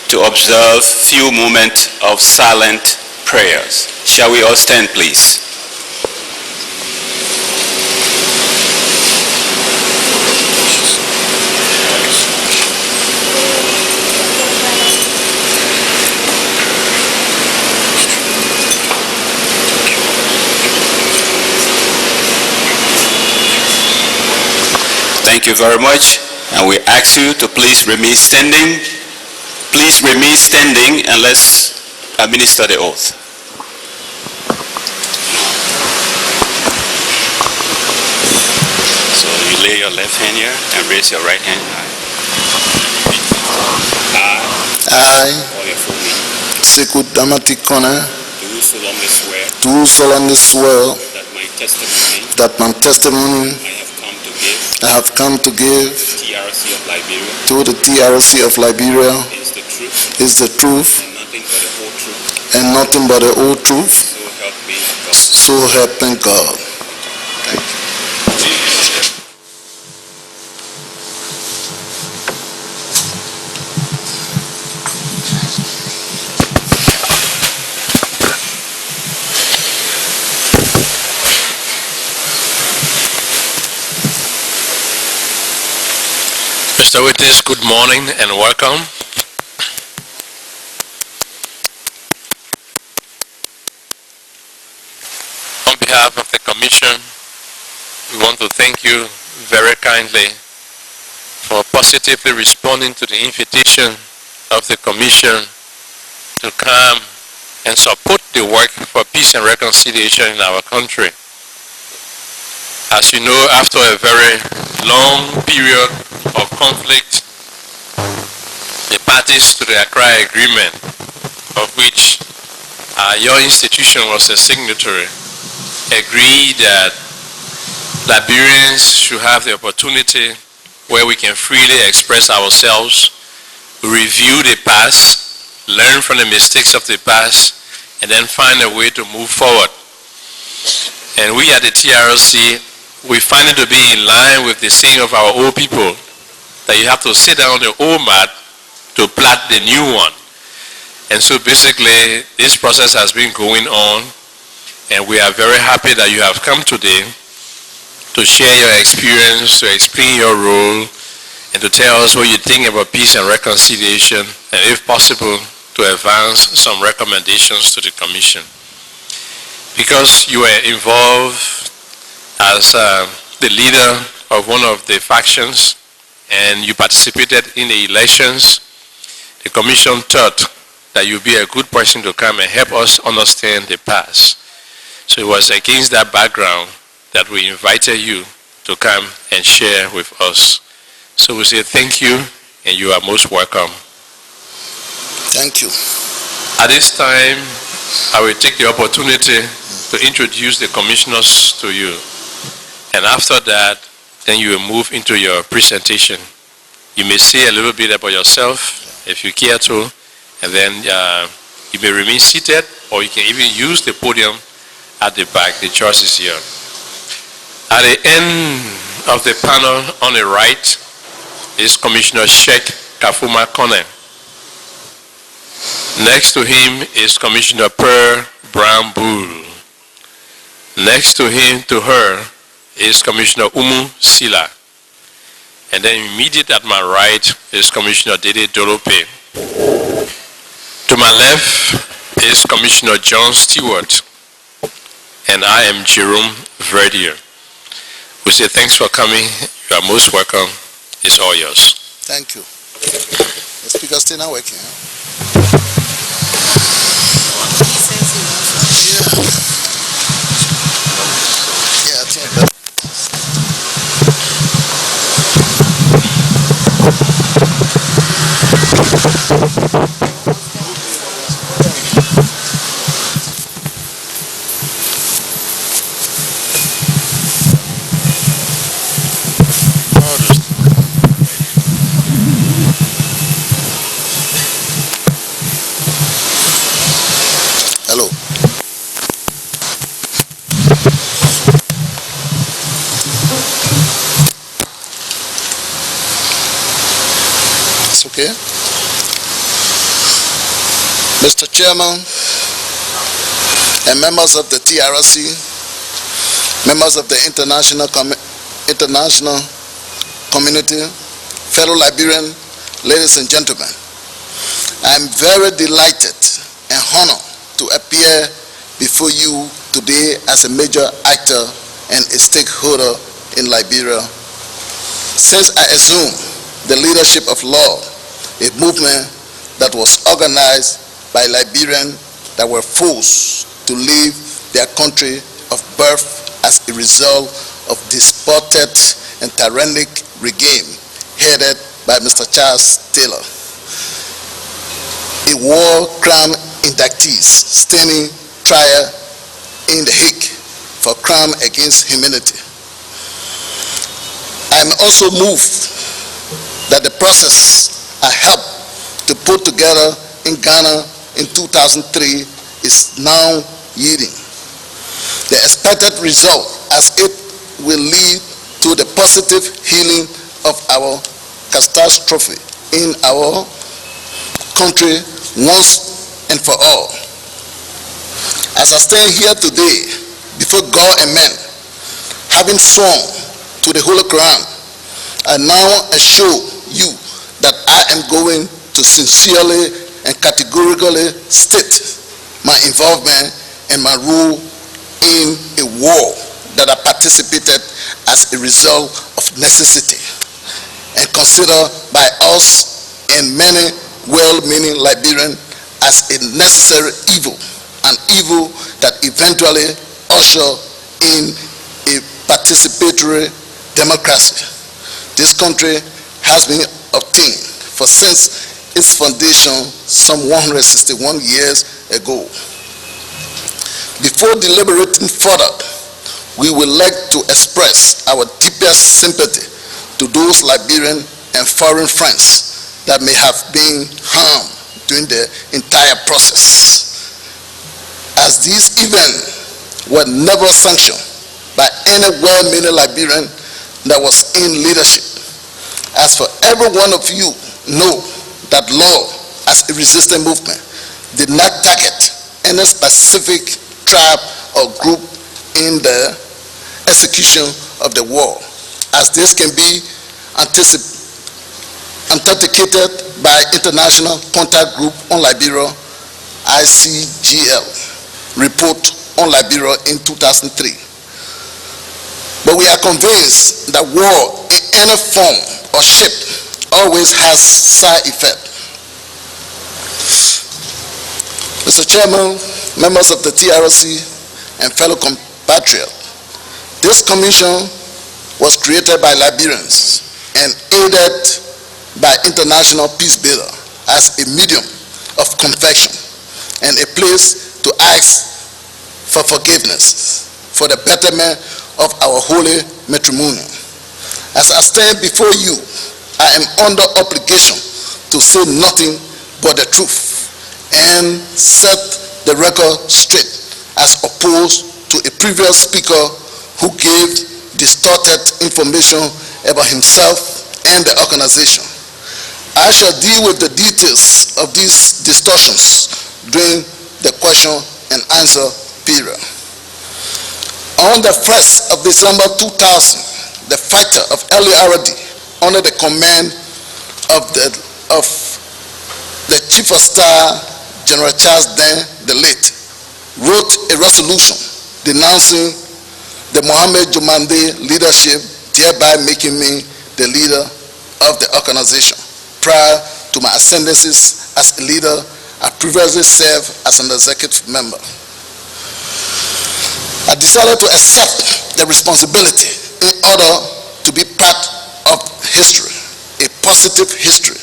to observe few moments of silent prayers. Shall we all stand, please? Thank you very much, and we ask you to please remain standing. Please remain standing and let's administer the oath. So you lay your left hand here and raise your right hand high. I, call your full name, Sekou Damate Conneh, do solemnly swear do solemnly swear that my testimony I have come to give TRC of Liberia to the TRC of Liberia is the truth and nothing but the whole truth. So help me God. So help me God. Thank you. Mr. Witness, good morning and welcome. On behalf of the Commission, we want to thank you very kindly for positively responding to the invitation of the Commission to come and support the work for peace and reconciliation in our country. As you know, after a very long period of conflict, the parties to the Accra Agreement, of which your institution was a signatory, agreed that Liberians should have the opportunity where we can freely express ourselves, review the past, learn from the mistakes of the past, and then find a way to move forward. And we at the TRC, we find it to be in line with the saying of our old people, that you have to sit down on the old mat to plait the new one. And so basically, this process has been going on, and we are very happy that you have come today to share your experience, to explain your role, and to tell us what you think about peace and reconciliation, and if possible, to advance some recommendations to the Commission. Because you were involved as the leader of one of the factions, and you participated in the elections, the Commission thought that you'd be a good person to come and help us understand the past. So it was against that background that we invited you to come and share with us. So we say thank you, and you are most welcome. Thank you. At this time, I will take the opportunity to introduce the commissioners to you. And after that, then you will move into your presentation. You may say a little bit about yourself, if you care to, and then you may remain seated, or you can even use the podium at the back. The choice is here. At the end of the panel on the right is Commissioner Sheikh Kafuma Conneh. Next to him is Commissioner Per Brown Bull. Next to him, to her, is Commissioner Umu Sila. And then immediate at my right is Commissioner Dede Dolope. To my left is Commissioner John Stewart. And I am Jerome Verdier. We say thanks for coming. You are most welcome. It's all yours. Thank you. The speaker still not working. Yeah, I think that. Mr. Chairman, and members of the TRC, members of the international community, fellow Liberian, ladies and gentlemen, I am very delighted and honored to appear before you today as a major actor and a stakeholder in Liberia. Since I assumed the leadership of LURD, a movement that was organized by Liberians that were forced to leave their country of birth as a result of despoted and tyrannic regime headed by Mr. Charles Taylor. A war crime inductees standing trial in The Hague for crime against humanity. I am also moved that the process I helped to put together in Ghana in 2003 is now yielding the expected result, as it will lead to the positive healing of our catastrophe in our country once and for all. As I stand here today before God and men, having sworn to the Holy Quran, I now assure you that I am going to sincerely and categorically state my involvement and my role in a war that I participated as a result of necessity and considered by us and many well-meaning Liberians as a necessary evil, an evil that eventually ushered in a participatory democracy. This country has been obtained for since its foundation some 161 years ago. Before deliberating further, we would like to express our deepest sympathy to those Liberian and foreign friends that may have been harmed during the entire process, as these events were never sanctioned by any well-meaning Liberian that was in leadership. As for every one of you know that LURD, as a resistance movement, did not target any specific tribe or group in the execution of the war, as this can be authenticated by International Contact Group on Liberia, ICGL, report on Liberia in 2003. But we are convinced that war in any form or shape always has side effect. Mr. Chairman, members of the TRC, and fellow compatriots, this commission was created by Liberians and aided by international peace builder as a medium of confession and a place to ask for forgiveness for the betterment of our holy matrimony. As I stand before you, I am under obligation to say nothing but the truth and set the record straight, as opposed to a previous speaker who gave distorted information about himself and the organization. I shall deal with the details of these distortions during the question and answer period. On the 1st of December 2000, the fighter of LURD, under the command of the Chief of Staff, General Charles Den, the late, wrote a resolution denouncing the Mohammed Jomande leadership, thereby making me the leader of the organization. Prior to my ascendancy as a leader, I previously served as an executive member. I decided to accept the responsibility in order to be part of history, a positive history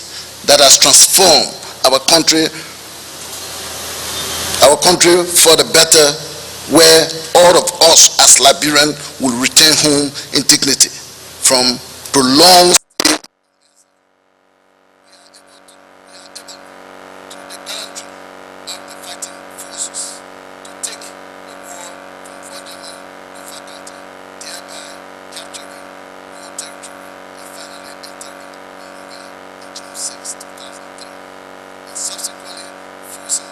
that has transformed our country for the better, where all of us as Liberians will return home in dignity from prolonged subsequently forcing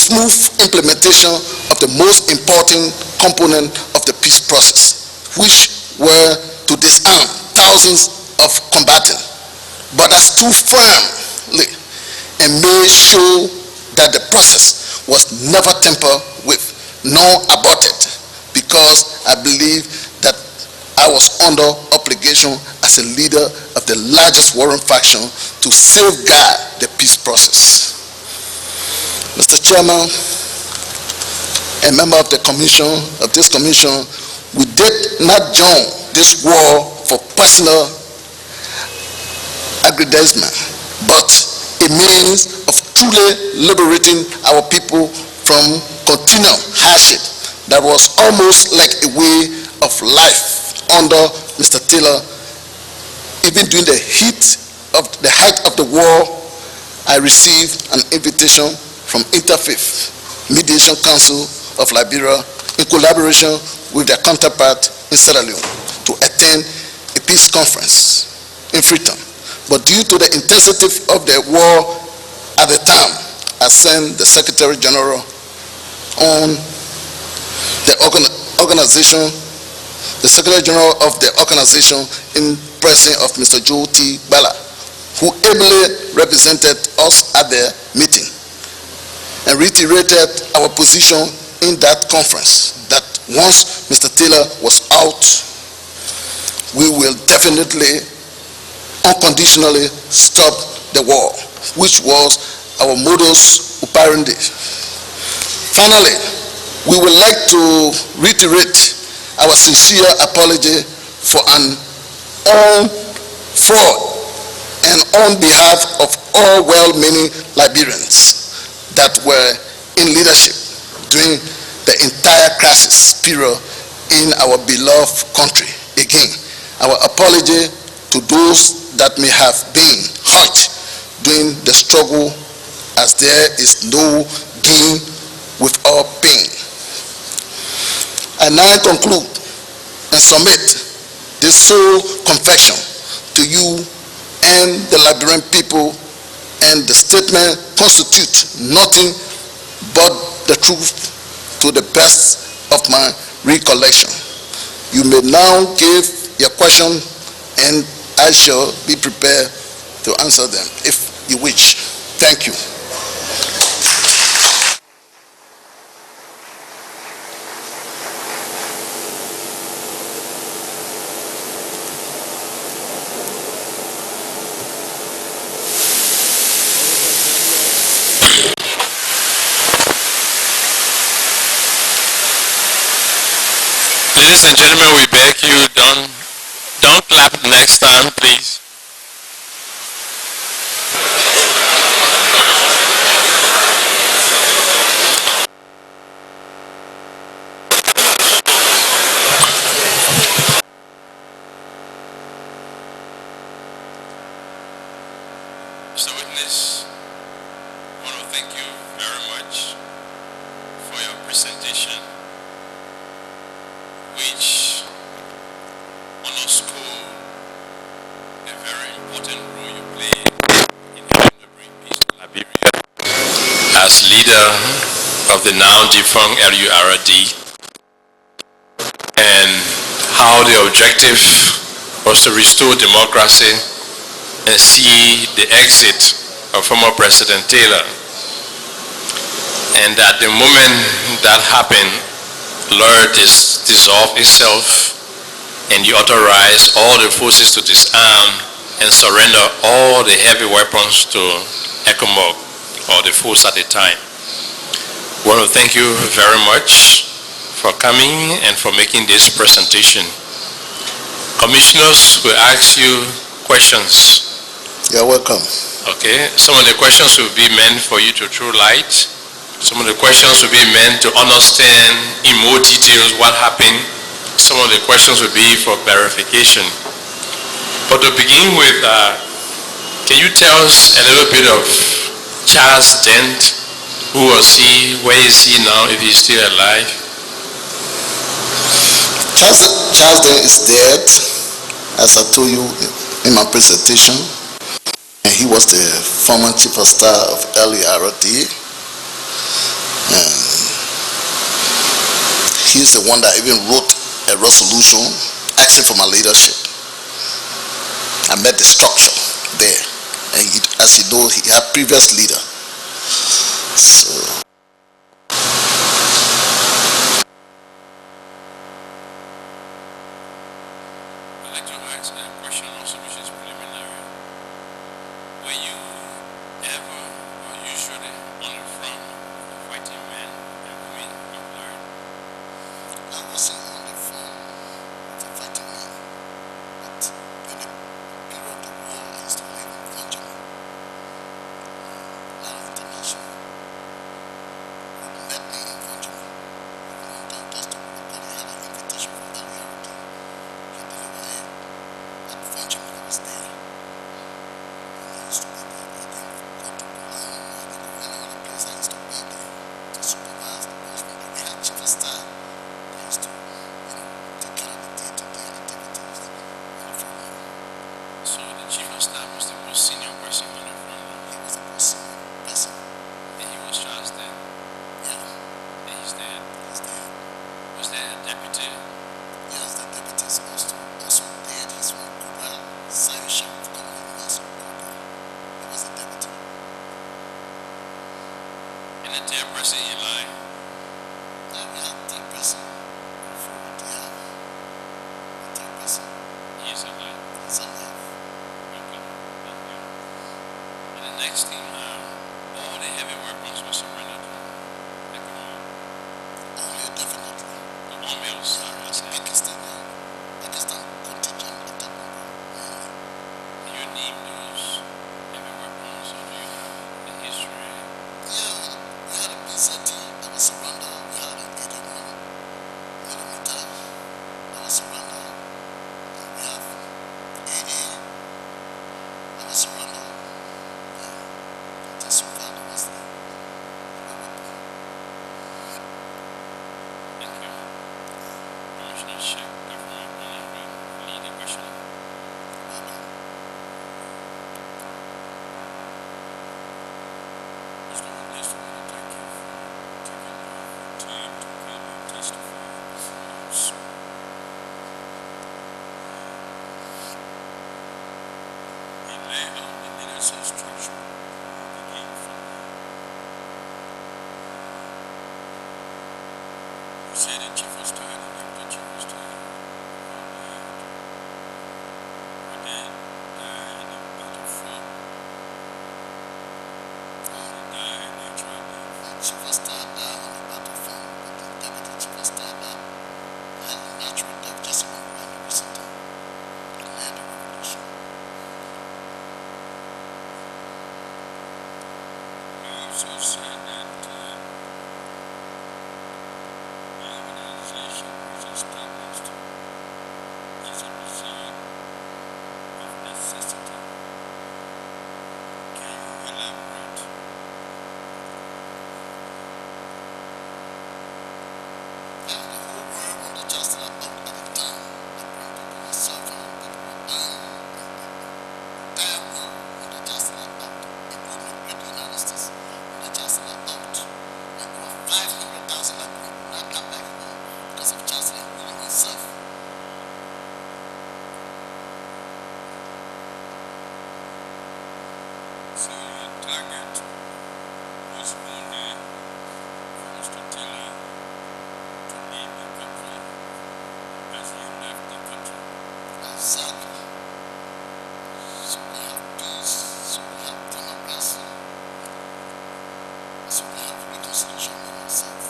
smooth implementation of the most important component of the peace process, which were to disarm thousands of combatants, but as too firmly, and made sure that the process was never tampered with nor aborted, because I believe that I was under obligation as a leader of the largest warring faction to safeguard the peace process. Mr. Chairman, a member of the commission, of this commission, we did not join this war for personal aggrandizement, but a means of truly liberating our people from continual hardship that was almost like a way of life under Mr. Taylor. Even during the height of the war, I received an invitation from Interfaith Mediation Council of Liberia in collaboration with their counterpart in Sierra Leone to attend a peace conference in Freetown. But due to the intensity of the war at the time, I sent the Secretary General on the organization, the Secretary General of the organization in person of Mr. Joe T. Bala, who ably represented us at the meeting and reiterated our position in that conference that once Mr. Taylor was out, we will definitely unconditionally stop the war, which was our modus operandi. Finally, we would like to reiterate our sincere apology for fraud and on behalf of all well-meaning Liberians that were in leadership during the entire crisis period in our beloved country. Again, our apology to those that may have been hurt during the struggle, as there is no gain with our pain. I now conclude and submit this sole confession to you and the Liberian people, and the statement constitutes nothing but the truth to the best of my recollection. You may now give your question and I shall be prepared to answer them if you wish. Thank you. Ladies and gentlemen, we beg you, don't clap next time, please. Mr. Witness, I want to thank you very much for your presentation, which underscore the very important role you play in helping to bring peace to Liberia as leader of the now defunct LURD, and how the objective was to restore democracy and see the exit of former President Taylor. And at the moment that happened, LURD dissolved itself, and you authorized all the forces to disarm and surrender all the heavy weapons to ECOMOG, or the force at the time. I want to thank you very much for coming and for making this presentation. Commissioners will ask you questions. You're welcome. Okay, some of the questions will be meant for you to throw light. Some of the questions will be meant to understand in more details what happened. Some of the questions will be for clarification. But to begin with, can you tell us a little bit of Charles Dent? Who was he? Where is he now, if he's still alive? Charles Dent is dead, as I told you in my presentation. And he was the former chief of staff of LURD. He's the one that even wrote a resolution asking for my leadership. I met the structure there, and as you know, he had previous leader. So. So we have reconciliation with ourselves.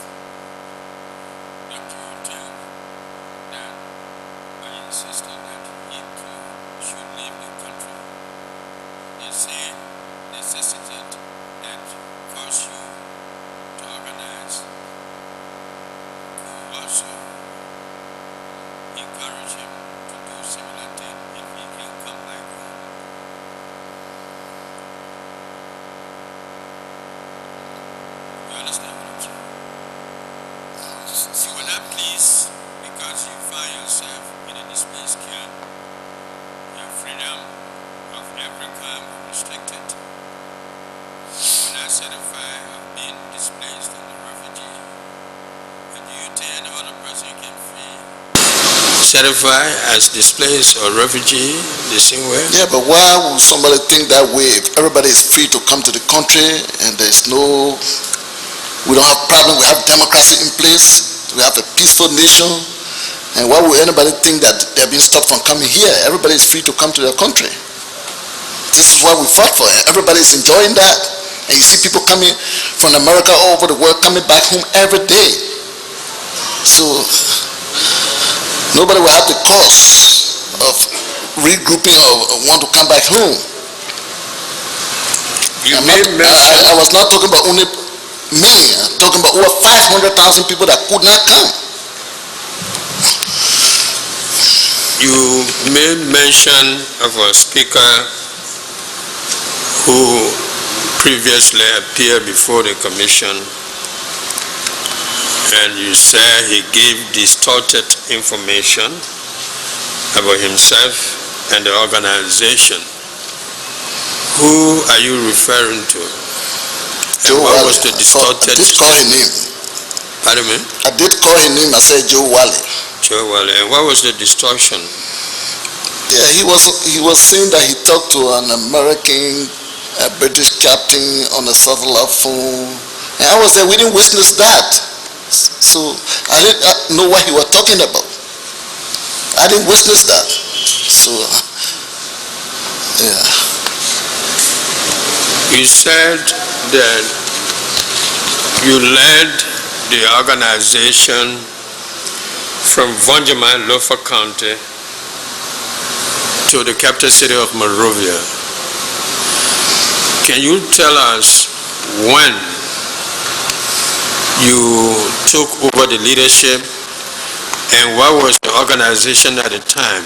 certified as displaced or refugee the same way? Yeah, but why would somebody think that way if everybody is free to come to the country and there's no, we don't have problem, we have democracy in place, we have a peaceful nation, and why would anybody think that they're being stopped from coming here? Everybody is free to come to their country. This is what we fought for. Everybody is enjoying that. And you see people coming from America all over the world coming back home every day. So nobody will have the cost of regrouping or want to come back home. I was not talking about only me. I'm talking about over 500,000 people that could not come. You made mention of a speaker who previously appeared before the commission, and you said he gave distorted information about himself and the organization. Who are you referring to? And what was the distorted? I did call his name. Pardon me? I did call his name. I said Joe Wally. Joe Wally. And what was the distortion? Yeah, he was saying that he talked to an American British captain on a satellite phone, and I was there. We didn't witness that, so I didn't know what he was talking about. I didn't witness that, so yeah. You said that you led the organization from Vonjama, Lofa County, to the capital city of Monrovia. Can you tell us when you took over the leadership and what was the organization at the time?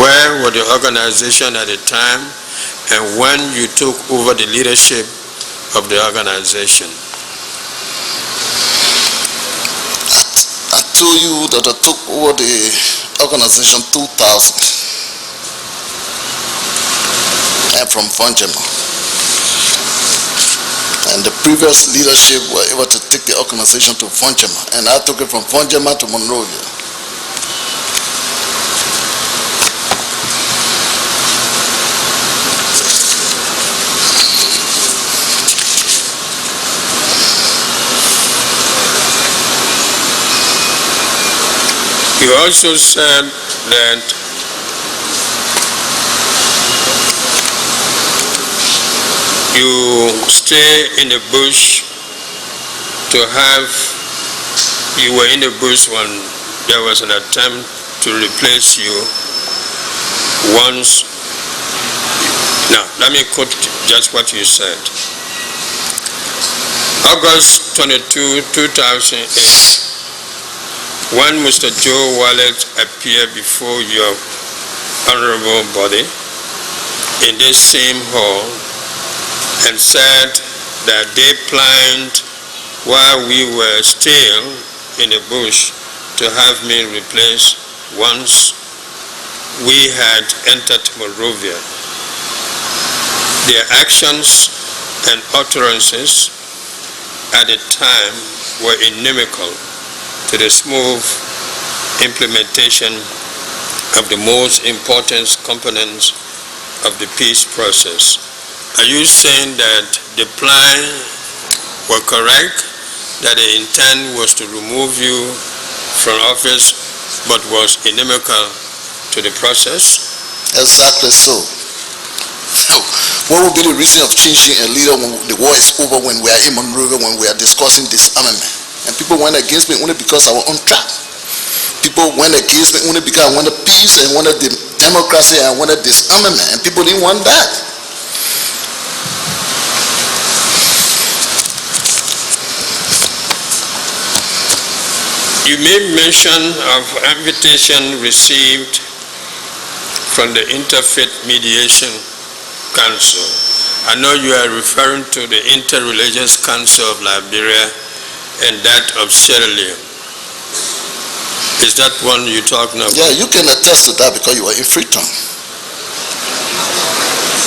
Where was the organization at the time and when you took over the leadership of the organization? I told you that I took over the organization 2000. From Vonjama, and the previous leadership were able to take the organization to Vonjama, and I took it from Vonjama to Monrovia. You also said that you stay in the bush you were in the bush when there was an attempt to replace you once. Now, let me quote just what you said. August 22, 2008, when Mr. Joe Wallet appeared before your honorable body in this same hall and said that they planned while we were still in the bush to have me replaced once we had entered Monrovia. Their actions and utterances at the time were inimical to the smooth implementation of the most important components of the peace process. Are you saying that the plan were correct, that the intent was to remove you from office but was inimical to the process? Exactly so. What would be the reason of changing a leader when the war is over, when we are in Monrovia, when we are discussing disarmament? And people went against me only because I was on track. People went against me only because I wanted peace and wanted the democracy and I wanted disarmament, and people didn't want that. You made mention of invitation received from the Interfaith Mediation Council. I know you are referring to the Interreligious Council of Liberia and that of Sierra Leone. Is that one you're talking about? Yeah, you can attest to that because you were in Freetown.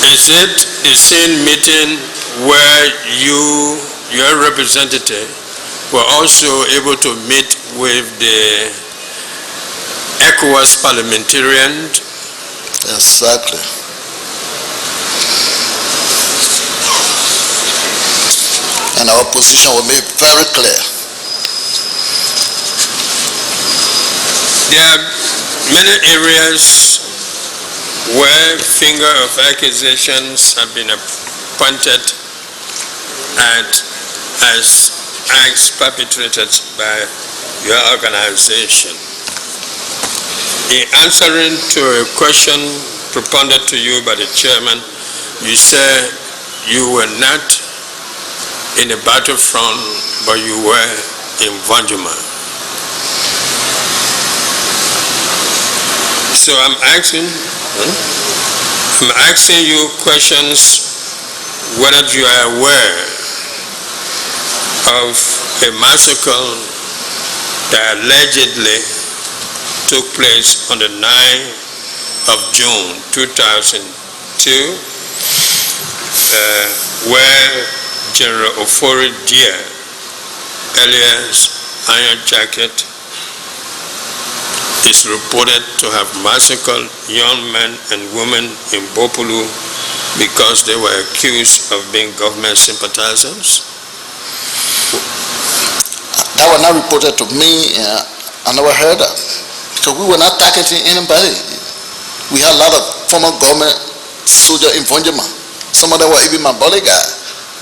Is it the same meeting where your representative were also able to meet with the ECOWAS parliamentarian. Exactly. And our position will be very clear. There are many areas where finger of accusations have been pointed at as acts perpetrated by your organization. In answering to a question propounded to you by the chairman, you said you were not in the battlefront, but you were in Vonjuma. So I'm asking you questions whether you are aware of a massacre that allegedly took place on the 9th of June 2002, where General Ofori Dia, alias Iron Jacket, is reported to have massacred young men and women in Bopulu because they were accused of being government sympathizers? That was not reported to me. I never heard that. Because we were not targeting anybody. We had a lot of former government soldiers in Vonjima. Some of them were even my bodyguard.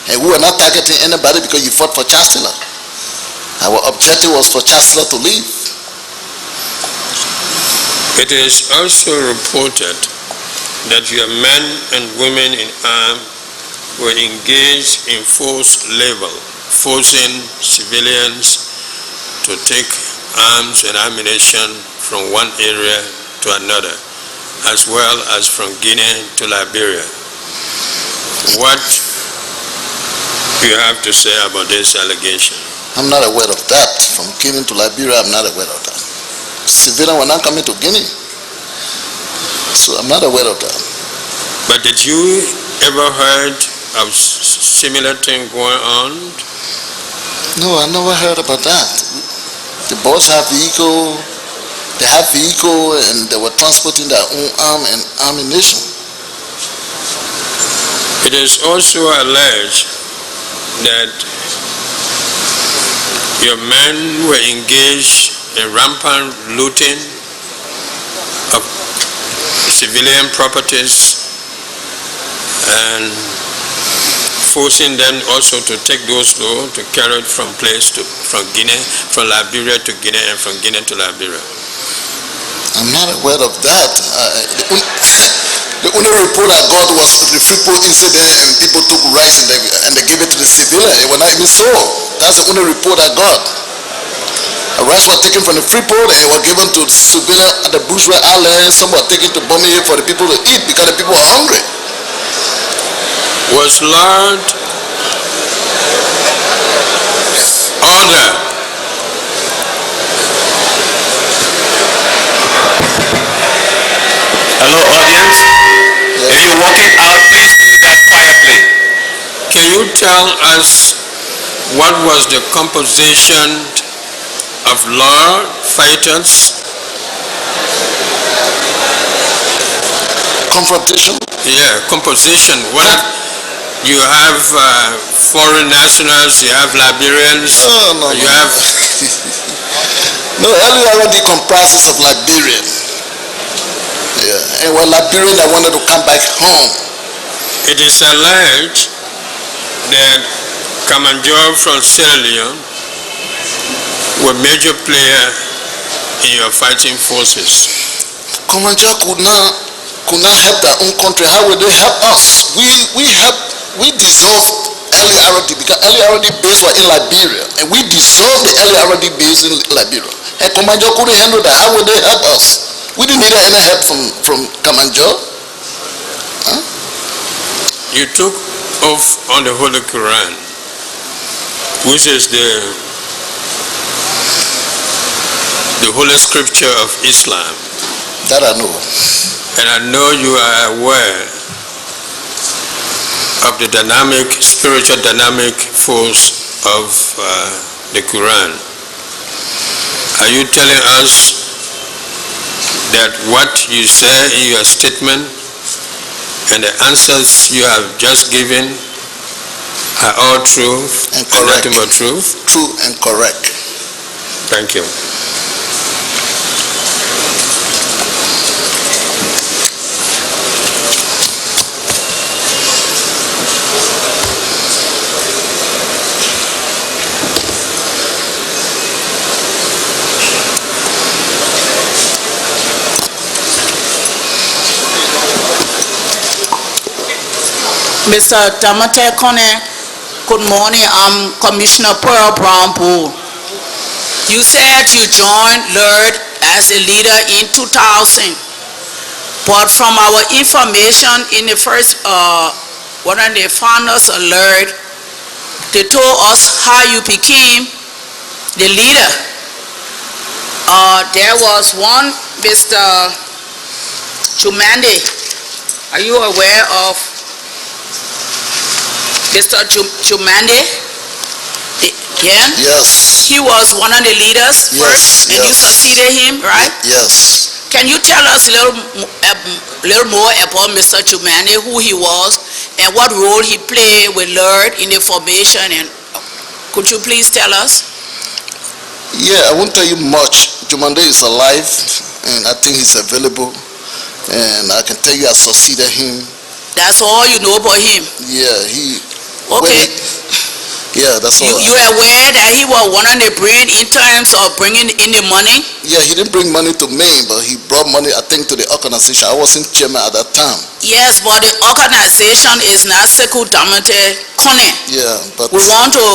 And we were not targeting anybody because you fought for Chancellor. Our objective was for Chancellor to leave. It is also reported that your men and women in arms were engaged in forced labor, forcing civilians to take arms and ammunition from one area to another, as well as from Guinea to Liberia. What do you have to say about this allegation? I'm not aware of that. From Guinea to Liberia, I'm not aware of that. Civilians were not coming to Guinea. So I'm not aware of that. But did you ever heard of similar thing going on? No, I never heard about that. The boys have vehicle, and they were transporting their own arm and ammunition. It is also alleged that your men were engaged in rampant looting of civilian properties and forcing them also to take those loads to carry it from Liberia to Guinea and from Guinea to Liberia. I'm not aware of that. The only report I got was the Freeport incident and people took rice and they gave it to the civilian. It was not even sold. That's the only report I got. The rice was taken from the Freeport and it was given to the civilian at the Bushwell Island. Some were taken to Birmingham for the people to eat because the people were hungry. Was LURD order Hello, audience. If you're walking out, please do that quietly. Can you tell us what was the composition of LURD fighters? Confrontation? Yeah, composition. What you have foreign nationals, you have Liberians, No. you have... No, LURD comprises of Liberian. Yeah, and when Liberian that wanted to come back home. It is alleged that Kamanjo from Sierra Leone were major player in your fighting forces. Kamanjo could not help their own country. How would they help us? We dissolved LURD because LURD base was in Liberia, and we dissolved the LURD base in Liberia. And Kamanjo couldn't handle that. How would they help us? We didn't need any help from Kamanjo. Huh? You took oath on the Holy Quran, which is the Holy Scripture of Islam. That I know. And I know you are aware of the spiritual dynamic force of the Quran. Are you telling us that what you say in your statement and the answers you have just given are all true and and nothing but correct. true? True and correct. Thank you. Mr. Damate Conneh, good morning. I'm Commissioner Pearl Brown Bull. You said you joined LURD as a leader in 2000, but from our information in the first, one of the founders of LURD, they told us how you became the leader. There was one, Mr. Chumande. Are you aware of Mr. Chumande? Yeah? Yes. He was one of the leaders Yes, first, and you yes. succeeded him, right? Yes. Can you tell us a little more about Mr. Chumande, who he was, and what role he played with LURD in the formation? And could you please tell us? Yeah, I won't tell you much. Jumande is alive, and I think he's available. And I can tell you I succeeded him. That's all you know about him. Yeah, he... Okay. Yeah, that's all. You are aware that he was one of the brain in terms of bringing in the money? Yeah, he didn't bring money to me, but he brought money, I think, to the organization. I wasn't chairman at that time. Yes, but the organization is not Sekou Damate Conneh. Yeah, but... We want to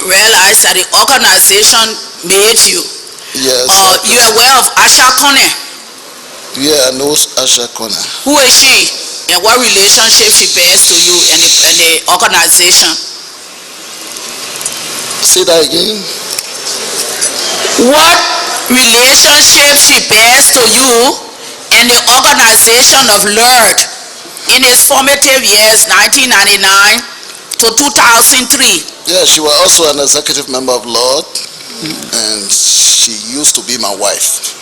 realize that the organization made you. Yes. You're aware of Asha Conneh? Yeah, I know Asha Conneh. Who is she? And what relationship she bears to you and the organization? Say that again. What relationship she bears to you and the organization of LURD in its formative years, 1999 to 2003? Yeah, she was also an executive member of LURD, and she used to be my wife.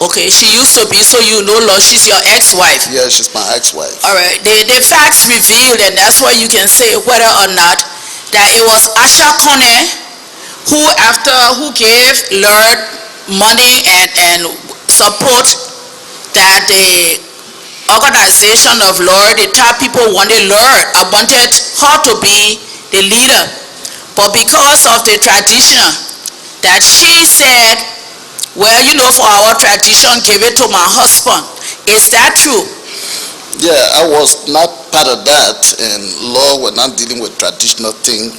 Okay, she used to be, so you know, Lord, she's your ex-wife. Yeah, she's my ex-wife. All right, the facts revealed, and that's why you can say whether or not that it was Asha Conneh who gave LURD money and support that the organization of LURD, the top people wanted LURD, wanted her to be the leader. But because of the tradition that she said, well, you know, for our tradition, give it to my husband. Is that true? Yeah, I was not part of that, and law were not dealing with traditional things,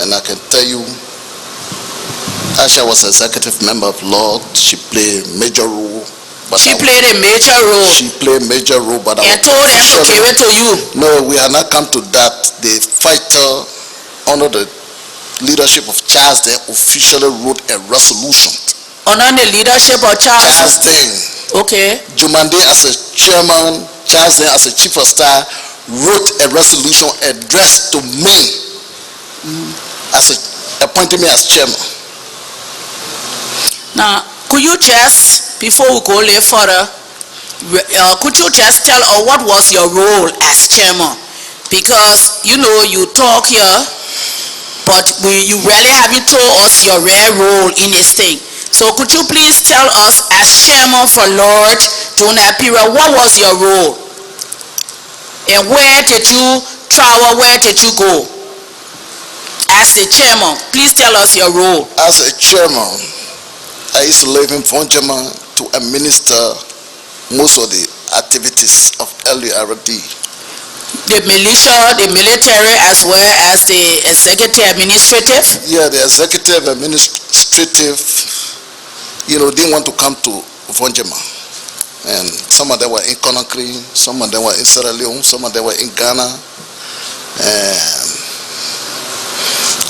and I can tell you, Asha was executive member of LURD. She played a major role. She played a major role. She played a major role, but and told them to give it to you. No, we had not come to that. The fighter, under the leadership of Charles, they officially wrote a resolution. Under the leadership of Charles then. Okay. Jumande as a chairman, Charles then as a chief of staff, wrote a resolution addressed to me appointing me as chairman. Now, could you just, before we go a little further, could you just tell us what was your role as chairman? Because, you know, you talk here, but you really haven't told us your real role in this thing. So could you please tell us, as chairman for LURD during that period, what was your role? And where did you travel, where did you go? As a chairman, please tell us your role. As a chairman, I used to live in Fonjama to administer most of the activities of LURD. The militia, the military, as well as the executive administrative? Yeah, the executive administrative, you know, didn't want to come to Fonjama. And some of them were in Conakry, some of them were in Sierra Leone, some of them were in Ghana. And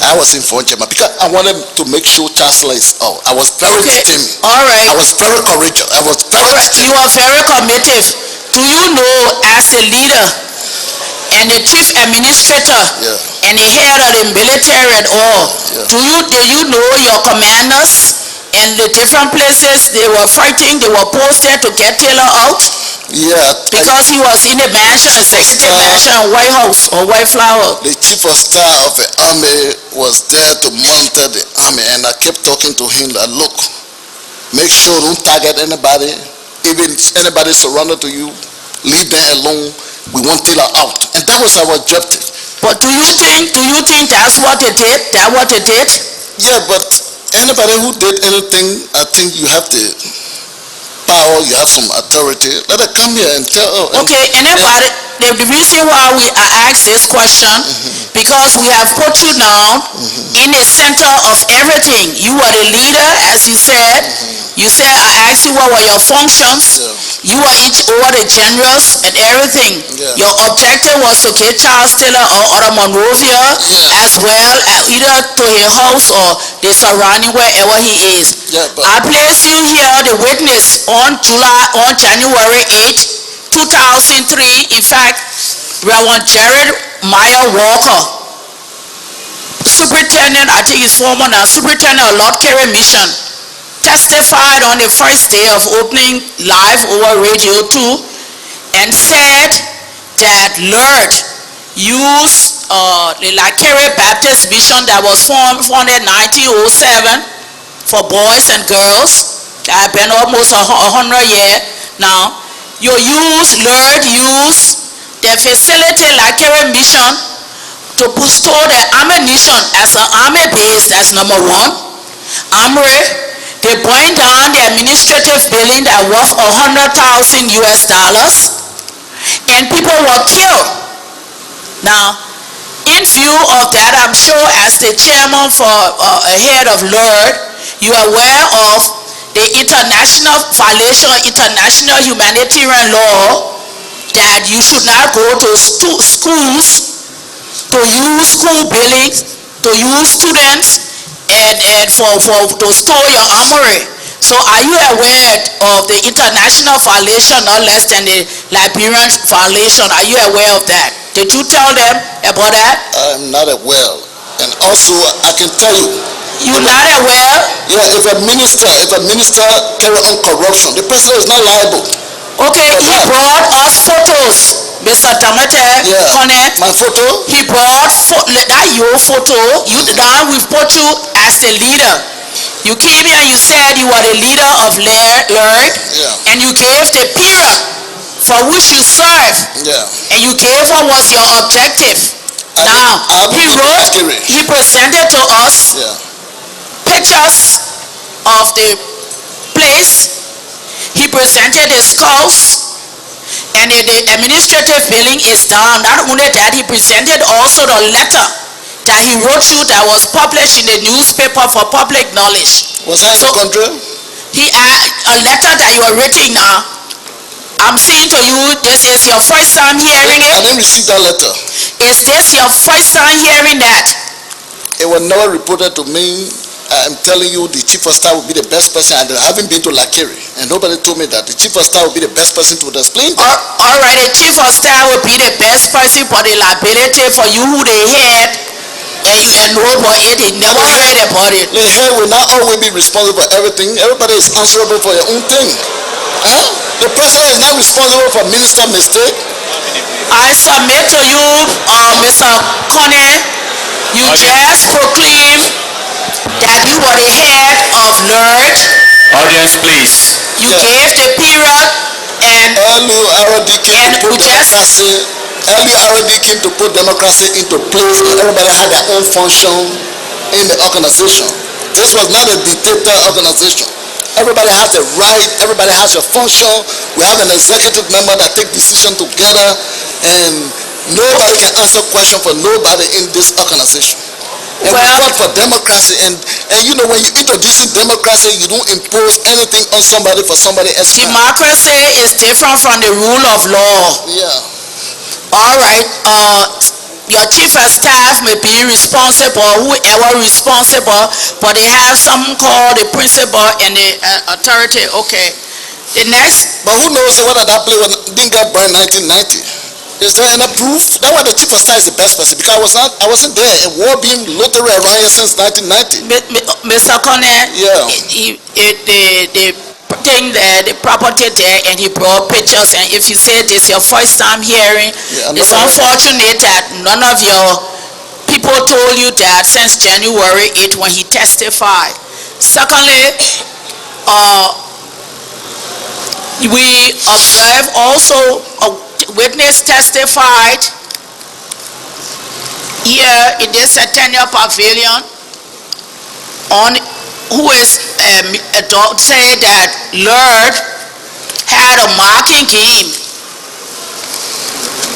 I was in Fonjama because I wanted to make sure Chancellor is out. I was very determined. All right. I was very courageous. I was very determined. You are very committed. Do you know, as a leader and the chief administrator and the head of the military and all, did you know your commanders in the different places they were fighting, they were posted to get Taylor out Yeah. because he was in a mansion, executive mansion, White House or White Flower. The chief of staff of the army was there to monitor the army, and I kept talking to him that, look, make sure don't target anybody, even if anybody surrounded to you, leave them alone. We want Taylor out. And that was our objective. But do you think that's what they did? That what they did? Yeah, but anybody who did anything, I think you have the power, you have some authority. Let them come here and tell. Okay, anybody, the reason why I ask this question, because we have put you now in the center of everything. You are the leader, as you said. You said, I asked you what were your functions. You are over the generals and everything. Yeah. Your objective was to get Charles Taylor or other Monrovia as well, either to his house or the surrounding wherever he is. Yeah, but I place you here, the witness, on January 8, 2003. In fact, Reverend Jared Meyer Walker, Superintendent, I think he's former now, Superintendent of Lord Carey Mission, testified on the first day of opening live over Radio 2 and said that LURD used the Lord Carey Baptist Mission that was formed in 1907 for boys and girls. That have been almost 100 years now. LURD used the facility Lord Carey Mission to store the ammunition as an army base. That's number one. Armory. They burned down the administrative building that worth $100,000 and people were killed. Now, in view of that, I'm sure as the chairman for head of LURD, you are aware of the international violation of international humanitarian law that you should not go to schools to use school buildings, to use students, and to store your armory. So are you aware of the international violation, not less than the Liberian violation? Are you aware of that? Did you tell them about that? I'm not aware. And also, I can tell you. You're not aware? Yeah, if a minister carry on corruption, the person is not liable. Okay, he brought us photos. Mr. Damate, Conneh, my photo. He brought that your photo. Now we've put you as the leader. You came here and you said you were the leader of LURD, and you gave the period for which you served, and you gave what was your objective. He presented to us pictures of the place. He presented the skulls. And the administrative building is down. Not only that, he presented also the letter that he wrote you that was published in the newspaper for public knowledge. Was that in the country? He had a letter that you are writing now. I'm saying to you, this is your first time hearing it. I didn't receive that letter. Is this your first time hearing that? It was never reported to me. I'm telling you, the chief of staff would be the best person. I haven't been to Lakiri, and nobody told me that. The chief of staff would be the best person to explain that. All right, the chief of staff would be the best person for the liability for you who they had, and you enrolled for it. They never heard about it. The head will not always be responsible for everything. Everybody is answerable for your own thing. The president is not responsible for minister mistake. I submit to you, Mr. Conneh, you just proclaimed that you were the head of LURD. Audience, please. You gave the period and LURD came to put democracy into place, and everybody had their own function in the organization. This was not a dictator organization. Everybody has a right, everybody has a function. We have an executive member that take decisions together, and nobody can answer questions for nobody in this organization. And we fought for democracy, and you know, when you introduce democracy, you don't impose anything on somebody for somebody else. Democracy is different from the rule of law. Yeah. All right. Your chief of staff may be responsible, whoever responsible, but they have something called the principal and the authority. Okay. The next. But who knows whether that place didn't get burned in 1990? Is there any proof? That why the chief of staff is the best person, because I wasn't there. A war being lottery around here since 1990. Mr. Conneh, Yeah. the thing there, the property there, and he brought pictures, and if you say this your first time hearing, Yeah, I'm it's not aware. unfortunate that none of your people told you that since January 8 when he testified. Secondly, we observe also a witness testified here in this Centennial Pavilion on who is say that LURD had a marking game,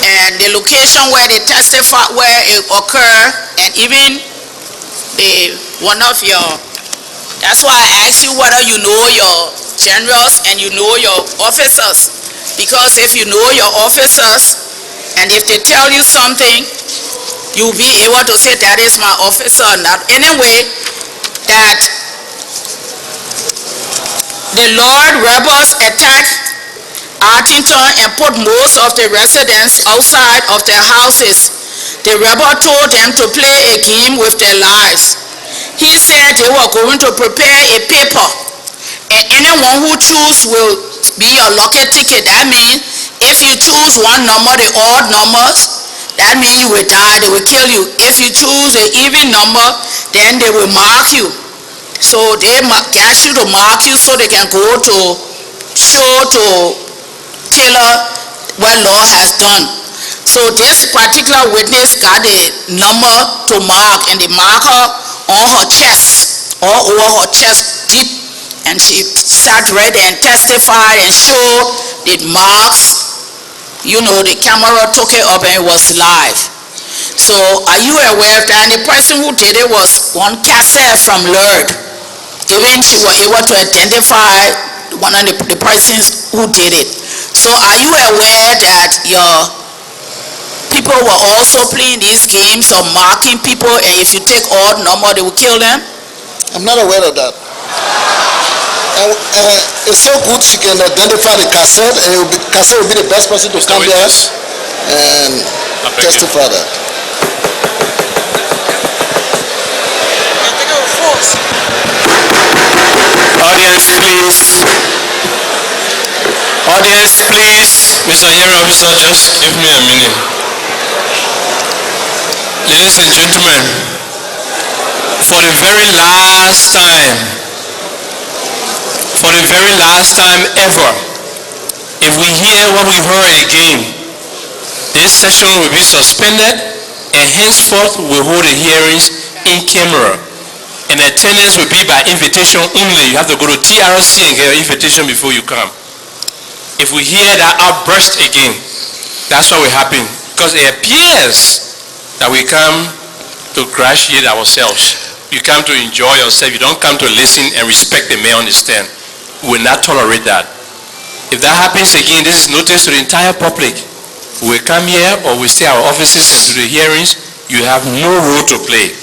and the location where they testified where it occurred, and even one of your, that's why I asked you whether you know your generals and you know your officers, because if you know your officers and if they tell you something, you'll be able to say that is my officer. Not anyway, that the LURD rebels attacked Artington and put most of the residents outside of their houses. The rebel told them to play a game with their lives. He said they were going to prepare a paper, and anyone who choose will be a lucky ticket. That means if you choose one number, the odd numbers, that means you will die, they will kill you. If you choose the even number, then they will mark you. So they ask you to mark you so they can go to show to Taylor what law has done. So this particular witness got the number to mark, and the marker on her chest, all over her chest deep, and she sat right there and testified and showed the marks. You know, the camera took it up and it was live. So are you aware of that? And the person who did it was one cassette from LURD. Even she was able to identify one of the persons who did it. So are you aware that your people were also playing these games of marking people, and if you take odd number, they will kill them? I'm not aware of that. And it's so good she can identify the cassette, and cassette will be the best person to come there and testify that. Audience, please. Audience, please. Mr. Hearing Officer, just give me a minute. Ladies and gentlemen, for the very last time ever, if we hear what we've heard again, this session will be suspended, and henceforth we'll hold the hearings in camera. And attendance will be by invitation only. You have to go to TRC and get an invitation before you come. If we hear that outburst again, that's what will happen. Because it appears that we come to crash here ourselves. You come to enjoy yourself. You don't come to listen and respect the mayor on the stand. We will not tolerate that. If that happens again, this is notice to the entire public. We come here or we stay our offices and do the hearings. You have no role to play.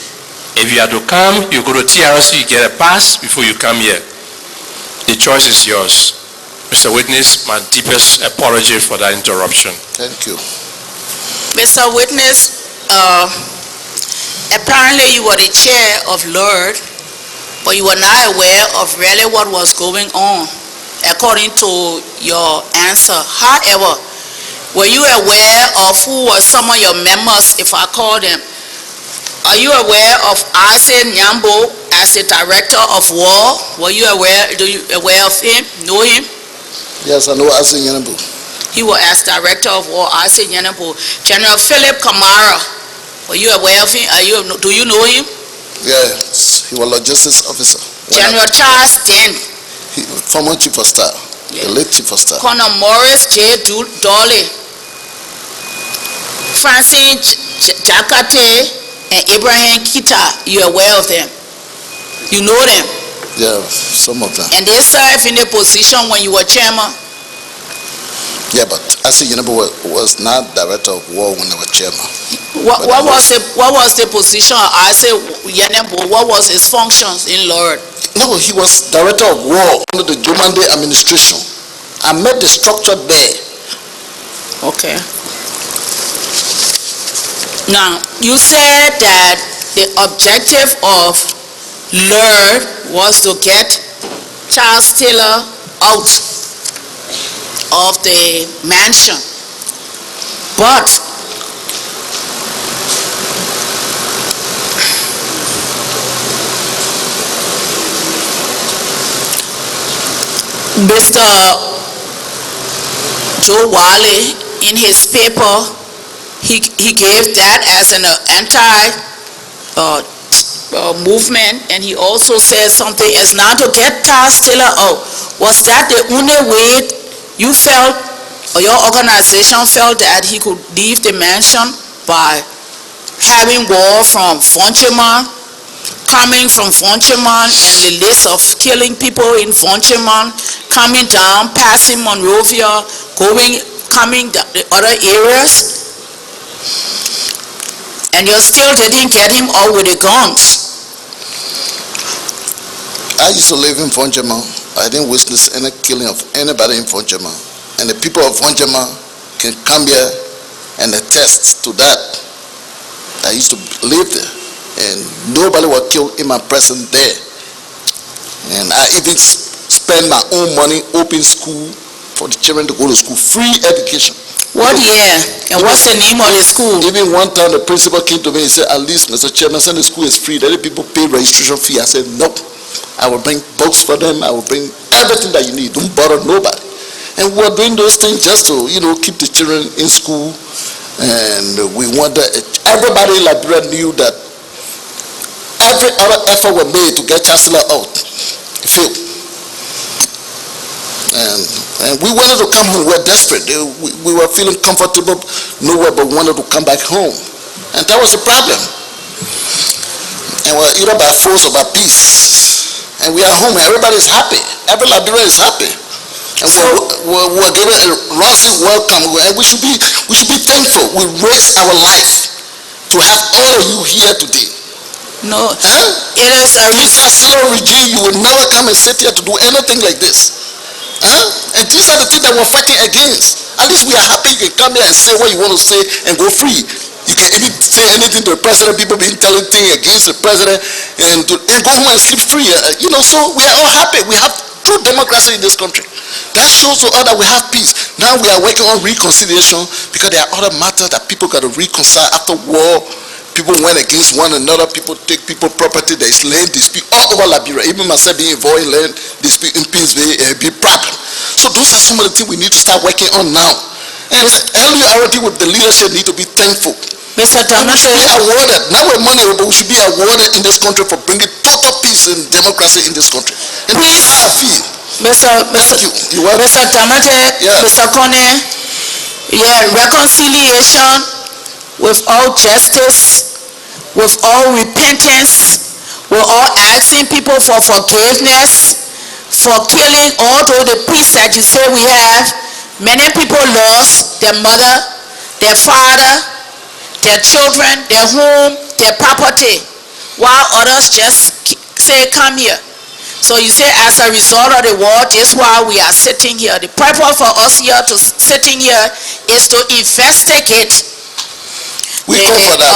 If you are to come, you go to TRC, you get a pass before you come here. The choice is yours. Mr. Witness, my deepest apology for that interruption. Thank you. Mr. Witness, apparently you were the chair of LURD, but you were not aware of really what was going on, according to your answer. However, were you aware of who were some of your members, if I call them? Are you aware of Ase Nyambo as the director of war? Were you aware of him? Know him? Yes, I know Ase Nyambo. He was as director of war, Ase Nyambo. General Philip Kamara, were you aware of him? Do you know him? Yes, he was logistics officer. General Charles Den. Former chief of staff, the late chief of staff. Colonel Morris J. Dolly. Francis Jakate and Ibrahim Kita, you are aware of them? You know them? Yeah, some of them. And they served in a position when you were chairman? Yeah, but Ase Nyambo was not director of war when they were chairman. What was the position of Ase Nyambo? What was his functions in LURD? No, he was director of war under the Jomande administration. I met the structure there. Okay. Now, you said that the objective of LURD was to get Charles Taylor out of the mansion. But Mr. Joe Wale, in his paper, he gave that as an movement, and he also said something as not to get Charles Taylor out. Was that the only way you felt, or your organization felt, that he could leave the mansion, by having war from Foncheman, coming from Foncheman and the list of killing people in Foncheman, coming down, passing Monrovia, coming the other areas, and you still didn't get him out with the guns? I used to live in Foncheman. I didn't witness any killing of anybody in Foncheman. And the people of Foncheman can come here and attest to that. I used to live there, and nobody was killed in my presence there. And I even spend my own money, open school for the children to go to school, free education. What year? And what's the name of the school? Even one time the principal came to me and said, at least, Mr. Chairman, the school is free. Let the people pay registration fee. I said, nope. I will bring books for them. I will bring everything that you need. Don't bother nobody. And we were doing those things just to, keep the children in school. And we wanted, everybody in Liberia knew that every other effort was made to get Chancellor out. It failed. And we wanted to come home. We were desperate. We were feeling comfortable nowhere, but wanted to come back home. And that was the problem. And we're either by force or by peace. And we are home. Everybody's happy. Every Liberian is happy. And we're given a rousing welcome. And we should be thankful. We raised our life to have all of you here today. No, it is a Chancellor regime, you will never come and sit here to do anything like this. And these are the things that we're fighting against. At least we are happy you can come here and say what you want to say and go free. You can even say anything to the president. People been telling things against the president and go home and sleep free. So we are all happy. We have true democracy in this country. That shows to us that we have peace. Now we are working on reconciliation because there are other matters that people got to reconcile after war. People went against one another. People take people property. There is land dispute all over Liberia. Even myself being involved in land dispute in Pinsville, a big problem. So those are some of the things we need to start working on now. And LURD with the leadership need to be thankful. Mr. We should be awarded, not with money, but we should be awarded in this country for bringing total peace and democracy in this country. And this is how I feel. Thank you. Mr. Damate, Yeah. Mr. Conneh, reconciliation without justice, without repentance, we're all asking people for forgiveness, for killing all the peace that you say we have. Many people lost their mother, their father, their children, their home, their property, while others just say, come here. So you say, as a result of the war, this is why we are sitting here. The purpose for us here to sitting here is to investigate. We call for that.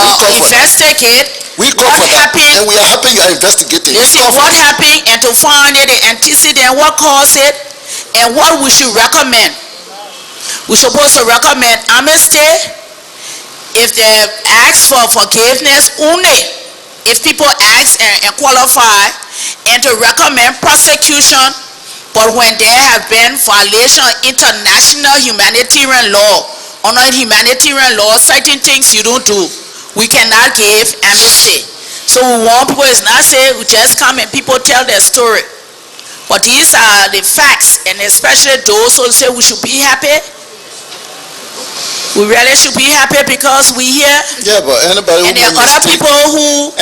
What happened, and we are happy you are investigating. What happened, and to find the antecedent, what caused it, and what we should recommend. We're supposed to recommend amnesty if they ask for forgiveness only, if people ask and qualify, and to recommend prosecution. But when there have been violation of international humanitarian law, under humanitarian law, certain things you don't do, we cannot give amnesty. So we want people, it's not say we just come and people tell their story. But these are the facts, and especially those who say we should be happy. We really should be happy because we here. Yeah, but anybody and there are other people who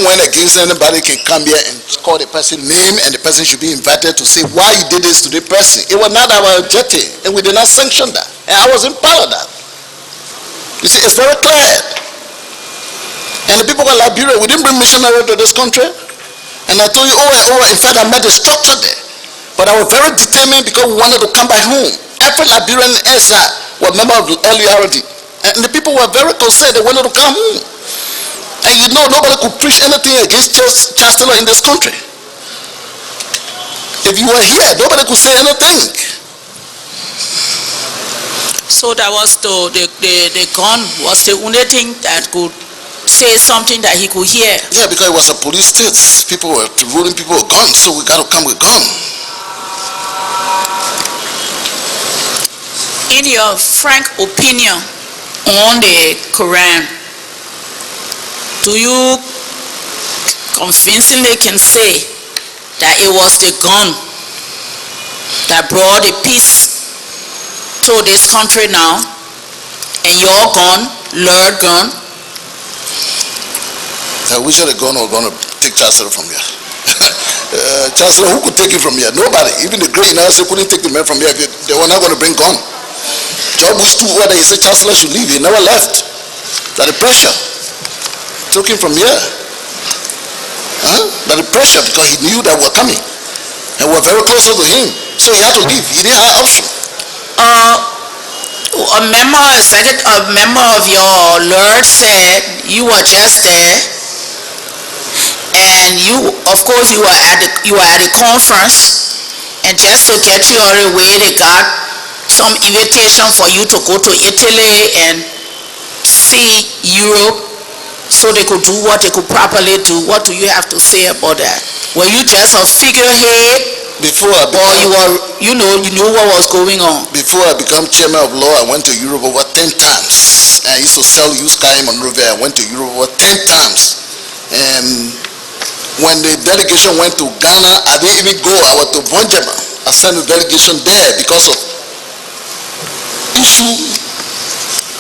went against anybody can come here and call the person name, and the person should be invited to say why you did this to the person. It was not our objective, and we did not sanction that. And I wasn't part of that. You see, it's very clear. And the people of Liberia, we didn't bring missionaries to this country. And I told you over and over, in fact, I met the structure there. But I was very determined because we wanted to come back home. Every Liberian SI was a member of the LURD. And the people were very concerned. They wanted to come home. And you know, nobody could preach anything against Chancellor in this country. If you were here, nobody could say anything. So that was the gun was the only thing that could say something that he could hear. Yeah, because it was a police state. People were ruling people with guns, so we got to come with guns. In your frank opinion on the Quran, do you convincingly can say that it was the gun that brought the peace to this country now, and your gun, LURD gun? I wish the gun was going to take Chancellor from here. Chancellor, who could take it from here? Nobody. Even the great United States couldn't take the man from here. They were not going to bring gun. George Bush too, whether he said Chancellor should leave, he never left. That the pressure took him from here. That the pressure, because he knew that we were coming. And we were very close to him. So he had to leave. He didn't have option. A member of your LURD said you were just there, and you, of course, you were at the conference, and just to get you on the way, they got some invitation for you to go to Italy and see Europe, so they could do what they could properly do. What do you have to say about that? Were you just a figurehead? Before I became, you knew what was going on. Before I became chairman of law, I went to Europe over 10 times. I used to sell used car in Monrovia. I went to Europe over 10 times. And when the delegation went to Ghana, I didn't even go. I went to Bonjama. I sent the delegation there because of issue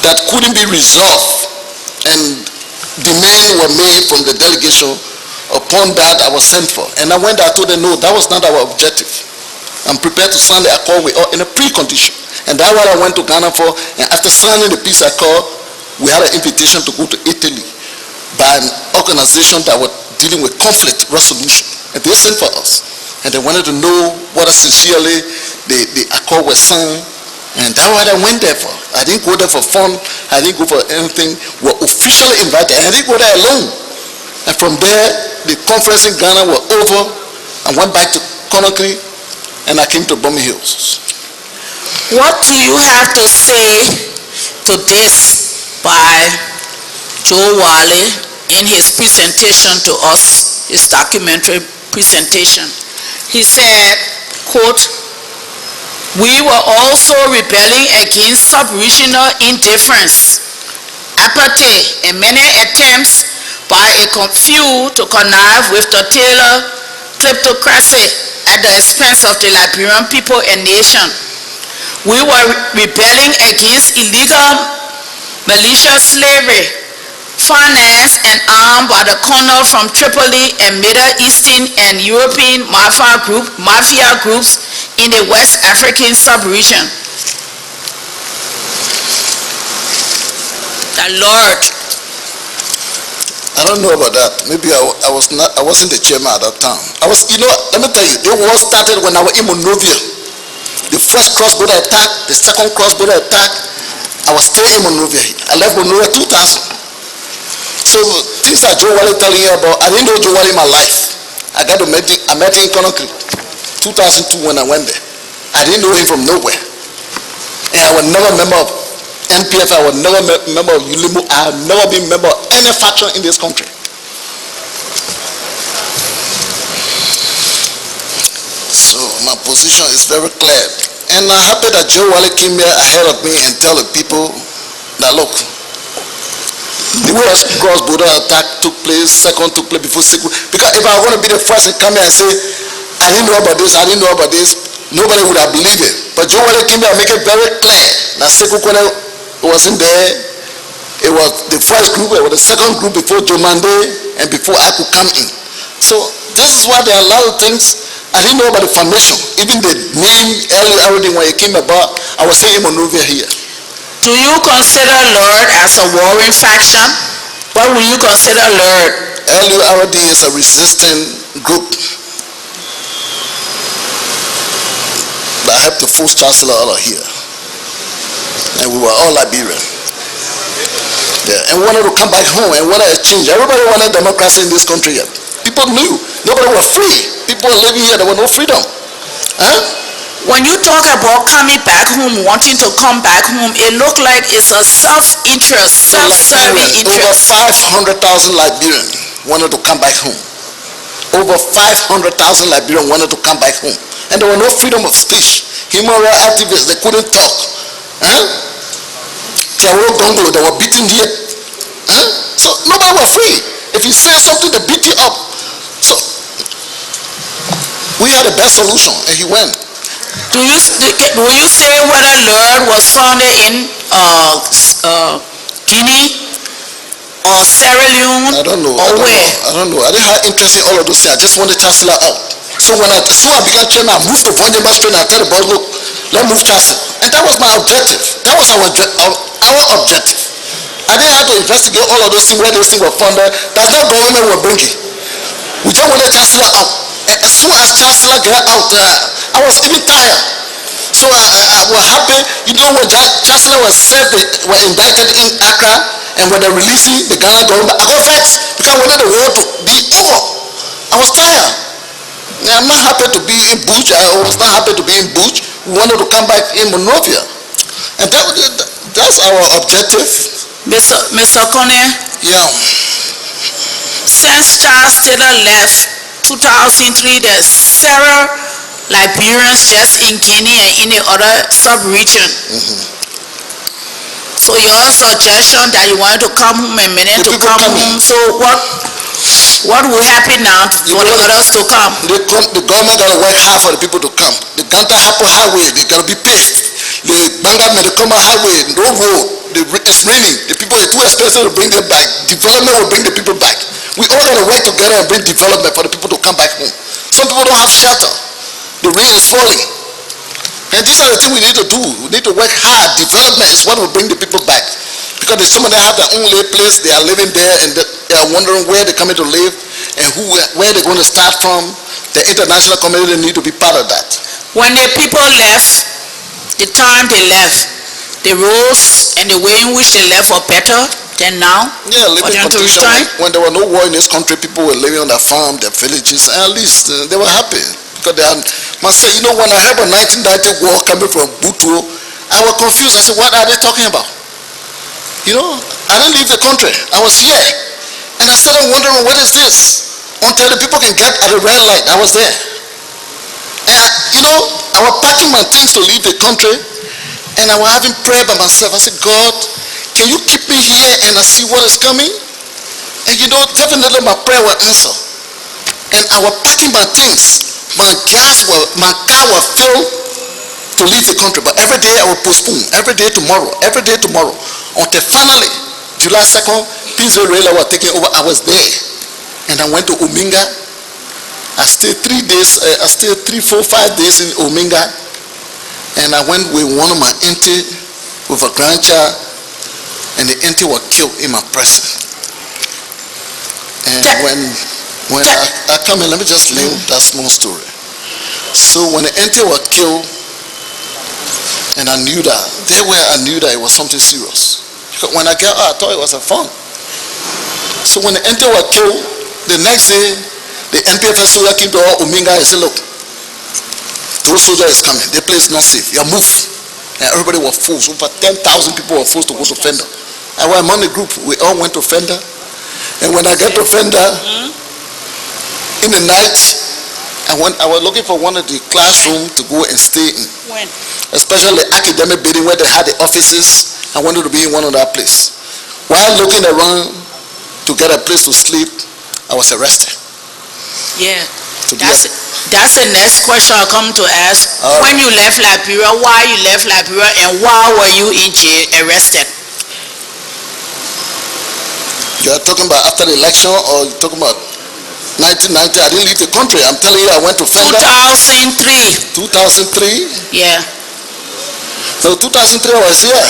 that couldn't be resolved. And demands were made from the delegation. Upon that, I was sent for. And I went there, I told them, no, that was not our objective. I'm prepared to sign the accord in a precondition. And that's what I went to Ghana for. And after signing the peace accord, we had an invitation to go to Italy by an organization that was dealing with conflict resolution. And they sent for us. And they wanted to know whether sincerely the accord was signed. And that's what I went there for. I didn't go there for fun. I didn't go for anything. We were officially invited. I didn't go there alone. And from there, the conference in Ghana was over. I went back to Conneh and I came to Bomi Hills. What do you have to say to this by Joe Wally in his presentation to us, his documentary presentation? He said, quote, "We were also rebelling against sub-regional indifference, apathy, and many attempts by a few to connive with the Taylor kleptocracy at the expense of the Liberian people and nation. We were rebelling against illegal malicious slavery, financed and armed by the Conneh from Tripoli and Middle Eastern and European mafia groups in the West African sub-region." The LURD. I don't know about that. Maybe I wasn't the chairman at that time. Let me tell you, it was started when I was in Monrovia. The first cross-border attack, the second cross-border attack, I was still in Monrovia. I left Monrovia 2000. So things that Joe Wally telling you about, I didn't know Joe Wally in my life. I met him in Conneh 2002 when I went there. I didn't know him from nowhere. And I was never a member of NPFL, I was never a member of ULIMO. I have never been a member of any faction in this country. So my position is very clear. And I'm happy that Joe Wally came here ahead of me and tell the people that, look, the way a cross-border attack took place, second took place before Sekou. Because if I want to be the first and come here and say, I didn't know about this, nobody would have believed it. But Joe Wally came here and make it very clear that Sekou wasn't there. It was the first group, it was the second group before Joe Mande and before I could come in. So this is why there are a lot of things I didn't know about the formation. Even the name, everything when it came about, I was saying Monrovia here. Do you consider LURD as a warring faction? What will you consider LURD? LURD is a resisting group that helped the first chancellor out of here. And we were all Liberian. Yeah, and wanted to come back home and wanted a change. Everybody wanted democracy in this country yet. People knew. Nobody was free. People were living here, there was no freedom. Huh? When you talk about coming back home, wanting to come back home, it looked like it's a self-interest, self-serving Liberians, over interest. 500,000 Liberians wanted to come back home. Over 500,000 Liberians wanted to come back home. And there was no freedom of speech. Human rights activists, they couldn't talk. Huh? They were beaten here. Huh? So nobody was free. If you say something, they beat you up. So we had the best solution, and he went. Will you say whether LURD was founded in Guinea or Sierra Leone? I don't know. Or where? I don't know. I didn't have interest in all of those things. I just wanted Chancellor out. So when I became chairman, I moved to Vonjema Street and I tell the boss, look, let's move Chancellor. And that was my objective. That was our objective. I didn't have to investigate all of those things, where those things were funded. That's not government will bring it. We just wanted Chancellor out. And as soon as Chancellor got out, I was even tired. So I was happy. You know, when Chancellor was indicted in Accra, and when they released the Ghana government, I got vexed because I wanted the war to be over. I was tired. I'm not happy to be in Bush. I was not happy to be in Bush. We wanted to come back in Monrovia. And that's our objective. Mr. Conneh, Yeah. since Charles Taylor left 2003, there's several Liberians just in Guinea and in the other sub-region. So your suggestion that you wanted to come home and many to come home, so what will happen now for the others to come? The government got to work hard for the people to come. The Ganta Hapo Highway, they got to be paved. The Banga Medekoma Highway, no road. It's raining. The people are too expensive to bring them back. Development will bring the people back. We all got to work together and bring development for the people to come back home. Some people don't have shelter. The rain is falling. And these are the things we need to do. We need to work hard. Development is what will bring the people back. Because some of them have their own place, they are living there, and they are wondering where they're coming to live and where they're going to start from. The international community need to be part of that. When the people left, the time they left, the roads and the way in which they left were better than now? Yeah, living for them to condition. return? When there was no war in this country, people were living on their farm, their villages, and at least they were happy. Because they had, must say, you know, when I heard about 1990 war coming from Butuo, I was confused. I said, what are they talking about? You know, I didn't leave the country. I was here. And I started wondering, what is this? Until the people can get at the red light, I was there. And, you know, I was packing my things to leave the country, and I was having prayer by myself. I said, God, can you keep me here and I see what is coming? And you know, definitely my prayer will answer. And I was packing my things. My car was filled to leave the country, but every day I would postpone, every day tomorrow, until finally, July 2nd, Peaceville Railway was taking over. I was there, and I went to Ominga. I stayed 3 days, 3, 4, 5 days in Ominga, and I went with one of my auntie, with a grandchild, and the auntie was killed in my presence. And when I come in, let me just leave that small story. So when the auntie was killed, and I knew that, I knew that it was something serious. Because when I got out, I thought it was a fun. So when the auntie was killed, the next day, the NPFL soldier came to our Ominga and said, look, those soldiers is coming. The place is not safe. You move. And everybody was forced. Over 10,000 people were forced to go to Fender. I was among the group. We all went to Fender. And when I got to Fender, in the night, I was looking for one of the classrooms to go and stay in. When? Especially the academic building where they had the offices. I wanted to be in one of that place. While looking around to get a place to sleep, I was arrested. Yeah. That's the next question I'll come to ask. When you left Liberia, why you left Liberia, and why were you in jail, arrested? You are talking about after the election, or you're talking about 1990? I didn't leave the country. I'm telling you, I went to Fender. 2003. 2003? Yeah. No, 2003 I was here.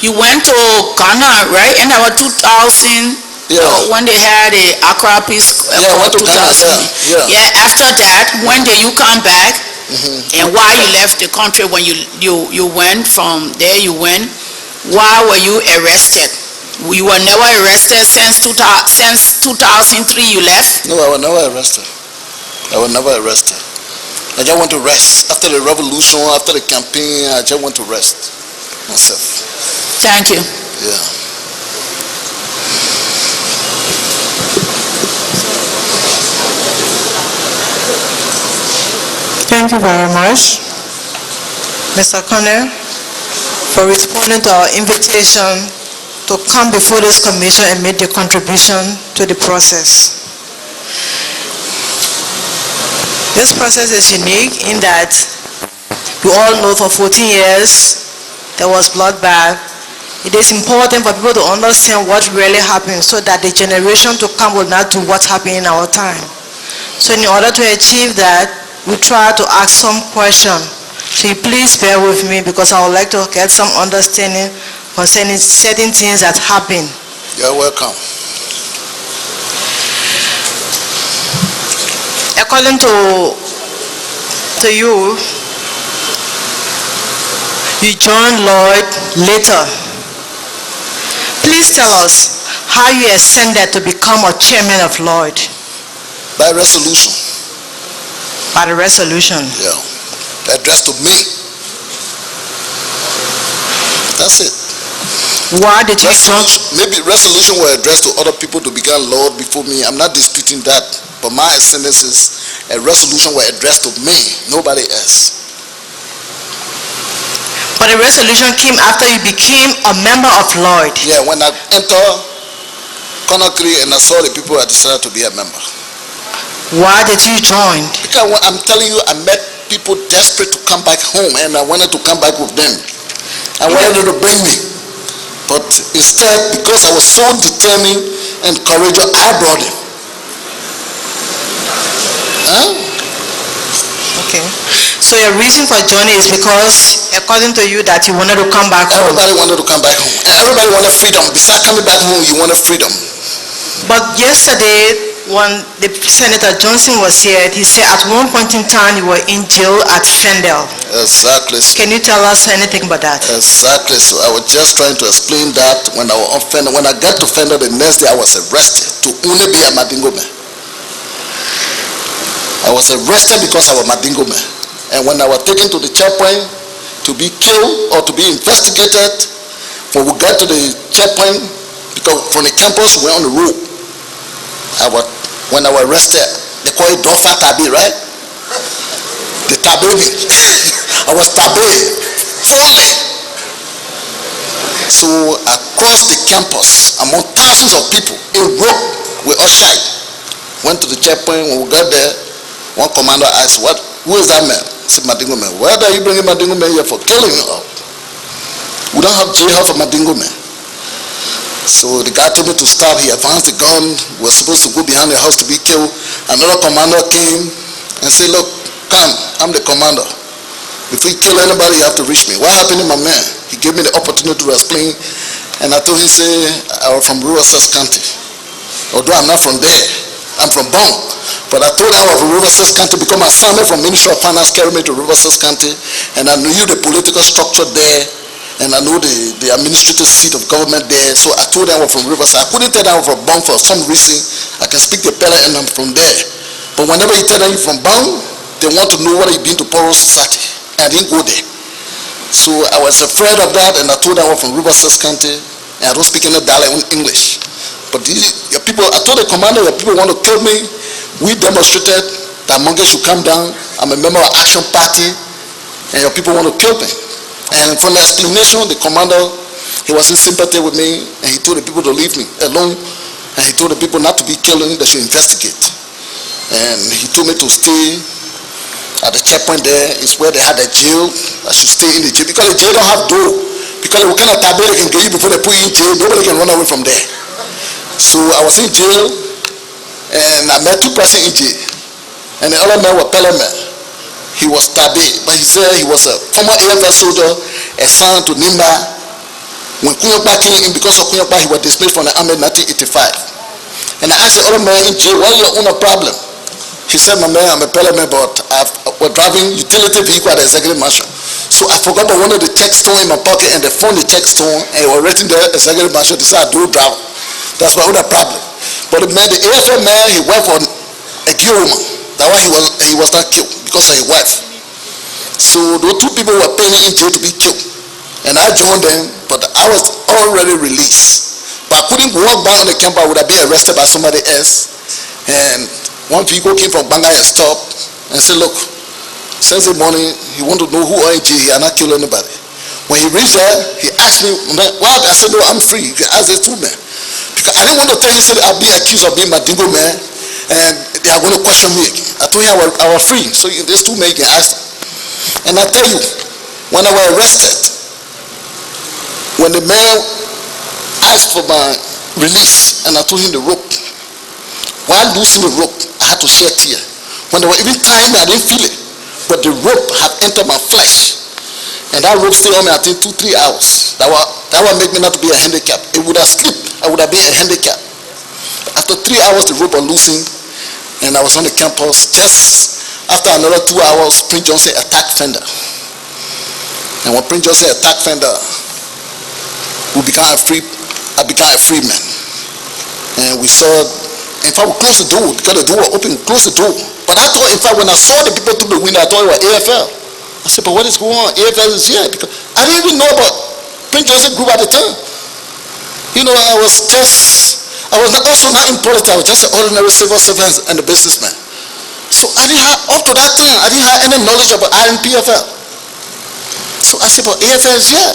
You went to Ghana, right? And about 2000. Yeah. When they had the Accra Peace. Yeah, I went to Ghana. Yeah. After that, when did you come back? And why you left the country when you went from there? You went. Why were you arrested? You were never arrested since 2003 you left? No, I was never arrested. I was never arrested. I just want to rest. After the revolution, after the campaign, I just want to rest myself. Thank you. Yeah. Thank you very much, Mr. Conneh, for responding to our invitation to come before this commission and make the contribution to the process. This process is unique in that you all know for 14 years there was bloodbath. It is important for people to understand what really happened so that the generation to come will not do what happened in our time. So in order to achieve that, we try to ask some questions. So you please bear with me because I would like to get some understanding concerning certain things that happened. You're welcome. According to you, you joined LURD later. Please tell us how you ascended to become a chairman of LURD. By resolution. By the resolution. Yeah. Addressed to me. That's it. Why did you join? Maybe resolution were addressed to other people to become LURD before me. I'm not disputing that. But my ascendance is a resolution were addressed to me, nobody else. But the resolution came after you became a member of LURD. Yeah, when I entered Conneh and I saw the people, I decided to be a member. Why did you join? Because I'm telling you, I met people desperate to come back home and I wanted to come back with them. I wanted them to bring me. But instead, because I was so determined and courageous, I brought them. Huh? Okay. So your reason for joining is because, according to you, that you wanted to come back home. Everybody wanted to come back home. Everybody wanted freedom. Besides coming back home, you wanted freedom. But yesterday, when the Senator Johnson was here, he said at one point in time you were in jail at Fendel. Exactly. So. Can you tell us anything about that? Exactly. So I was just trying to explain that when I was on Fendel. When I got to Fendel the next day, I was arrested to only be a Madingo man. I was arrested because I was Madingo man. And when I was taken to the checkpoint to be killed or to be investigated, when we got to the checkpoint, because from the campus we were on the road. When I was arrested, they call it Dofa Tabe, right? The Tabe me. I was Tabe fully. So across the campus, among thousands of people, in row, we ushered. Went to the checkpoint. When we got there, one commander asked, who is that man? I said, Madingo man. Why are you bringing Madingo man here for killing him? We don't have jail for Madingo man. So the guy told me to stop. He advanced the gun. We were supposed to go behind the house to be killed. Another commander came and said, look, come, I'm the commander. Before you kill anybody, you have to reach me. What happened to my man? He gave me the opportunity to explain. And I told him, say, I was from Riverside County. Although I'm not from there. I'm from Bong. But I told him I was from Riverside County because my assignment from Ministry of Finance carried me to Riverside County. And I knew the political structure there. And I know the administrative seat of government there, so I told them I was from Riverside. I couldn't tell them I was from Bong for some reason. I can speak the Pele and I'm from there. But whenever you tell them you're from Bong, they want to know whether you've been to Poro Society. And I didn't go there. So I was afraid of that, and I told them I was from Riverside County, and I don't speak any dialect in English. But your people, I told the commander, your people want to kill me. We demonstrated that Monge should come down. I'm a member of Action Party, and your people want to kill me. And from the explanation, the commander, he was in sympathy with me, and he told the people to leave me alone, and he told the people not to be killing, they should investigate. And he told me to stay at the checkpoint there. It's where they had the jail. I should stay in the jail, because the jail don't have door. Because what kind of tablet they can get you before they put you in jail, nobody can run away from there. So I was in jail, and I met two persons in jail. And the other man was Peleman. He was Tabe, but he said he was a former AFL soldier, assigned to Nimba. When Kunyokpa came in, because of Kunyokpa, he was dismissed from the army in 1985. And I asked the other man in jail, what is your own problem? He said, my man, I'm a Pele man, but I was driving utility vehicle at the executive mansion. So I forgot one of the check stone in my pocket, and they found the check stone, and it was written there, executive marshal. They said I do drive. That's my other problem. But the AFL man, he went for a gay woman. That why he was not killed, because of his wife. So those two people were paying in jail to be killed. And I joined them, but I was already released. But I couldn't walk down on the campus. I would have been arrested by somebody else. And one vehicle came from Banga and stopped and said, look, Sunday morning, he wanted to know who ONG, he had not killed anybody. When he reached there, he asked me, why? I said, no, I'm free. You can ask these two men. Because I didn't want to tell him, said I'll be accused of being Madingo man, and they are going to question me again. I told him I was free. So these two men, you can ask them. And I tell you, when I was arrested, when the man asked for my release, and I told him the rope, while losing the rope, I had to shed tears. When they were even tying me, I didn't feel it, but the rope had entered my flesh, and that rope stayed on me, I think 2-3 hours. That would make me not to be a handicap. It would have slipped, I would have been a handicap. After 3 hours, the rope was loosened, and I was on the campus. Just after another 2 hours, Prince Johnson attacked Fender, and when Prince Johnson attacked Fender, I became a free man. And we saw, in fact, we closed the door, because the door was open, we closed the door. But I thought, in fact, when I saw the people through the window, I thought it was AFL. I said, but what is going on? AFL is here. Because I didn't even know about Prince Johnson Group at the time. You know, I was also not in politics, I was just an ordinary civil servant and a businessman. So I didn't have, up to that time, I didn't have any knowledge about INPFL. So I said, but AFL is here.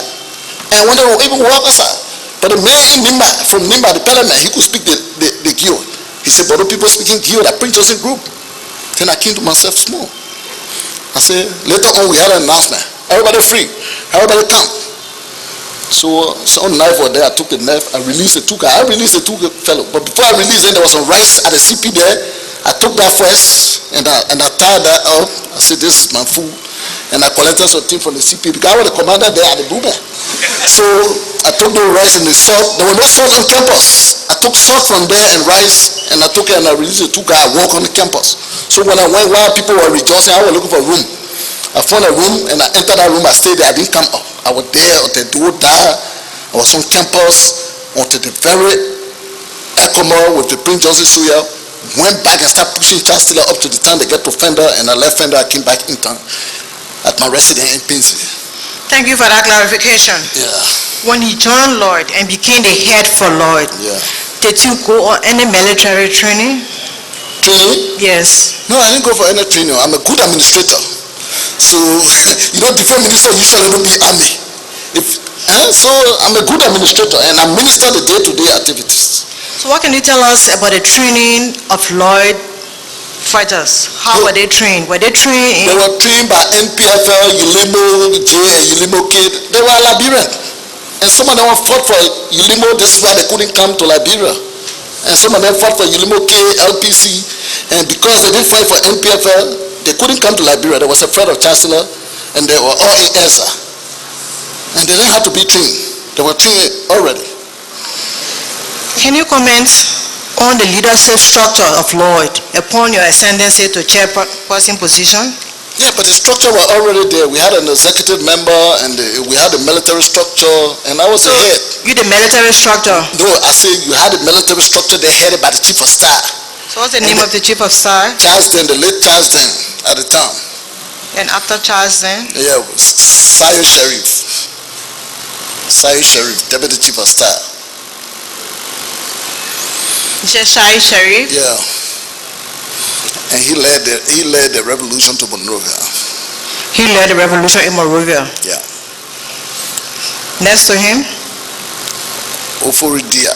And when they were even walk outside, but the man in Nimba, from Nimba, the parliament, he could speak the Gio. He said, but the people speaking Gio, that Prince Johnson Group. Then I came to myself small. I said, later on we had an announcement. Everybody free. Everybody come. So some knife was there. I took the knife. I released the two guys. I released the two fellow. But before I released it, there was some rice at the CP there. I took that first and I tied that up. I said, this is my food. And I collected some things from the CP because I was the commander there at the Buba. So I took the rice and the salt. There was no salt on campus. I took salt from there and rice, and I took it and I released the two guys. I walked on the campus. So when I went, while people were rejoicing, I was looking for a room. I found a room and I entered that room. I stayed there. I didn't come up. I was there until the door died. I was on campus until the very ecomog with the Prince Johnson Suya went back and started pushing Chancellor up to the time they get to Fender, and I left Fender. I came back in town at my residence in Pinzi. Thank you for that clarification. Yeah. When you joined LURD and became the head for LURD, did you go on any military training? Training? Yes. No, I didn't go for any training. I'm a good administrator. So, you know, different ministers usually don't be army. So I'm a good administrator and I minister the day-to-day activities. So what can you tell us about the training of LURD fighters? How were they trained? Were they trained in... They were trained by NPFL, Ulimo J, and Ulimo K. They were Liberian. And some of them fought for Ulimo. This is why they couldn't come to Liberia. And some of them fought for Ulimo K, LPC. And because they didn't fight for NPFL, they couldn't come to Liberia. There was a threat of Chancellor, and they were all in ESA. And they didn't have to be trained. They were trained already. Can you comment on the leadership structure of LURD upon your ascendancy to chairperson position? Yeah, but the structure was already there. We had an executive member and we had a military structure, and I was the head. You the military structure? No, I said you had a military structure. They headed by the chief of staff. So what's the name of the chief of staff? Charles Den, the late Charles Den at the time. And after Charles Den? Yeah, Sayo Sharif. Sayo Sharif, deputy chief of staff. You said Shai Sharif? Yeah. And he led the revolution to Monrovia. He led the revolution in Monrovia? Yeah. Next to him? Ofori Dia.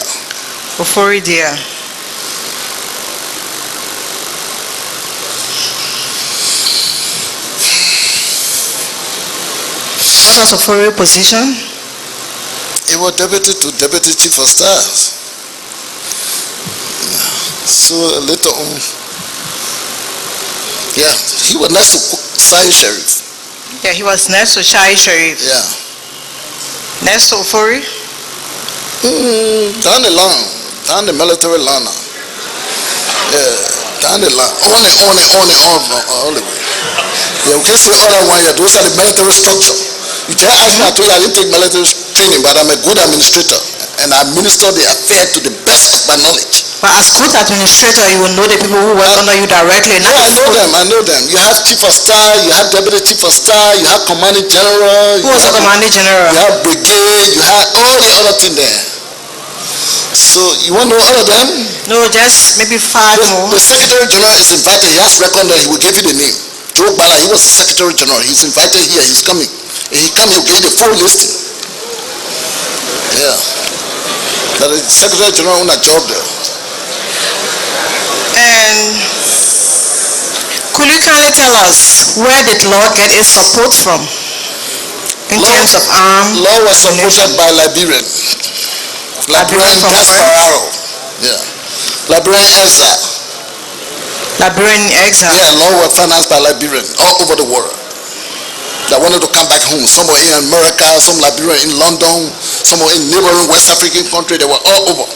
Ofori Dia. What was Ofori's position? He was deputy chief of staff. So later on, yeah, he was next to Shai Sharif. Yeah, he was next to Shai Sharif. Yeah. Next to Ofori? Down the line, down the military line now. Yeah, down the line, on and on and on and on all the way. Yeah, we can say all that one, yeah, those are the military structure. You just asked me, I told you I didn't take military training, but I'm a good administrator, and I administer the affair to the best of my knowledge. But as good administrator, you will know the people who work under you directly. No, I know them. You have chief of staff, you have deputy chief of staff, you have commanding general. Who was the commanding general? You have brigade, you have all the other thing there. So you want to know all of them? No, just maybe 5 more. The secretary general is invited. He has record there. He will give you the name. Joe Bala, he was the secretary general. He's invited here. He's coming. If he comes, he'll give you the full listing. Yeah. That is secretary general on a job there. And could you kindly tell us where did LURD get its support from in terms of arms? LURD was supported by Liberian from Gaspararo. Yeah. Liberian exile. Liberian exile. Yeah, LURD was financed by Liberian all over the world. That wanted to come back home. Some were in America, some Liberian in London, some were in neighboring West African countries. They were all over.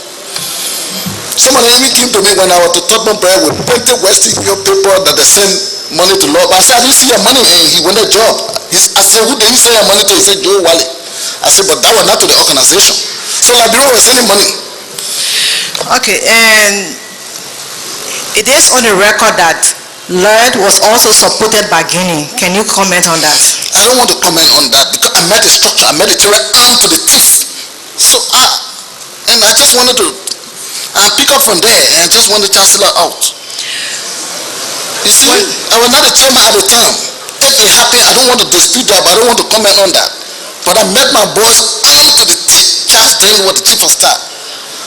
Some of them even came to me when I was to Tottenham Prayer with printed West Indian paper that they send money to LURD. But I said, I didn't see your money, and he wanted a job. I said, who did you send your money to? He said, Joe Wale. I said, but that was not to the organization. So Liberia was sending money. Okay, and it is on the record that LURD was also supported by Guinea. Can you comment on that? I don't want to comment on that because I met the structure. I met the terror arm to the teeth. So I just wanted to pick up from there and just want the chancellor out. You see, I was not a chairman at the time. Take me happy. I don't want to dispute that, but I don't want to comment on that. But I met my boss arm to the teeth. Charles Dane was the chief of staff.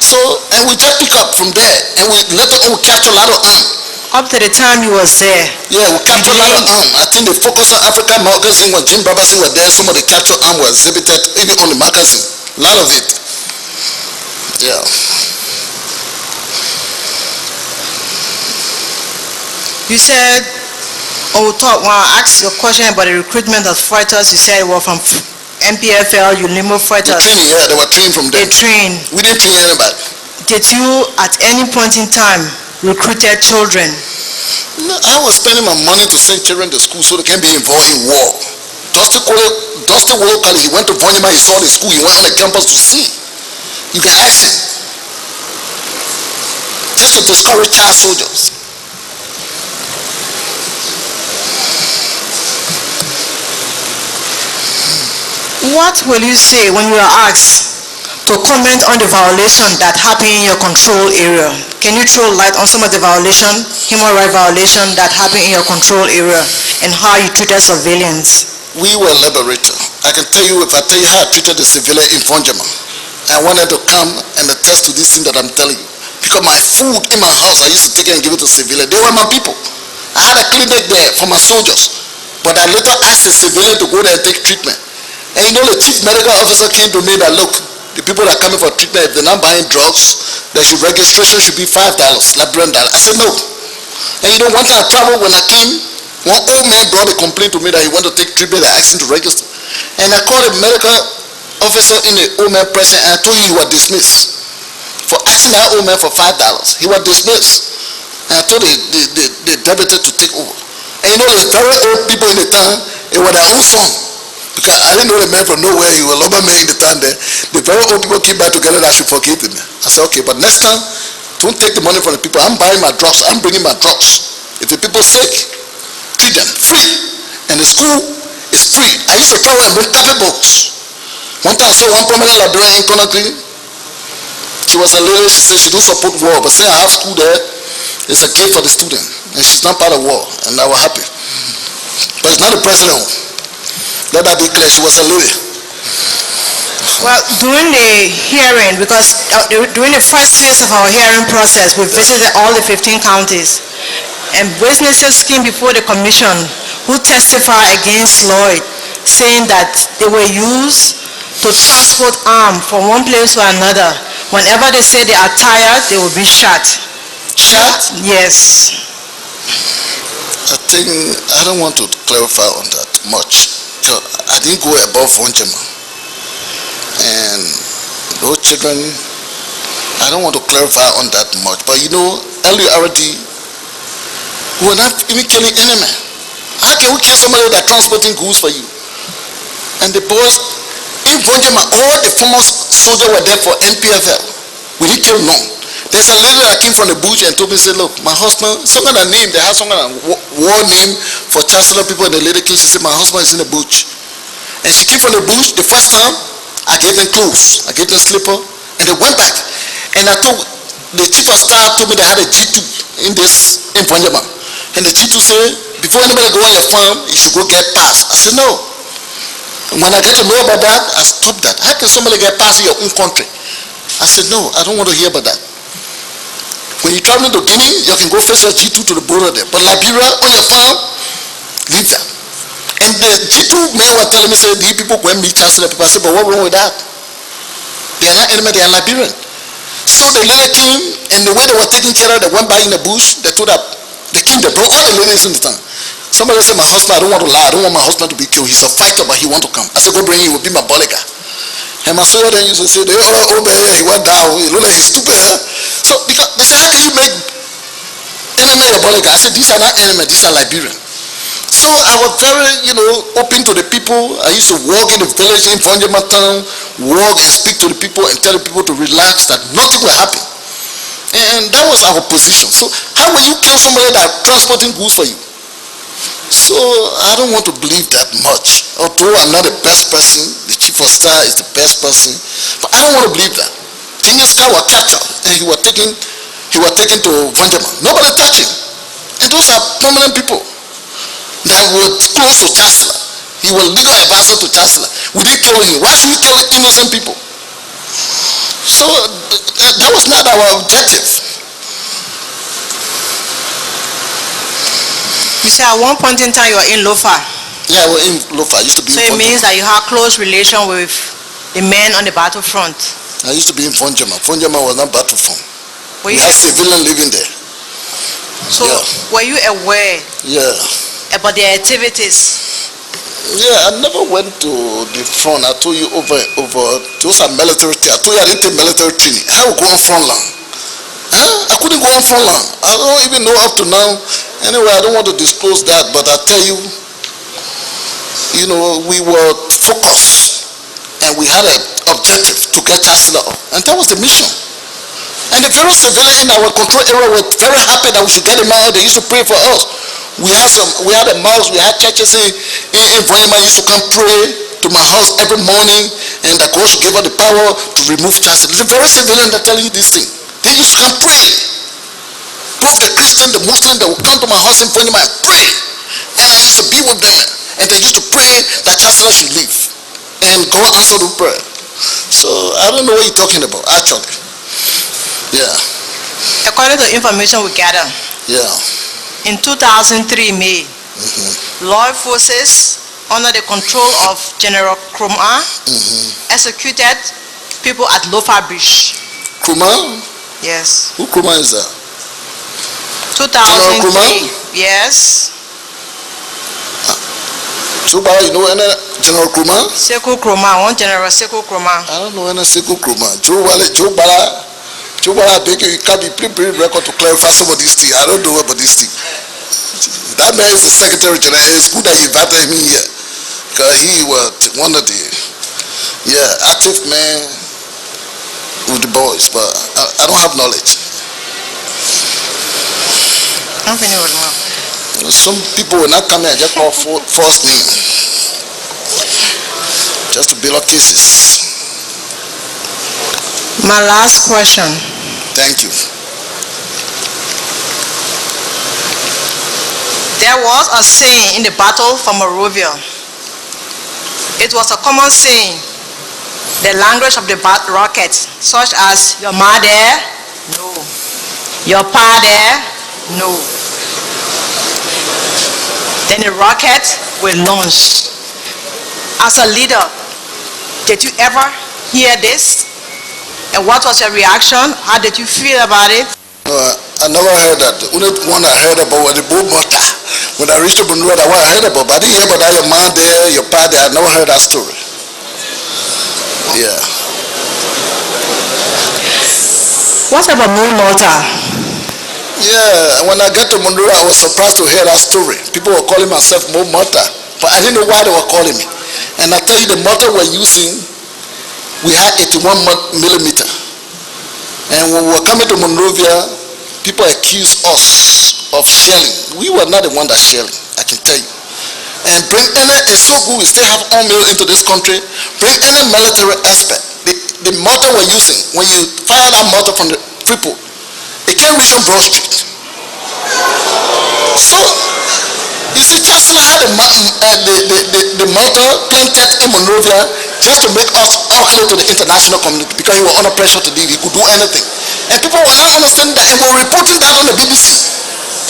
So, and we just pick up from there, and we later on we capture a lot of arm. Up to the time you was there. Yeah, we capture a lot of arm. I think the Focus on Africa magazine when Jim Babason was there, some of the captured arm were exhibited even on the magazine. A lot of it. Yeah. You said, when I asked you a question about the recruitment of fighters, you said it was from NPFL, Unimo fighters. The training, yeah, they were trained from there. They trained. We didn't train anybody. Did you, at any point in time, recruited children? No, I was spending my money to send children to school so they can be involved in war. Dusty Wolokali, he went to Vonyama, he saw the school, he went on the campus to see. You can ask him. Just to discourage child soldiers. What will you say when you are asked to comment on the violation that happened in your control area? Can you throw light on some of the violation, human rights violation that happened in your control area and how you treated civilians? We were liberated. I can tell you, if I tell you how I treated the civilian in Vonyama, I wanted to come and attest to this thing that I'm telling you. Because my food in my house, I used to take it and give it to civilians. They were my people. I had a clinic there for my soldiers. But I later asked the civilian to go there and take treatment. And you know, the chief medical officer came to me that, look, the people that are coming for treatment, if they're not buying drugs, registration should be $5, Liberian dollar. I said, no. And you know, one time I traveled, when I came, one old man brought a complaint to me that he wanted to take treatment. I asked him to register. And I called a medical officer in the old man present, and I told him he was dismissed. For asking that old man for $5, he was dismissed. And I told the deputy to take over. And you know, the very old people in the town, it was their own son. Because I didn't know the man from nowhere, he was a lumber man in the town there. The very old people came back together that I should forgive him. I said, okay, but next time, don't take the money from the people. I'm buying my drugs, I'm bringing my drugs. If the people sick, treat them free. And the school is free. I used to travel and bring copy books. One time I saw one prominent Liberian in Conneh. She was a lady, she said she don't support war, but since I have school there, it's a gift for the student. And she's not part of war, and I was happy. But it's not the president. Let that be clear, she was a lady. Well, during the hearing, because during the first phase of our hearing process, we visited all the 15 counties, and witnesses came before the commission who testified against LURD, saying that they were used to transport arms from one place to another. Whenever they say they are tired, they will be shot. Shot? Yes. I don't want to clarify on that much. I didn't go above Vonyama. And those children, I don't want to clarify on that much. But you know, LURD, we were not even killing enemy. How can we kill somebody that's transporting goods for you? And the boys in Vonjama, all the former soldiers were there for NPFL. We didn't kill none. There's a lady that came from the bush and told me, say, look, my husband, some kind of name, they have some kind of war name for chancellor people, and the lady came, she said, my husband is in the bush. And she came from the bush, the first time, I gave them clothes, I gave them slipper, and they went back. And I told, the chief of staff told me they had a G2 in Vonjama. And the G2 said, before anybody go on your farm, you should go get pass. I said, no. When I get to know about that, I stopped that. How can somebody get pass in your own country? I said, no, I don't want to hear about that. When you travel to Guinea, you can go first your G2 to the border there. But Liberia, on your farm, leave that. And the G2 men were telling me, say, these people go and meet chancellor people. I said, but what's wrong with that? They are not enemy, they are Liberian. So the lady came, and the way they were taking care of, they went by in the bush, they told her, they came, they brought all the ladies in the town. Somebody said, my husband, I don't want to lie, I don't want my husband to be killed. He's a fighter, but he want to come. I said, go bring him, he will be my bodyguard. And my soldier then used to say, oh man, he went down, he looked like he's stupid. Huh? So because they said, how can you make enemy your bodyguard? I said, these are not enemy, these are Liberian. So I was very, open to the people. I used to walk in the village in Vonjama town, walk and speak to the people and tell the people to relax, that nothing will happen. And that was our position. So how will you kill somebody that transporting goods for you? So I don't want to believe that much. Although I'm not the best person, the chief of staff is the best person, but I don't want to believe that. This guy was captured and he was taken to Vonjama. Nobody touched him. And those are prominent people that were close to Chancellor. He was legal advisor to Chancellor. We didn't kill him. Why should we kill innocent people? So that was not our objective. You said at one point in time you were in Lofa. Yeah, we're in Lofa. I used to be so in it Vonjama. means that you have close relation with the men on the battlefront. I used to be in Vonjama. Vonjama was not battlefront. We had civilians living there. So were you aware about their activities? Yeah, I never went to the front. I told you over and over. Those are military training. I told you I didn't take military training. I would go on front line. I couldn't go on front line. I don't even know up to now. Anyway, I don't want to disclose that, but I tell you, we were focused and we had an objective to get Chancellor up. And that was the mission. And the very civilians in our control area were very happy that we should get him out. They used to pray for us. We had a mosque, we had churches in Vonjama used to come pray to my house every morning, and that God should give us the power to remove Chancellor. The very civilians that tell you this thing. They used to come pray. Both the Christian, the Muslim, they would come to my house in Vonjama and pray. And I used to be with them. And they used to pray that Chancellor should leave. And God answered the prayer. So I don't know what you're talking about, actually. Yeah. According to information we gather, in 2003 May, law forces under the control of General Conneh executed people at Lofa Bridge. Conneh? Yes. Who Conneh is that? 2003. Yes. So, you know any General Conneh? Sekou, one General Sekou. I don't know any Sekou. Joe Bala, I beg you, can't be pretty record to clarify some of these things. I don't know about this thing. That man is the Secretary General. It's good that you invited him here, because he was one of the active men with the boys, but I don't have knowledge. Some people will not come here and just call false name, just to build up cases. My last question. Thank you. There was a saying in the battle for Monrovia. It was a common saying, the language of the rocket, such as your ma there, no. Your pa there, no. Then the rocket will launch. As a leader, did you ever hear this? And what was your reaction? How did you feel about it? I never heard that. The only one I heard about was the boat motor. When I reached Monrovia, that one I heard about, but I didn't hear about that your mom there, your pa there. I never heard that story. Yeah. What about moon mortar? Yeah, when I got to Monrovia, I was surprised to hear that story. People were calling myself Mo Mortar, but I didn't know why they were calling me. And I tell you, the mortar we're using, we had 81 millimeter. And when we were coming to Monrovia, people accused us of shelling. We were not the one that shelling, I can tell you. And bring any, it's so good we still have armed mill into this country. Bring any military aspect. The mortar we're using, when you fire that mortar from the people, it can't reach on Broad Street. So, you see, Chancellor had the mortar planted in Monrovia just to make us ugly to the international community because he was under pressure to do it. He could do anything. And people were not understanding that and were reporting that on the BBC.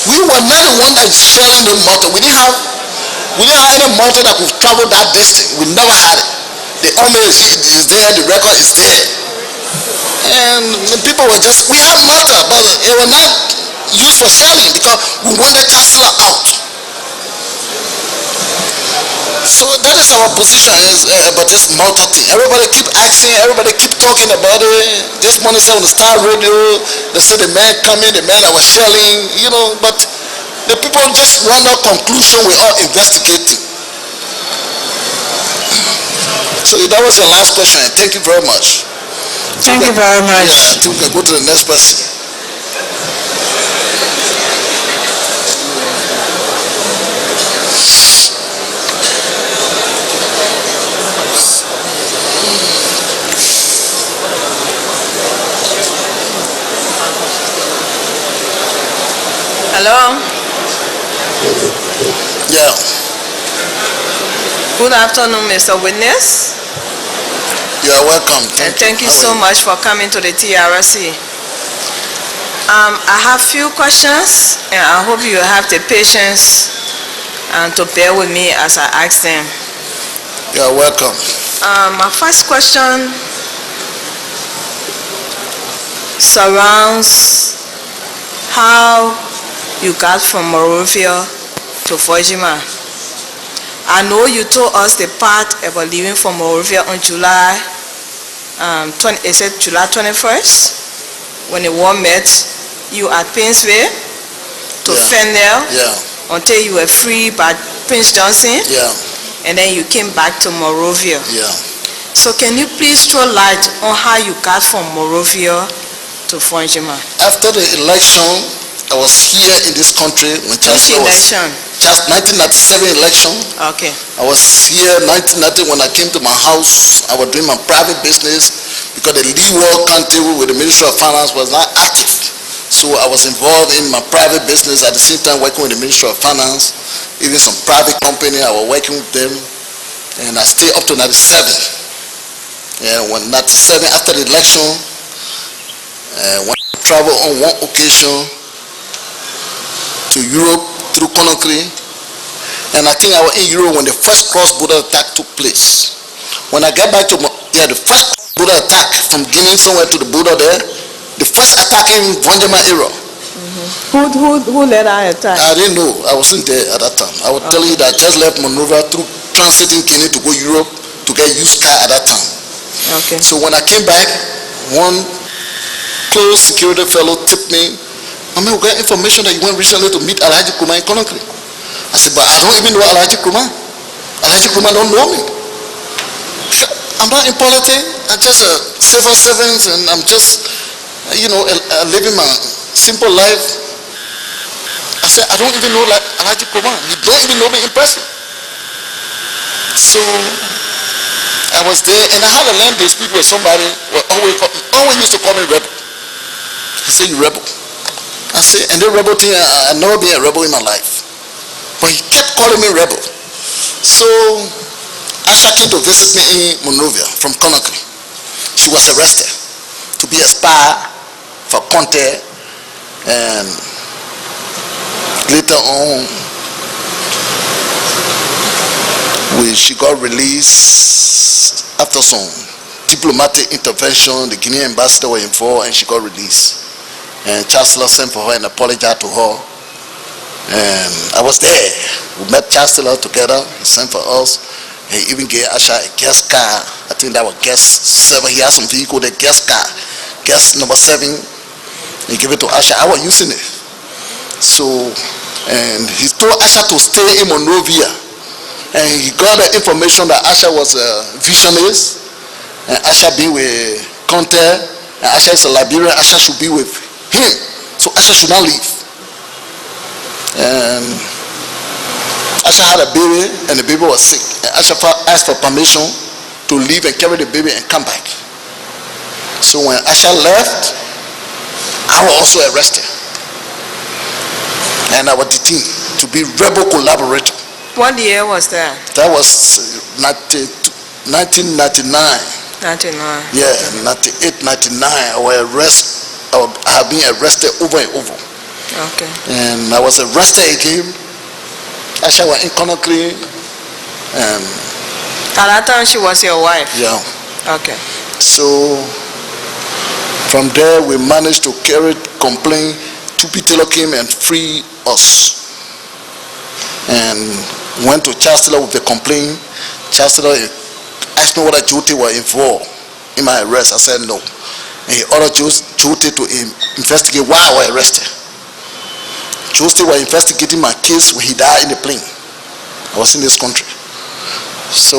We were not the one that is shelling the mortar. We didn't have any mortar that could travel that distance. We never had it. The army is there, the record is there. And the people were just, we had mortar, but it was not used for shelling because we wanted Chancellor out. So that is our position about this mortar thing. Everybody keep asking, everybody keep talking about it. This morning said on the Star Radio, they said the man coming, the man that was shelling, you know, but the people just want a conclusion without investigating. So that was your last question, and thank you very much. Thank you very much. Yeah, I think we can go to the next person. Hello. Yeah. Good afternoon, Mr. Witness. You are welcome. And thank you so much for coming to the TRC. I have few questions, and I hope you have the patience to bear with me as I ask them. You are welcome. My first question surrounds how you got from Monrovia to Fujima. I know you told us the part about leaving from Monrovia on July 21st, when the war met you at Painesville to Fennel until you were free by Prince Johnson, and then you came back to Monrovia. So can you please throw light on how you got from Monrovia to Fujima? After the election, I was here in this country when Chancellor was... Just 1997 election. Okay. I was here 1990 when I came to my house. I was doing my private business because the leeward country with the Ministry of Finance was not active. So I was involved in my private business at the same time working with the Ministry of Finance. Even some private company, I was working with them. And I stayed up to 97. And when 97, after the election, when I traveled on one occasion to Europe through Conneh, and I think I was in Europe when the first cross-border attack took place. When I got back to the first border attack from Guinea somewhere to the border there, the first attack in Vonjama era. Who led our attack? I didn't know. I wasn't there at that time. I would tell you that I just left Monrovia through transiting Guinea to go Europe to get used car at that time. Okay. So when I came back, one close security fellow tipped me, I mean, we got information that you went recently to meet Alhaji Kuma in Conneh. I said, but I don't even know Alhaji Kuma. Alhaji Kuma don't know me. I'm not in politics. I'm just a civil servant, and I'm just, living my simple life. I said, I don't even know Alhaji Kuma. You don't even know me in person. So I was there, and I had a land dispute with somebody who always used to call me rebel. He said, you rebel. I said, and the rebel thing, I've never been a rebel in my life. But he kept calling me rebel. So Asha came to visit me in Monrovia from Conneh. She was arrested to be a spy for Conneh, and later on, she got released after some diplomatic intervention. The Guinean ambassador was involved, and she got released. And Chancellor sent for her and apologized to her. And I was there. We met Chancellor together. He sent for us. He even gave Asha a guest car. I think that was guest 7. He had some vehicle, the guest car. Guest number 7. He gave it to Asha. I was using it. So, and he told Asha to stay in Monrovia And he got the information that Asha was a visionist, and Asha be with Conneh, and Asha is a Liberian, Asha should be with him. So Asha should not leave. And Asha had a baby, and the baby was sick. And Asha asked for permission to leave and carry the baby and come back. So when Asha left, I was also arrested. And I was detained to be rebel collaborator. What year was that? That was 1999. 99. Yeah, 98, 99. I have been arrested over and over. Okay. And I was arrested again. Asha was in Conakry. And At that time, she was your wife? yeah. Okay. So from there, we managed to carry complaint. Tupi Taylor came and freed us. And went to Chancellor with the complaint. Chancellor asked me whether Joti were involved in my arrest. I said no. And he ordered Joti to investigate why I was arrested. Joti was investigating my case when he died in the plane. I was in this country. So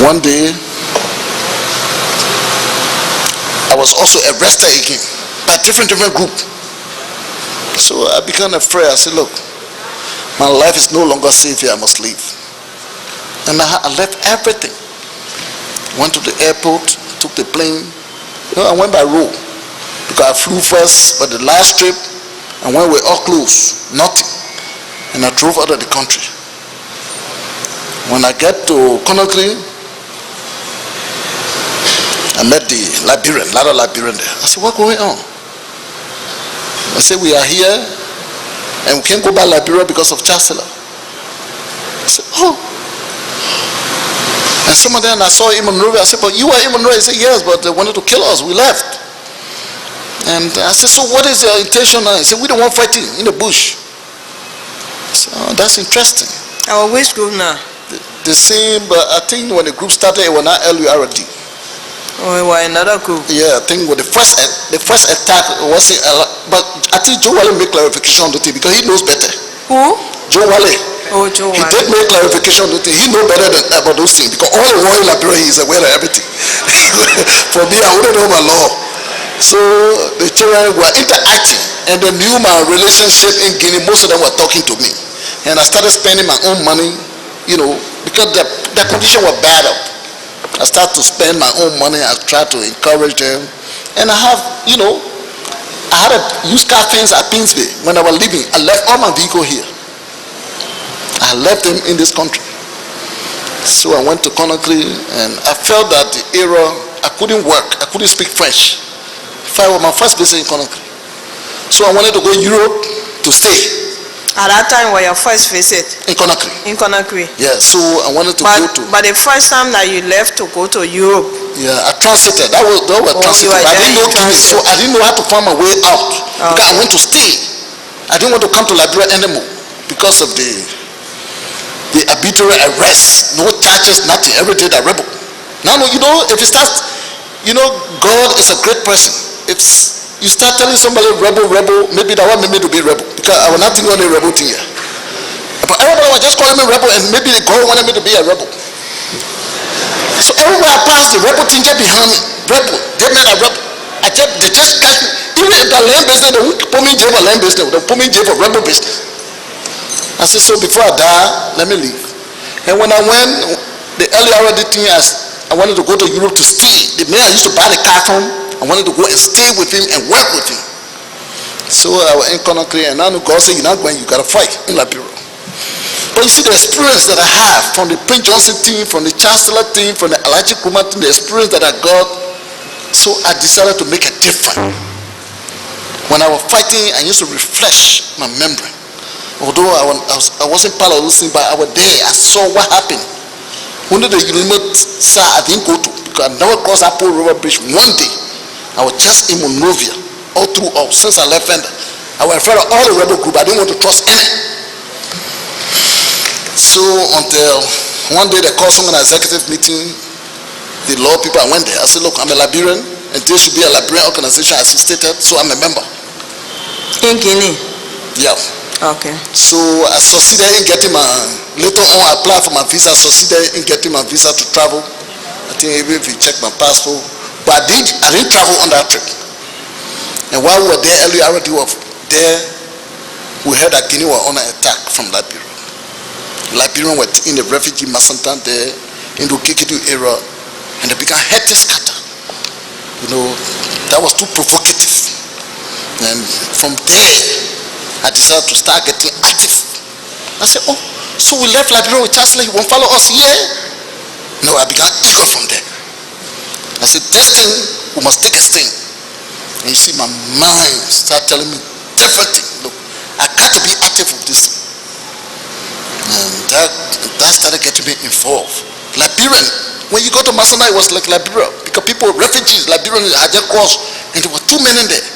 one day, I was also arrested again by different group. So I began afraid. I said, look, my life is no longer safe here. I must leave. And I left everything. Went to the airport, took the plane. I went by road because I flew first, but the last trip, and when we were all close, nothing. And I drove out of the country. When I get to Conakry, I met the Liberian, another Liberian there. I said, what's going on? I said, we are here and we can't go back to Liberia because of Chancellor. I said, oh. And some of them I saw in Monrovia. I said, but you were in Monrovia? He said, yes, but they wanted to kill us. We left. And I said, so what is your intention now? He said, we don't want fighting in the bush. I said, oh, that's interesting. Our which group now? The same, but I think when the group started, it was not LURD. Oh, it was another group. Yeah, I think with the first attack wasn't, but I think Joe Wale made clarification on the thing because he knows better. Who? Joe Wale. Oh, Joe He Wale. did make clarification on the thing. He knows better about those things because all the war in Liberia, he is aware of everything. For me, I wouldn't know my law. So the children were interacting and they knew my relationship in Guinea. Most of them were talking to me. And I started spending my own money, because the condition was bad up. I started to spend my own money. I tried to encourage them. And I have, I had a used car fence at Pinsby when I was leaving. I left all my vehicle here. I left them in this country. So I went to Conakry and I felt that the era, I couldn't work. I couldn't speak French. It was my first visit in Conakry. So I wanted to go to Europe to stay. At that time was your first visit? In Conakry. In Conakry. Yeah, so I wanted to go to... But the first time that you left to go to Europe? Yeah, I transited. That was transited. I didn't know Guinea, so I didn't know how to find my way out. Okay. Because I want to stay. I didn't want to come to Liberia anymore because of the arbitrary arrest. No charges, nothing. Every day I rebel. Now, if it starts... God is a great person. If you start telling somebody rebel, maybe that one made me to be rebel. Because I was not thinking of a rebel thing here. But everybody was just calling me rebel and maybe God wanted me to be a rebel. So everywhere I passed, the rebel thing just behind me. Rebel. They made a rebel. They just catch me. Even if the land business, they won't put me in jail for land business. They'll put me in jail for rebel business. I said, so before I die, let me leave. And when I went, the LURD thing, I wanted to go to Europe to stay. The man I used to buy the car from, I wanted to go and stay with him and work with him. So I was in Conakry and now God said, you're not going, you got to fight in Liberia. But you see the experience that I have from the Prince Johnson team, from the Chancellor team, from the Alaji Kuma team, the experience that I got, so I decided to make a difference. When I was fighting, I used to refresh my memory. Although I wasn't part of those things, but I was there. I saw what happened. One of the remote I didn't go to because I never crossed that Pole River Bridge. One day, I was just in Monrovia, all throughout, since I left Fender. I was in front of all the rebel group. I didn't want to trust any. So until one day they called someone at executive meeting, the law people, I went there. I said, look, I'm a Liberian, and there should be a Liberian organization as you stated, so I'm a member. In Guinea? Yeah. Okay. So I succeeded in getting later on I applied for my visa, succeeded in getting my visa to travel. I think even if you check my passport, but I didn't travel on that trip. And while we were there, LURD was there, we heard that Guinea were under attack from Liberia. Liberians were in the refugee Masantan there, in the Kikidu area, and they began hectic scatter. That was too provocative. And from there, I decided to start getting active. I said, oh, so we left Liberia with Chancellor, you won't follow us here? No, I began eager from there. I said, this thing, we must take a stand. And you see, my mind started telling me different things. Look, I got to be active with this thing. And that started getting me involved. Liberian, when you go to Masana, it was like Liberia, because people, refugees, Liberians had just crossed, and there were too many there.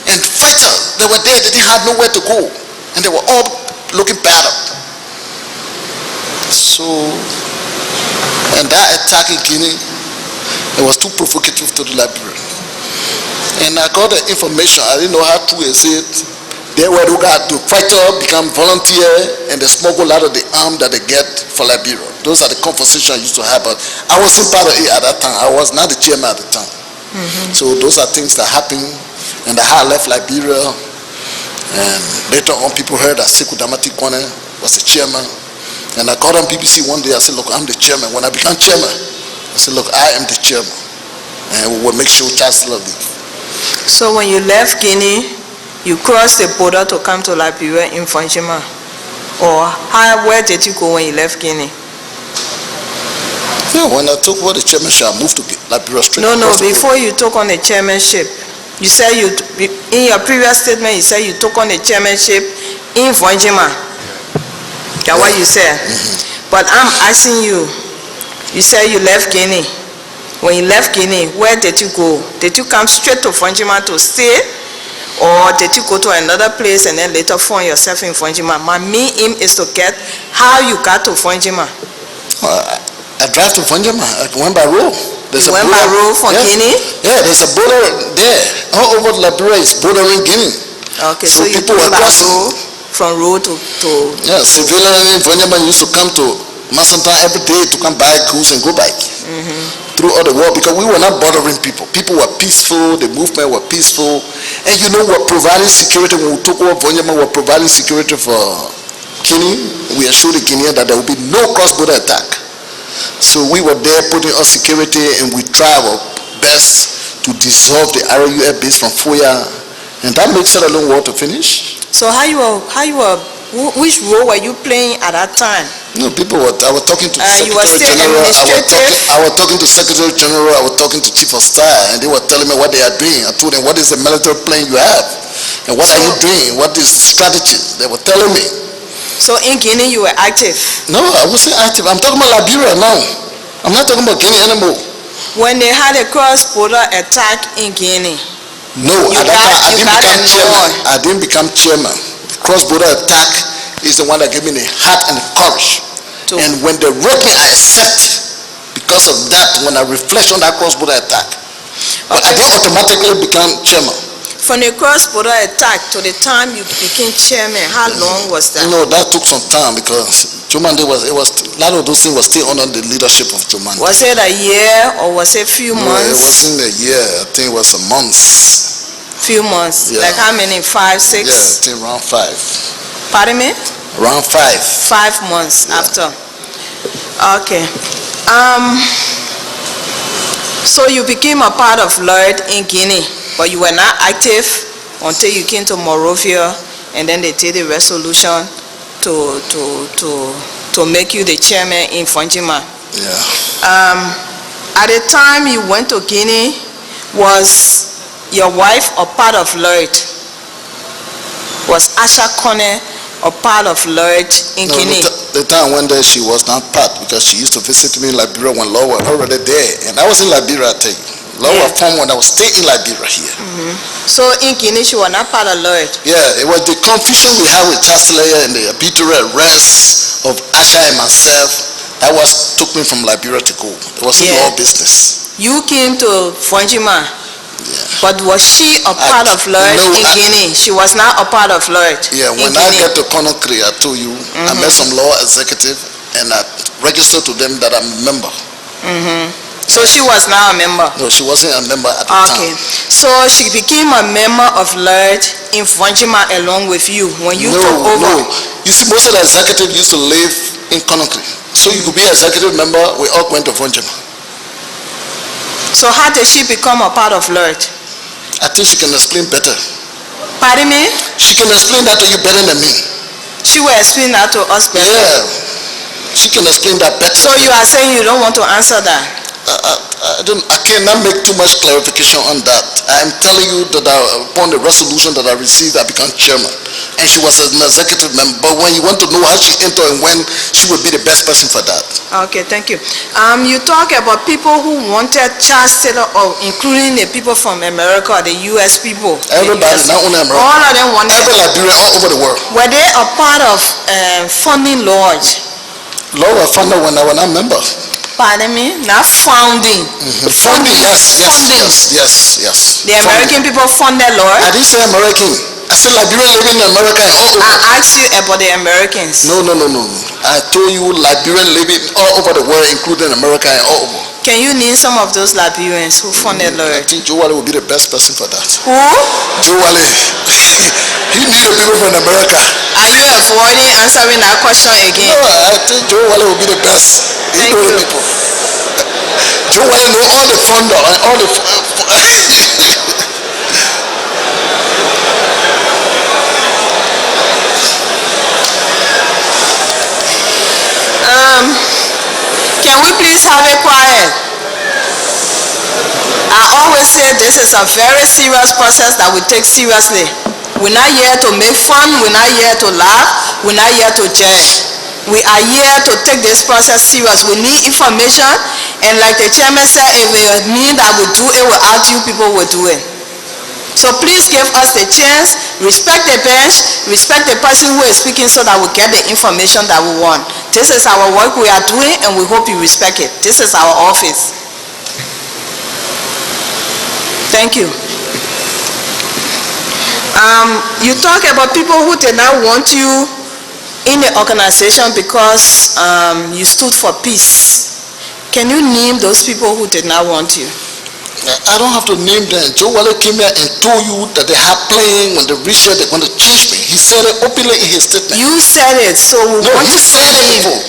And fighters, they were there, they didn't have nowhere to go. And they were all looking battered. So, and that attack in Guinea, it was too provocative to the Liberian. And I got the information, I didn't know how true is it. They were the fighter become volunteer and they smuggle a lot of the arm that they get for Liberia. Those are the conversations I used to have, but I wasn't part of it at that time. I was not the chairman at the time. So those are things that happened, and how I left Liberia. And later on, people heard that Sekou Damate Conneh was the chairman. And I got on BBC one day, I said, look, I'm the chairman. When I became chairman, I said, look, I am the chairman. And we will make sure Chancellor leave. So when you left Guinea, you crossed the border to come to Liberia in Fonjima? Or where did you go when you left Guinea? Yeah, when I took over the chairmanship, I moved to Liberia straight. No, before you took on the chairmanship, you said in your previous statement, you said you took on the chairmanship in Fonjima. That's what you said. But I'm asking you, you said you left Guinea. When you left Guinea, where did you go? Did you come straight to Fonjima to stay? Or did you go to another place and then later find yourself in Fonjima? My main aim is to get how you got to Fonjima. I drive to Fonjima. I went by road. You went by road from Guinea? Yeah, there's a border there. All over Liberia is bordering Guinea. Okay, so you people were went by crossing. road from road to... Yeah, civilians in Fonjima used to come to Masantan every day to come buy goods and go back. Through all the world, because we were not bothering people. People were peaceful, the movement were peaceful. And we're providing security. When we took over Fonjima, we're providing security for Guinea. We assured the Guineans that there will be no cross-border attack. So we were there putting our security, and we tried our best to dissolve the RUF base from Foya. And that makes it a long war to finish. So which role were you playing at that time? No, I was talking to you were still administrative? I was talking to Secretary General, I was talking to Chief of Staff, and they were telling me what they are doing. I told them, what is the military plan you have? And what are you doing? What is the strategy? They were telling me. So in Guinea, you were active? No, I wasn't active. I'm talking about Liberia now. I'm not talking about Guinea anymore. When they had a cross-border attack in Guinea? No, at that time, I didn't become chairman. I didn't become chairman. Cross-border attack is the one that gave me the heart and the courage. And when they wrote me, I accept. Because of that, when I reflect on that cross-border attack. But I didn't automatically become chairman. From the cross-border attack to the time you became chairman, how long was that? No, that took some time because Jomande a lot of those things were still under the leadership of Jomande. Was it a year or was it a few months? It wasn't a year. I think it was a month. Few months? Yeah. Like how many? 5, 6? Yeah, I think around 5. Pardon me? Around 5. 5 months after. Okay. So you became a part of LURD in Guinea, but you were not active until you came to Monrovia, and then they did a resolution to make you the chairman in Fonjima. Yeah. At the time you went to Guinea, was your wife a part of LURD? Was Asha Conneh a part of LURD in Guinea? The time I went there, she was not part because she used to visit me in Liberia when Law was already there. And I was in Liberia, I tell you. Law was formed when I was still in Liberia here. So in Guinea, she was not part of LURD? Yeah, it was the confusion we had with Chancellor and the arbitrary arrest of Asha and myself. That took me from Liberia to go. It was law business. You came to Fonjima But was she a part of LURD no, in Guinea? She was not a part of LURD Yeah, in when I Guinea. get to Conakry, I told you, I met some law executive and I registered to them that I'm a member. So she was not a member? No, she wasn't a member at the Okay. time. So she became a member of LURD in Vonjima along with you when you took over? No. You see, most of the executive used to live in Conakry. So you could be an executive member, we all went to Vonjima. So how did she become a part of LURD? I think she can explain better. Pardon me? She can explain that to you better than me. She will explain that to us better. Yeah. She can explain that better. So you are saying you don't want to answer that? I cannot make too much clarification on that. I'm telling you that upon the resolution that I received, I became chairman. And she was an executive member. But when you want to know how she entered and when, she would be the best person for that. Okay, thank you. You talk about people who wanted Charles Taylor, including the people from America, the U.S. people. Everybody, not only America. All of them wanted. Every Liberian all over the world. Were they a part of funding LURD? Law was founded when I was not a member. Pardon me? Not founding. Funding, yes. The American people funded LURD? I didn't say American. I said Liberian living in America and all over. I asked you about the Americans. No. I told you Liberian living all over the world, including America and all over. Can you name some of those Liberians who funded I LURD? think Joe Wale would be the best person for that. Who? Joe Wale. He knew the people from America. Are you avoiding answering that question again? No, I think Joe Wale would be the best. He Thank knows you. the people. Joe Wale know all the funder and all the... Can we please have it quiet? I always say this is a very serious process that we take seriously. We're not here to make fun, we're not here to laugh, we're not here to judge. We are here to take this process serious. We need information, and like the chairman said, if it means that we do it without you, people will do it. So please give us the chance, respect the bench, respect the person who is speaking so that we get the information that we want. This is our work we are doing and we hope you respect it. This is our office. Thank you. You talk about people who did not want you in the organization because you stood for peace. Can you name those people who did not want you? I don't have to name them. Joe Wale came here and told you that they have playing when they reach here, they're going to change me. He said it openly in his statement. You said it, so we No, want he to said say it before.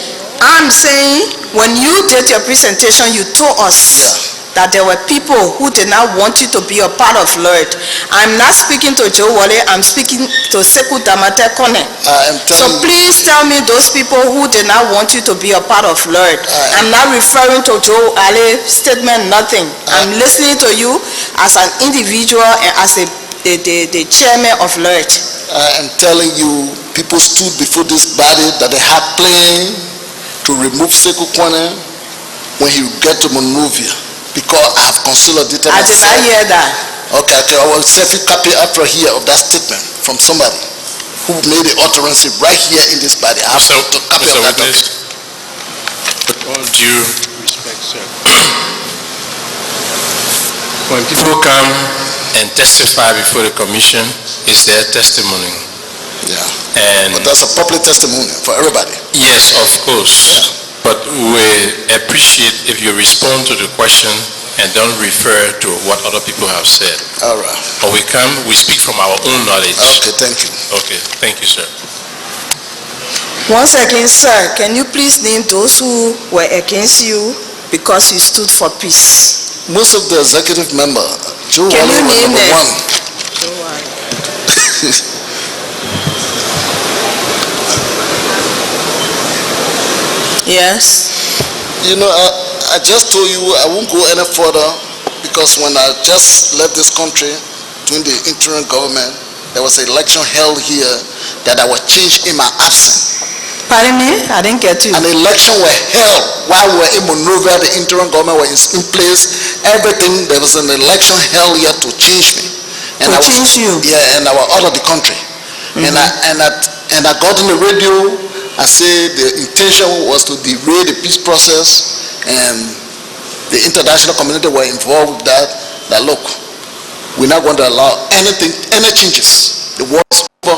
I'm saying, when you did your presentation, you told us that there were people who did not want you to be a part of LURD. I'm not speaking to Joe Wale, I'm speaking to Sekou Damate Conneh. I am So telling you. please tell me those people who did not want you to be a part of LURD. I'm not referring to Joe Wale's statement, nothing. I'm listening to you as an individual and as the chairman of LURD. I am telling you, people stood before this body that they had planned to remove Sekou Conneh when he get to Monrovia, because I have consolidated I did not hear that. Okay, I will send you a copy after here of that statement from somebody who made the utterance right here in this body. I have a copy of that document. With all due respect, sir. When people come and testify before the commission, it's their testimony. Yeah. And But that's a public testimony for everybody. yes, of course. But we appreciate if you respond to the question and don't refer to what other people have said. All right. But we speak from our own knowledge. Okay, thank you. Okay, thank you, sir. Once again, sir, can you please name those who were against you because you stood for peace? Most of the executive member, Joe Can Wale you was name number them? one. Yes. You know, I just told you I won't go any further because when I just left this country during the interim government, there was an election held here that I was changed in my absence. Pardon me? I didn't get you. An election was held while we were in Monrovia, the interim government was in place. Everything, there was an election held here to change me. To change you? Yeah, and I was out of the country. And I got on the radio. I said the intention was to derail the peace process, and the international community were involved with that. That look, we're not going to allow anything, any changes. The war is over,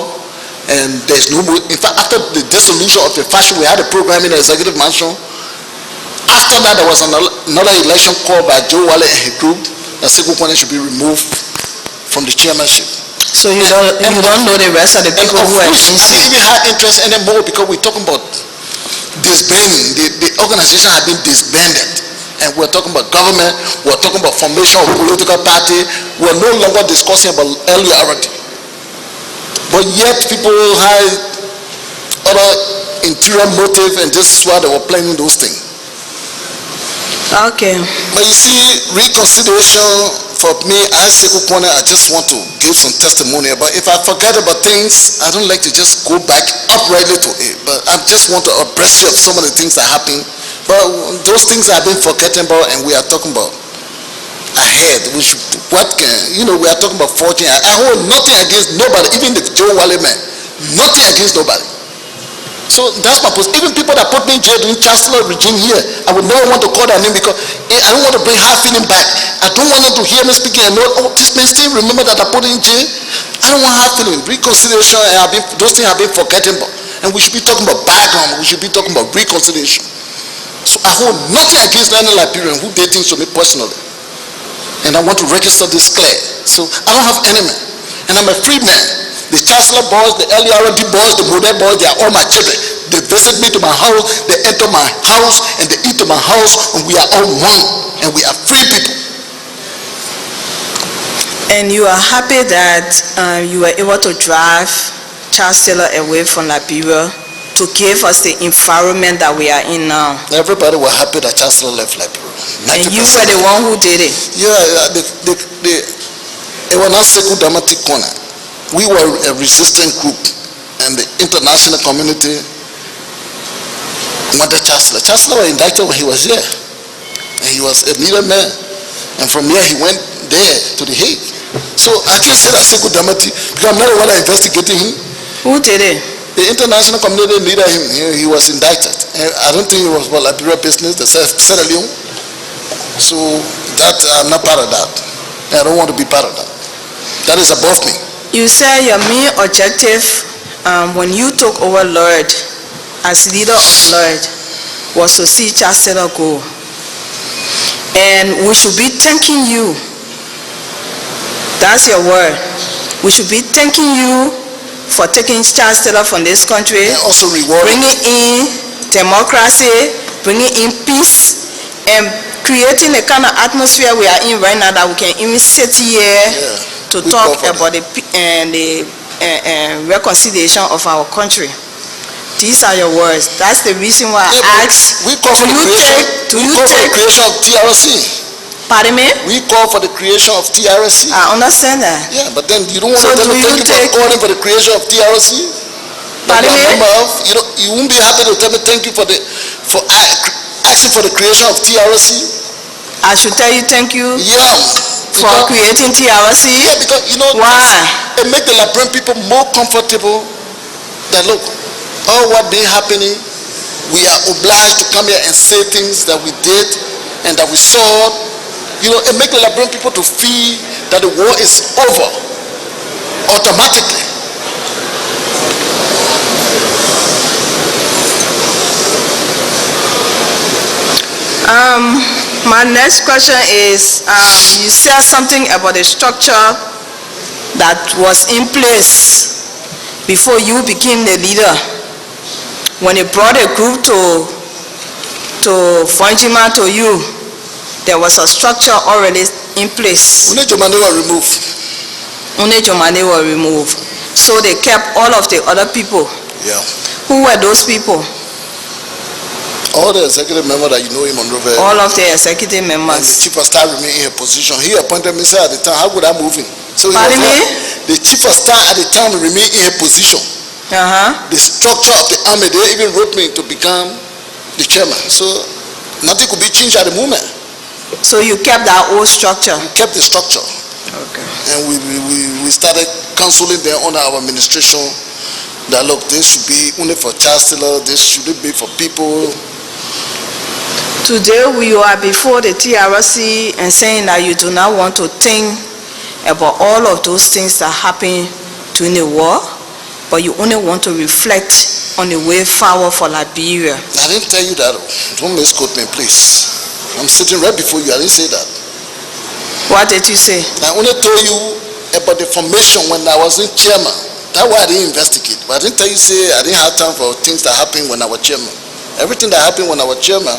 and there's no more. In fact, after the dissolution of the faction, we had a program in the executive mansion. After that, there was another election called by Joe Wale and his group that Sekou should be removed from the chairmanship. So you don't know the rest of the people who are against it? I didn't even have interest anymore because we're talking about disbanding. The organization had been disbanded. And we're talking about government, we're talking about formation of political party. We're no longer discussing about LURD. But yet people had other interior motive, and this is why they were planning those things. Okay. But you see, reconciliation for me, as Sekou Conneh, I just want to give some testimony. But if I forget about things, I don't like to just go back uprightly to it. But I just want to abreast you of some of the things that happened. But those things I've been forgetting about, and we are talking about ahead. We should, we are talking about fortune. I hold nothing against nobody, even the Joe Wale man. Nothing against nobody. So that's my position. Even people that put me in jail during Chancellor regime here, I would never want to call their name because I don't want to bring hard feeling back. I don't want them to hear me speaking and know, oh, this man still remember that I put in jail. I don't want hard feeling. Reconciliation, and those things have been forgotten about. And we should be talking about background. We should be talking about reconciliation. So I hold nothing against any Liberian who did things to me personally. And I want to register this clear. So I don't have enemy. And I'm a free man. The Chancellor boys, the LURD boys, the Model boys, they are all my children. They visit me to my house, they enter my house, and they eat in my house, and we are all one, and we are free people. And you are happy that you were able to drive Charles Taylor away from Liberia to give us the environment that we are in now. Everybody was happy that Charles Taylor left Liberia. 90%. And you were the one who did it. Yeah, it was not Sekou Damate Conneh. We were a resistant group, and the international community wanted Chancellor. Chancellor was indicted when he was here, and he was a leader man. And from here, he went there to The Hague. So I can say that Sekou Damate, because I'm not the one investigating him. Who did it? The international community leader, he was indicted. And I don't think it was about Liberia business, the Sierra Leone. So that I'm not part of that. I don't want to be part of that. That is above me. You said your main objective when you took over LURD, as leader of LURD, was to see Charles Taylor go. And we should be thanking you. That's your word. We should be thanking you for taking Charles Taylor from this country. And also rewarding. Bringing in democracy, bringing in peace, and creating the kind of atmosphere we are in right now that we can even sit here to talk about the reconciliation of our country. These are your words. That's the reason why I asked. We call for the creation of TRC. Pardon me? We call for the creation of TRC. I understand that. Yeah, but then you don't want to tell me thank you for calling for the creation of TRC. Pardon me? You won't be happy to tell me thank you for asking for the creation of TRC. I should tell you thank you. Yeah. For creating TRC? Yeah, because why? It makes the Liberian people more comfortable that look, all what been happening, we are obliged to come here and say things that we did and that we saw. It makes the Liberian people to feel that the war is over automatically. My next question is, you said something about the structure that was in place before you became the leader. When you brought a group to Fonjima to you, there was a structure already in place. Unejomane were removed. Unejomane were removed. So they kept all of the other people. Yeah. Who were those people? All the executive members that you know in Monrovia. All of the executive members. And the chief of staff remained in her position. He appointed me at the time. How would I move him? So Pardon me? The chief of staff at the time remained in her position. The structure of the army, they even wrote me to become the chairman. So nothing could be changed at the moment. So you kept that old structure? We kept the structure. Okay. And we started counseling them under our administration that look, this should be only for Charles Taylor, this shouldn't be for people. Today we are before the TRC and saying that you do not want to think about all of those things that happened during the war, but you only want to reflect on the way forward for Liberia. I didn't tell you that. Don't misquote me, please. I'm sitting right before you. I didn't say that. What did you say? I only told you about the formation when I was in chairman. That's why I didn't investigate. But I didn't tell you, say, I didn't have time for things that happened when I was chairman. Everything that happened when I was chairman,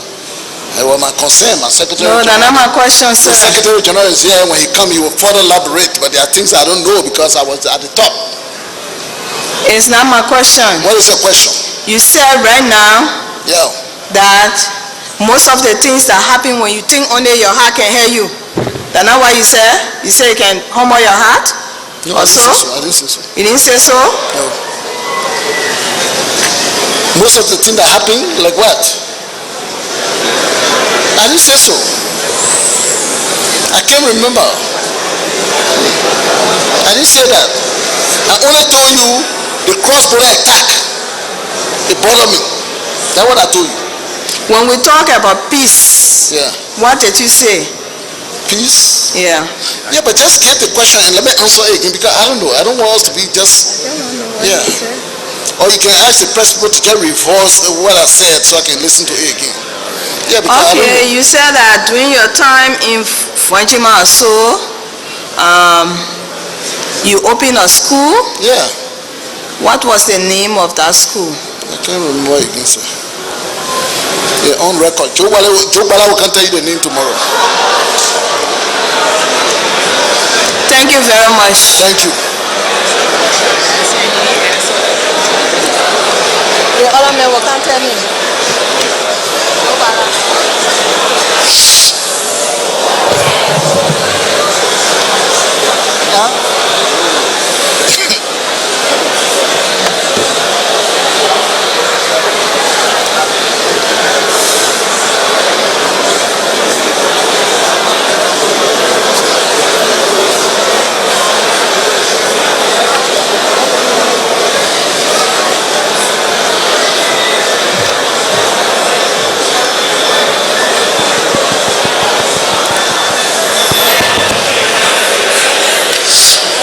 it was my concern, my secretary. No, that's not my question, sir. The secretary general is here. When he come, he will further elaborate. But there are things I don't know because I was at the top. It's not my question. What is your question? You said right now Yeah. that most of the things that happen when you think only your heart can hear you. That's not what you said? You say you can humor your heart? No, Or I didn't so? say so. I didn't say so. You didn't say so? No. Most of the things that happen, like what? I didn't say so. I can't remember. I didn't say that. I only told you the cross-border attack. It bothered me. That's what I told you. When we talk about peace, Yeah. what did you say? Peace. Yeah. Yeah, but just get the question and let me answer it again because I don't know. I don't want us to be just. Yeah. Or you can ask the press people to just reverse what I said so I can listen to it again. Yeah, because I don't know. Okay, you said that during your time in Fuenchima so, you opened a school. Yeah. What was the name of that school? I can't remember again, sir. Yeah, on record. Joe Bala can tell you the name tomorrow. Thank you very much. Thank you. The other man will come tell me.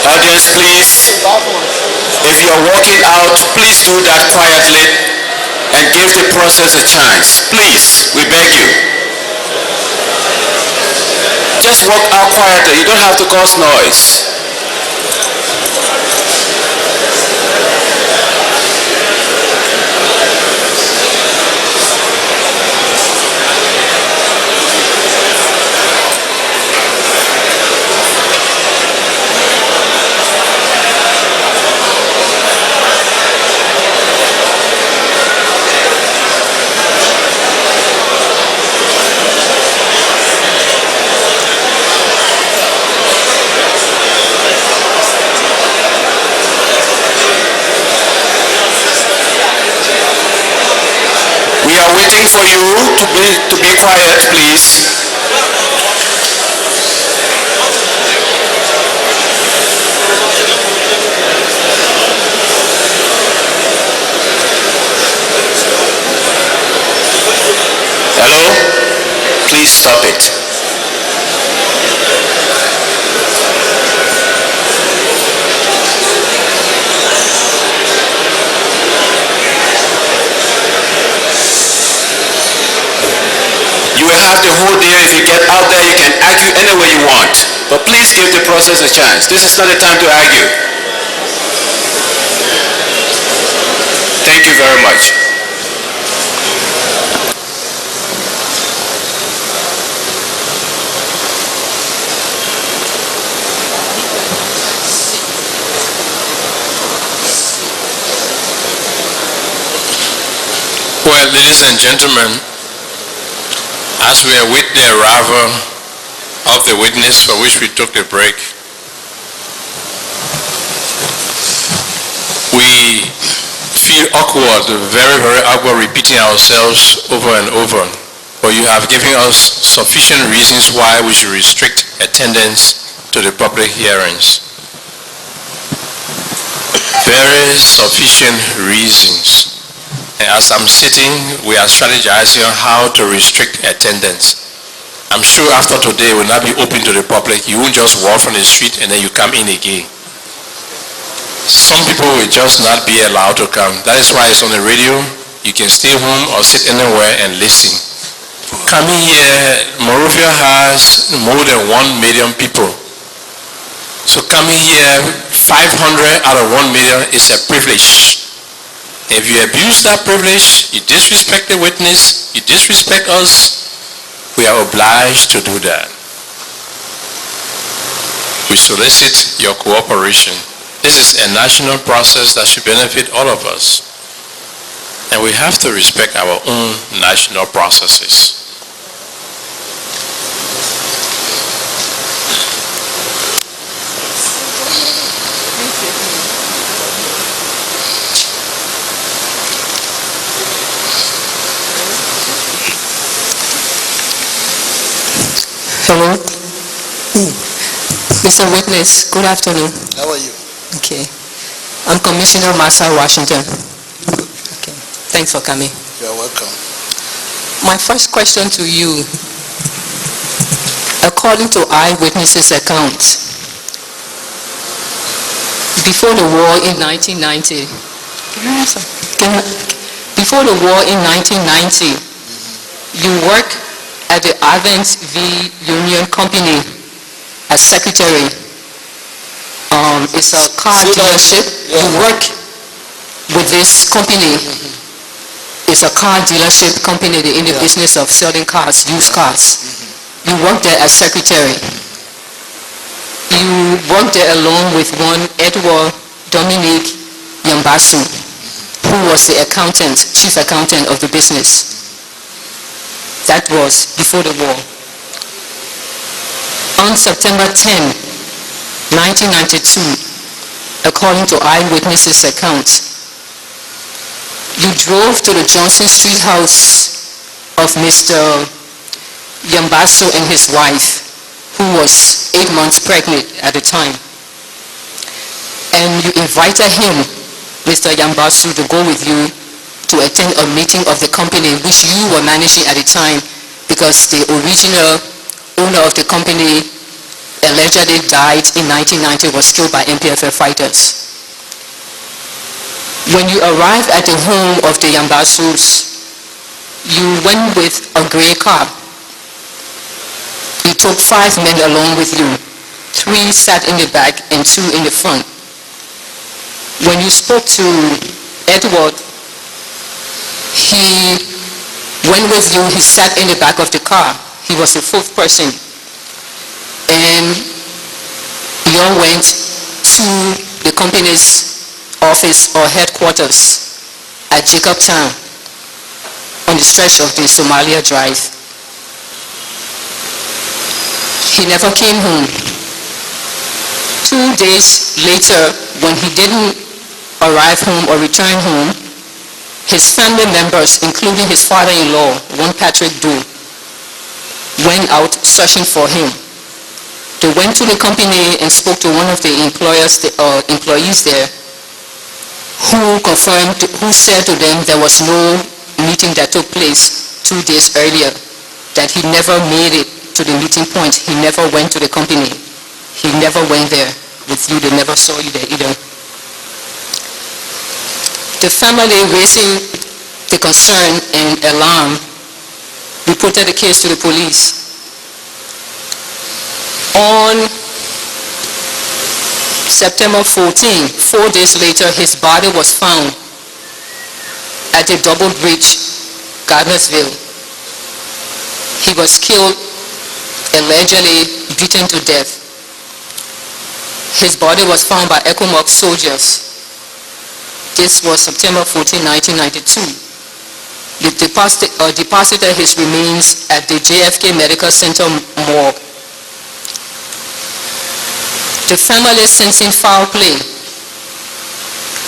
Audience, please, if you're walking out, please do that quietly and give the process a chance. Please, we beg you. Just walk out quietly. You don't have to cause noise. We are waiting for you to be quiet, please. Hello? Please stop it. You will have the whole day. If you get out there, you can argue any way you want. But please give the process a chance. This is not the time to argue. Thank you very much. Well, ladies and gentlemen, as we await the arrival of the witness for which we took a break, we feel awkward, very, very awkward repeating ourselves over and over. But you have given us sufficient reasons why we should restrict attendance to the public hearings. Very sufficient reasons. And as I'm sitting, we are strategizing on how to restrict attendance. I'm sure after today will not be open to the public. You won't just walk from the street and then you come in again. Some people will just not be allowed to come. That is why it's on the radio. You can stay home or sit anywhere and listen. Coming here, Monrovia has more than 1 million people. So coming here, 500 out of 1 million is a privilege. If you abuse that privilege, you disrespect the witness, you disrespect us, we are obliged to do that. We solicit your cooperation. This is a national process that should benefit all of us. And we have to respect our own national processes. Hello. Mr. Witness, good afternoon. How are you? Okay. I'm Commissioner Marcel Washington. Okay. Thanks for coming. You're welcome. My first question to you, according to eyewitnesses' accounts, before the war in 1990, before the war in 1990, you worked at the Advent V Union Company as secretary. It's a car dealership. You work with this company. It's a car dealership company. They're in the business of selling cars, used cars. You work there as secretary. You work there along with one Edward Dominique Yambasu, who was the accountant, chief accountant of the business. That was before the war. On September 10, 1992, according to eyewitnesses' accounts, you drove to the Johnson Street house of Mr. Yambasu and his wife, who was 8 months pregnant at the time. And you invited him, Mr. Yambasu, to go with you to attend a meeting of the company which you were managing at the time, because the original owner of the company allegedly died in 1990, was killed by NPFL fighters. When you arrived at the home of the Yambasus, you went with a gray car. You took 5 men along with you. 3 sat in the back and 2 in the front. When you spoke to Edward, he went with you, he sat in the back of the car. He was the 4th person. And you all went to the company's office or headquarters at Jacobtown on the stretch of the Somalia Drive. He never came home. 2 days later, when he didn't arrive home or return home, his family members, including his father-in-law, one Patrick Doe, went out searching for him. They went to the company and spoke to one of the employees there, who said to them there was no meeting that took place 2 days earlier, that he never made it to the meeting point. He never went to the company. He never went there with you. They never saw you there either. The family, raising the concern and alarm, reported the case to the police. On September 14, 4 days later, his body was found at the Double Bridge, Gardnersville. He was killed, allegedly beaten to death. His body was found by ECOMog soldiers. This was September 14, 1992. They deposited his remains at the JFK Medical Center morgue. The family, sensing foul play,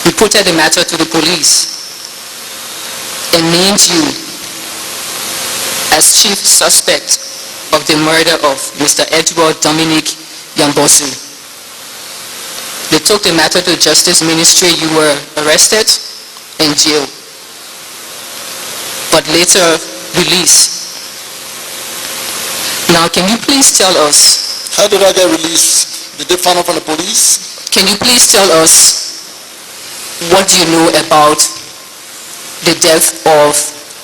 reported the matter to the police and named you as chief suspect of the murder of Mr. Edward Dominique Yambasu. They took the matter to the Justice Ministry. You were arrested and jailed, but later released. Now, can you please tell us, How did I get released? Did they find out from the police? can you please tell us what you know about the death of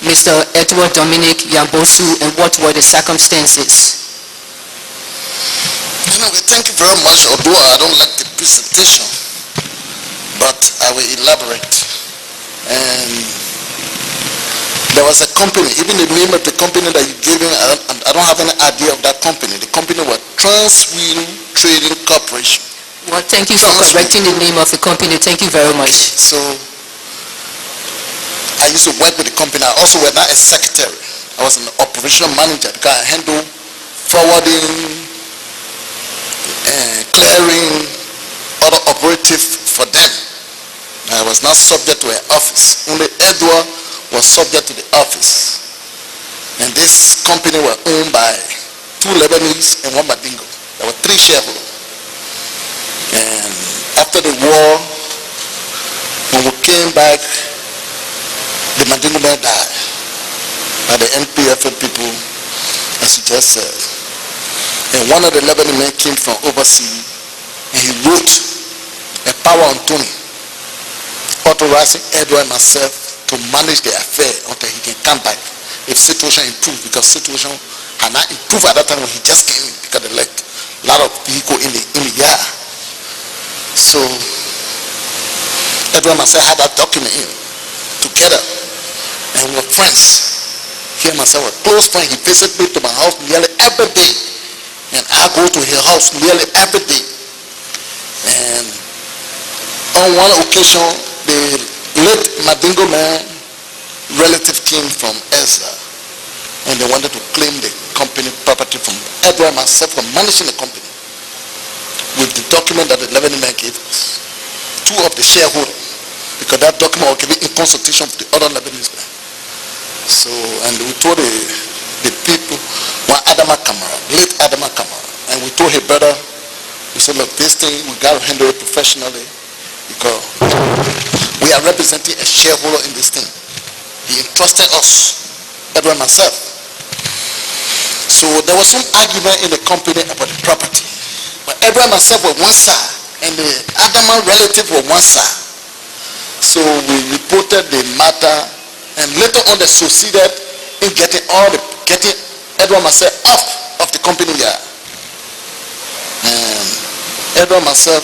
Mr. Edward Dominic Yambosu and what were the circumstances? Thank you very much, although I don't like the presentation, but I will elaborate. And there was a company, even the name of the company that you gave me, I don't have any idea of that company. The company was Transwheel Trading Corporation. Well, thank you for correcting the name of the company. Thank you very much. So I used to work with the company. I also was not a secretary. I was an operational manager because I handled forwarding, clearing, other operative for them. I was not subject to an office. Only Edward was subject to the office. And this company was owned by 2 Lebanese and 1 Mandingo. There were 3 shareholders. And after the war, when we came back, the Mandingo man died by the NPFL people, as you just said. And one of the Lebanese men came from overseas, and he wrote a power on Tony, authorizing Edward and myself to manage the affair until he can come back if situation improved, because situation had not improved at that time when he just came in, because they left a lot of people in the yard. So Edward and myself had that document in together, and we were friends. He and myself were close friends. He visited me to my house nearly every day, and I go to his house nearly every day. And on one occasion, the late Mandingo man relative came from Ezra, and they wanted to claim the company property from Edward and myself for managing the company with the document that the Lebanese man gave us, 2 of the shareholders, because that document was given in consultation with the other Lebanese man. So, and we told the people, one Adama Kamara, late Adama Kamara, and we told his brother, we said, look, this thing, we got to handle it professionally, because we are representing a shareholder in this thing. He entrusted us, Edward and myself. So there was some argument in the company about the property. But Edward and myself were one side, and the Adama relative were one side. So we reported the matter, and later on they succeeded in getting Edward and myself off of the company yard. And Edward and myself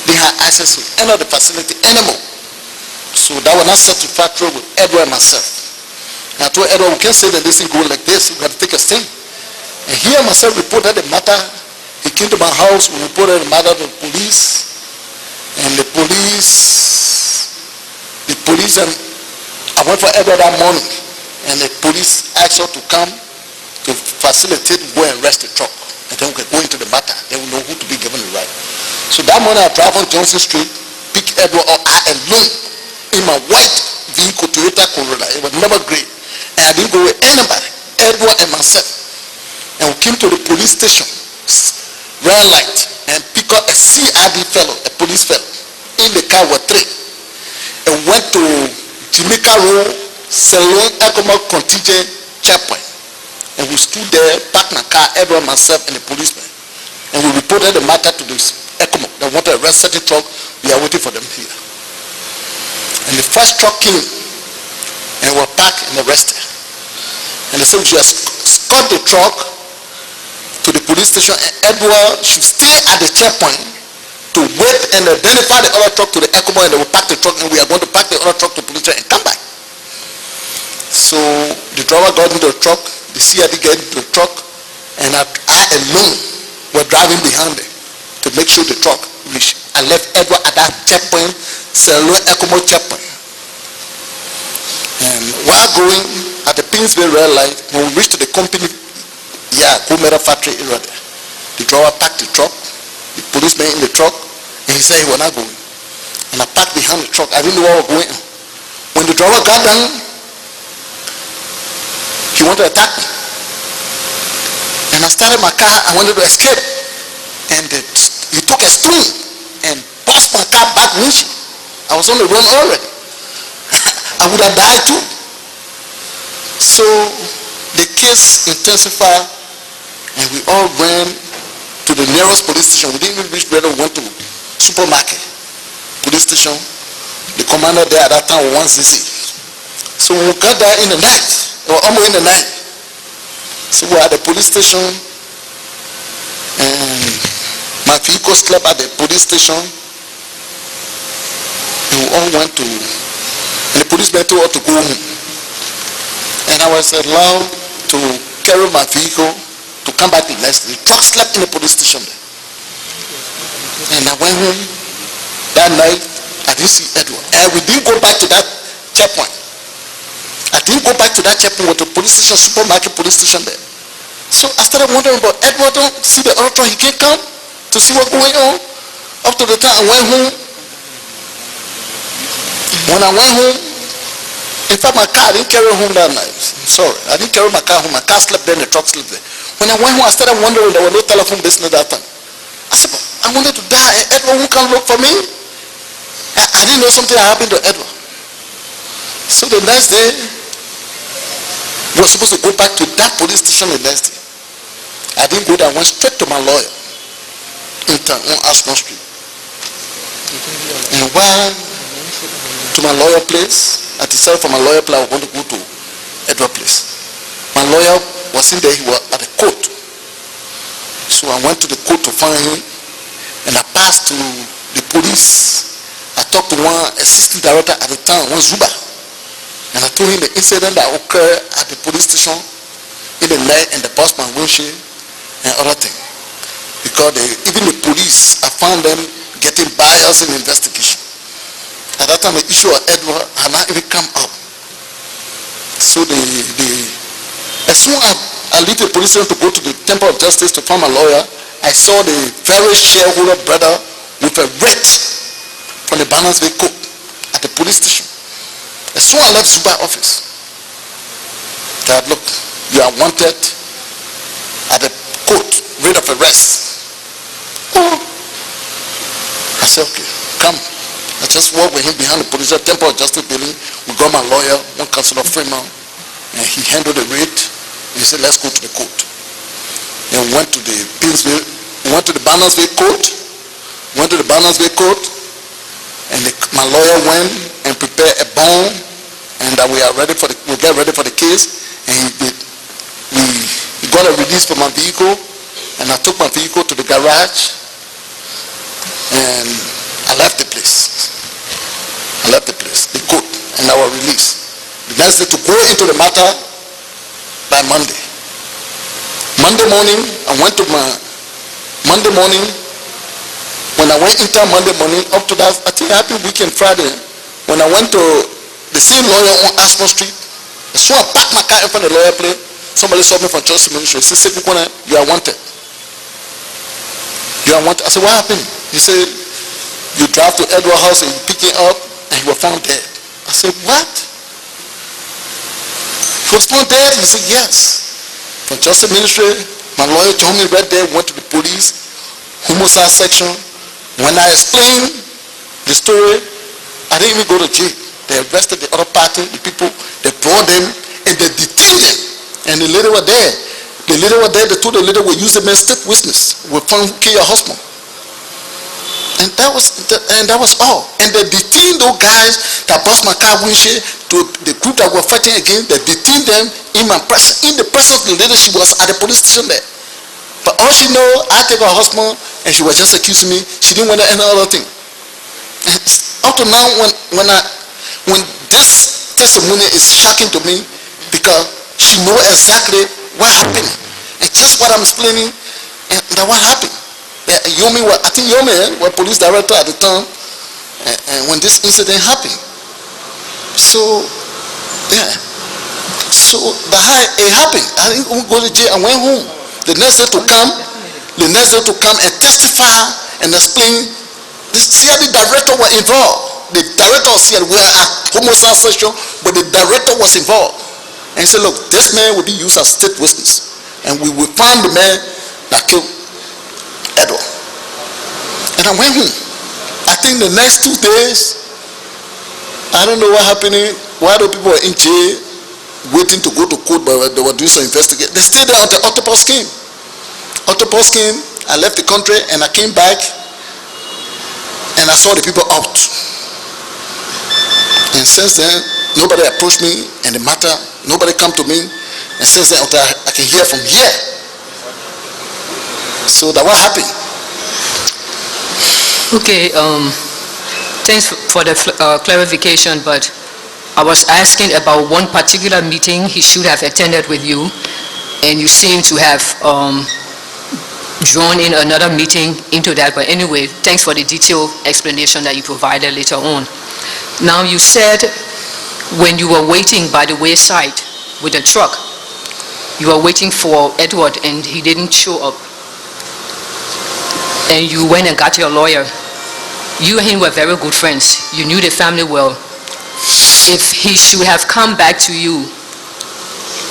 didn't have access to any of the facility anymore. So that was not satisfactory with Edward and myself. And I told Edward, we can't say that this thing going like this, we got to take a stand. And he and myself reported the matter. He came to my house, we reported the matter to the police. And the police, and I went for Edward that morning, and the police asked us to come to facilitate, go and arrest the truck. And then we could go into the matter, then we know who to be given the right. So that morning I drive on Johnson Street, pick Edward up, I alone, in my white vehicle, Toyota Corolla. It was never gray. And I didn't go with anybody, Edward and myself. And we came to the police station, red light, and pick up a CID fellow, a police fellow. In the car were 3. And went to Jamaica Road, Salon Ecomog Contingent Checkpoint. And we stood there, parked my car, Edward, myself, and the policeman. And we reported the matter to the ECOMOG. They wanted to arrest the truck. We are waiting for them here. And the first truck came, and were parked and arrested. And they said we should escort the truck to the police station, and Edward should stay at the checkpoint to wait and identify the other truck to the ECOMOG, and they will park the truck, and we are going to park the other truck to the police station and come back. So the driver got into the truck, the CID got into the truck, and I alone were driving behind them to make sure the truck reached. I left Edward at that checkpoint, Salon ECOMOG checkpoint. And while going at the Pinsville red light, when we reached the company, Kumera factory area there, the driver parked the truck, the policeman in the truck, and he said he was not going. And I parked behind the truck. I didn't know where we were going. When the driver got down, he wanted to attack me. And I started my car, I wanted to escape. And he took a stone and bust my car back windshield. I was on the run already. I would have died too. So the case intensified, And we all ran to the nearest police station. We didn't even reach where we went to supermarket, police station. The commander there at that time was 1cc. So when we got there in the night, or almost in the night, so we were at the police station, and my vehicle slept at the police station, and we all went to, and the policeman told us to go home. And I was allowed to carry my vehicle to come back the next day. The truck slept in the police station there. And I went home that night. I didn't see Edward. And we didn't go back to that checkpoint. I didn't go back to that checkpoint with the police station, supermarket police station there. So I started wondering about Edward. Don't see the other truck. He can't come to see what's going on. Up to the time I went home. When I went home, in fact, my car, I didn't carry it home that night. I'm sorry. I didn't carry my car home. My car slept there and the truck slept there. When I went home, I started wondering, there was no telephone business that time. I said, I wanted to die, and Edward won't come look for me. I didn't know something had happened to Edward. So the next day, we were supposed to go back to that police station the next day. I didn't go there. I went straight to my lawyer in town on Ashmore Street. And while to my lawyer place, I decided for my lawyer place I want to go to Edward place. My lawyer was in there, he was at the court. So I went to the court to find him, and I passed to the police. I talked to one assistant director at the time, one Zuba, and I told him the incident that occurred at the police station in the night and the busman windshield and other things. Because even the police, I found them getting biased in the investigation. At that time, the issue of Edward had not even come up. So as soon as I leave the police station to go to the Temple of Justice to find my lawyer, I saw the very shareholder brother with a writ from the Balanceville court at the police station. As soon as I left Zuba's office, that look, you are wanted at the court, writ of arrest. Oh. I said, okay, come. I just walked with him behind the police Temple of Justice building. We got my lawyer, one Councilor Freeman, and he handled the writ. He said, let's go to the court. And we went to the Pinsville, we went to the Balanceville court, and my lawyer went and prepared a bond, and that we get ready for the case. And we got a release for my vehicle, and I took my vehicle to the garage, and I left the place. The court, and I was released. The next day to go into the matter by Monday. Monday morning, I went to my Monday morning. When I went into Monday morning, up to that, I think it happened weekend Friday. When I went to the same lawyer on Ashmore Street, so I parked my car in front of the lawyer place. Somebody saw me from church ministry. He said, Sekou, you are wanted. You are wanted. I said, what happened? He said, you drive to Edward's house and you pick it up, and he was found dead. I said, what? He was found dead? He said, yes. From justice ministry, my lawyer told me right there, went to the police, homicide section. When I explained the story, I didn't even go to jail. They arrested the other party, the people, they brought them, and they detained them. And the lady was there. They told the lady we use the man state witness. We found who killed your husband. And that was all. And they detained those guys that bust my car windshield to the group that were fighting against. They detained them in the presence of the lady. She was at the police station there. But all she know, I take her husband, and she was just accusing me. She didn't want any other thing. And up to now, when this testimony is shocking to me, because she know exactly what happened, and just what I'm explaining, and that what happened. Yomi, I think Yomi was police director at the time, and when this incident happened. So, yeah. So, it happened. I didn't go to jail. I went home. The next day to come and testify and explain. The CID director was involved. The director of CID, we are at homicide section, but the director was involved. And he said, look, this man will be used as state witness, and we will find the man that killed Edward. And I went home. I think the next 2 days, I don't know what happened. Why the people were in jail waiting to go to court, but they were doing some investigation. They stayed there until octopus came. Octopus came, I left the country, and I came back, and I saw the people out. And since then, nobody approached me, and the matter, nobody come to me, and since then, until I can hear from here. So that what happened. Okay, thanks for the clarification, but I was asking about one particular meeting he should have attended with you, and you seem to have drawn in another meeting into that. But anyway, thanks for the detailed explanation that you provided later on. Now, you said when you were waiting by the wayside with the truck, you were waiting for Edward and he didn't show up. And you went and got your lawyer. You and him were very good friends. You knew the family well. If he should have come back to you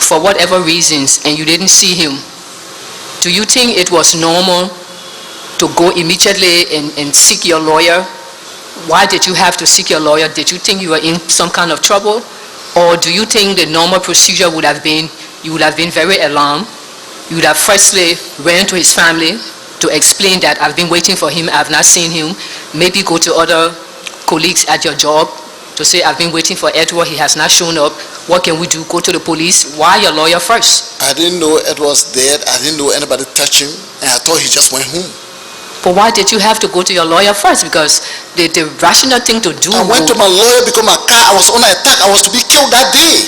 for whatever reasons and you didn't see him, do you think it was normal to go immediately and seek your lawyer? Why did you have to seek your lawyer? Did you think you were in some kind of trouble? Or do you think the normal procedure would have been, you would have been very alarmed? You would have firstly ran to his family to explain that I've been waiting for him, I've not seen him. Maybe go to other colleagues at your job to say, I've been waiting for Edward, he has not shown up. What can we do? Go to the police. Why your lawyer first? I didn't know Edward was dead. I didn't know anybody touched him, and I thought he just went home. But why did you have to go to your lawyer first? Because the rational thing to do... I went to my lawyer because my car, I was under attack. I was to be killed that day.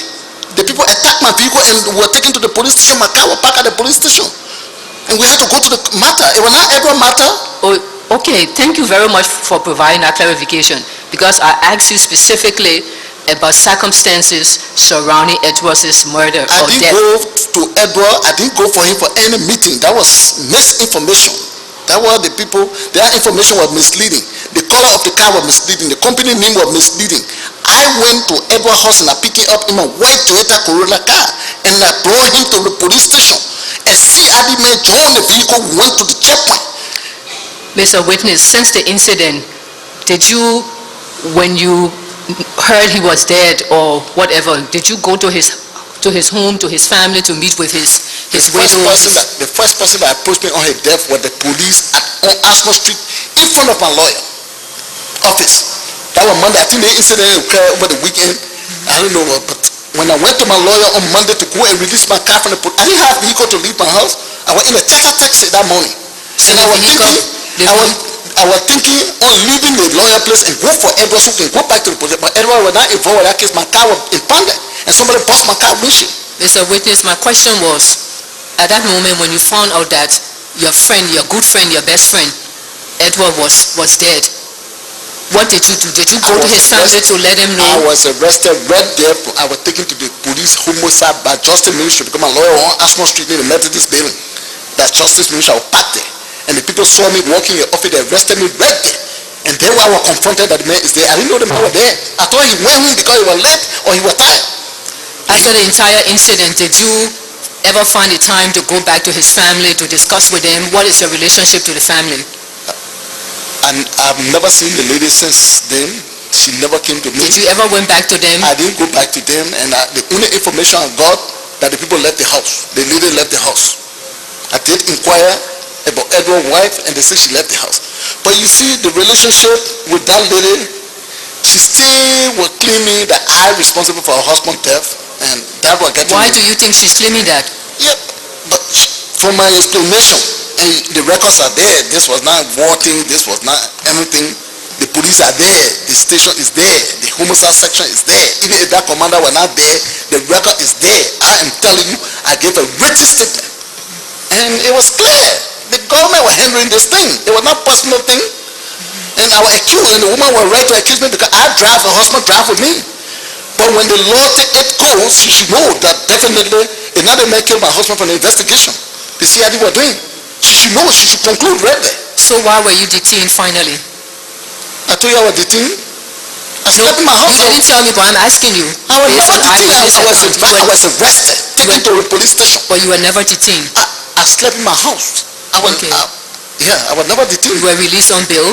The people attacked my vehicle and were taken to the police station. My car was parked at the police station. And we had to go to the matter. It was not Edward matter. Oh, okay, thank you very much for providing that clarification. Because I asked you specifically about circumstances surrounding Edward's murder or death. I didn't go to Edward. I didn't go for him for any meeting. That was misinformation. That was the people, their information was misleading. The color of the car was misleading. The company name was misleading. I went to Edward's house and I picked him up in my white Toyota Corolla car and I brought him to the police station. A CID man joined the vehicle, went to the checkpoint. Mr. Witness, since the incident, did you, when you heard he was dead or whatever, did you go to his home, to his family, to meet with his widow? The first person that approached me on his death was the police on Asma Street in front of my lawyer office. That was Monday. I think the incident occurred over the weekend. I don't know, but when I went to my lawyer on Monday to go and release my car from the police, I didn't have a vehicle to leave my house. I was in a charter taxi that morning. And I was thinking on leaving the lawyer place and go for Edward so we can go back to the police. But Edward was not involved in that case. My car was impounded and somebody bust my car windshield. Mr. Witness, my question was, at that moment when you found out that your friend, your good friend, your best friend, Edward was dead, what did you do? Did you go to his family to let him know? I was arrested right there. I was taken to the police homicide by Justice Ministry because my lawyer on Asma Street in the Methodist building. That Justice Ministry was packed there. And the people saw me walking in the office, they arrested me right there. And then I was confronted that the man is there. I didn't know the man was there. I thought he went home because he was late or he was tired. After the entire incident, did you ever find the time to go back to his family to discuss with them what is your relationship to the family? And I've never seen the lady since then. She never came to me. Did you ever went back to them? I didn't go back to them, and the only information I got that the people left the house. The lady left the house. I did inquire about Edward's wife, and they said she left the house. But you see, the relationship with that lady, she still was claiming that I'm responsible for her husband's death, and that was getting. Why do you think she's claiming that? Yeah, but from my explanation, and the records are there. This was not voting. This was not anything. The police are there. The station is there. The homicide section is there. Even if that commander were not there, the record is there. I am telling you, I gave a written statement, and it was clear. The government was handling this thing. It was not personal thing, and I was accused, and the woman was right to accuse me because I drive. Her husband drive with me. But when the law take it goes, she should know that definitely it's not a man killed my husband from the investigation. The CID were doing. She should know, she should conclude right there. So why were you detained finally? I told you I was detained. I slept in my house. You didn't tell me, but I'm asking you. I was never detained. I was arrested, taken to the police station. But you were never detained? I slept in my house. I was never detained. You were released on bail?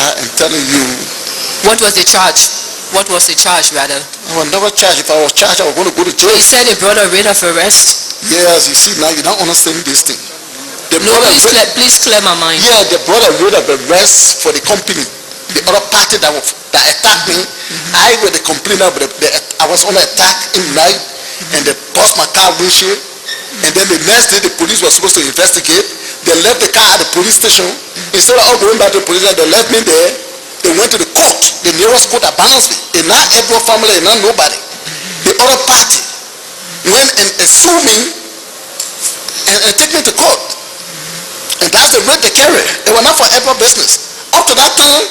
I am telling you. What was the charge? What was the charge, rather? I was never charged. If I was charged, I was going to go to jail. You said they brought a writ of arrest. Yes, you see, now you don't understand this thing. They No, brought a writ- please clear my mind. Yeah, they brought a writ of arrest for the company. The other party that attacked me, I was the complainer, but I was under attack in the night, and they bust my car windshield. And then the next day, the police was supposed to investigate. They left the car at the police station. Instead of all going back to the police, they left me there. They went to the court, the nearest court that balanced me. And now Edward family, and now nobody. The other party went and sued me and take me to court. And that's the rate they carry. They were not for Edward business. Up to that time,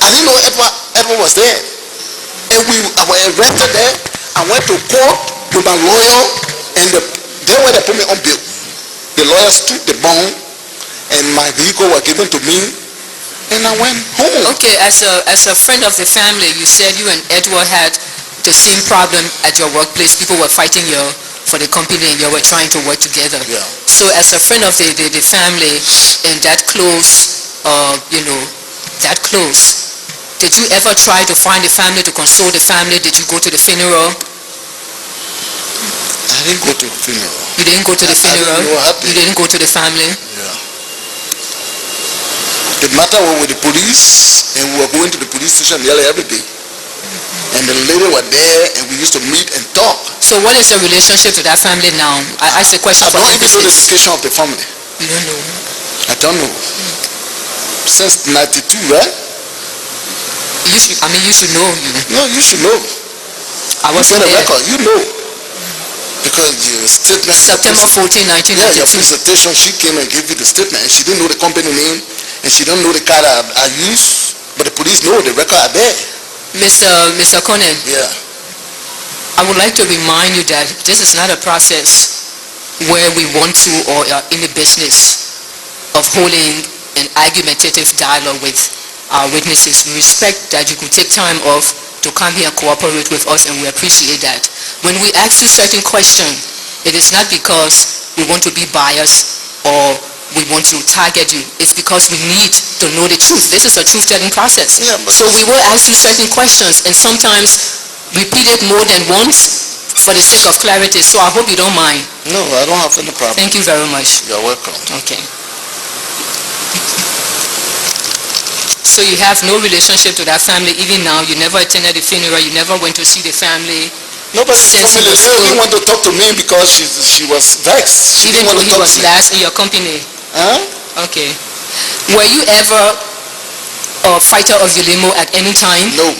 I didn't know Edward was there. And I was arrested there. I went to court with my lawyer, and they were they put me on bail. The lawyers took the bond, and my vehicle was given to me, and I went home. Okay, as a friend of the family, you said you and Edward had the same problem at your workplace. People were fighting for the company, and you were trying to work together. Yeah. So as a friend of the family, and that close, that close, did you ever try to find the family, to console the family? Did you go to the funeral? I didn't go to the funeral. You didn't go to the funeral? I didn't know You didn't go to the family? Yeah. The matter was with the police, and we were going to the police station nearly every day. And the lady was there, and we used to meet and talk. So what is your relationship to that family now? I asked the question I for don't even know the emphasis. situation of the family. You don't know? I don't know. Since 92, right? You should know. No, you should know. I You wasn't got a there. record, you know. Because your statement... September 14, Yeah, your 1992. presentation, she came and gave you the statement, and she didn't know the company name, and she don't know the car that I used, but the police know the record are there. Mr. Conneh, Yeah. I would like to remind you that this is not a process where we want to or are in the business of holding an argumentative dialogue with our witnesses. We respect that you could take time off to come here and cooperate with us, and we appreciate that. When we ask you certain questions, it is not because we want to be biased or we want to target you. It's because we need to know the truth. This is a truth-telling process. Yeah, but- So we will ask you certain questions, and sometimes repeat it more than once for the sake of clarity. So I hope you don't mind. No, I don't have any problem. Thank you very much. You're welcome. Okay. So you have no relationship to that family even now? You never attended the funeral? You never went to see the family? Nobody Since family he was didn't still- want to talk to me because she was vexed. She Even didn't want though to he talk was to me. last in your company? Huh? Okay. Were you ever a fighter of Ulimo at any time? No.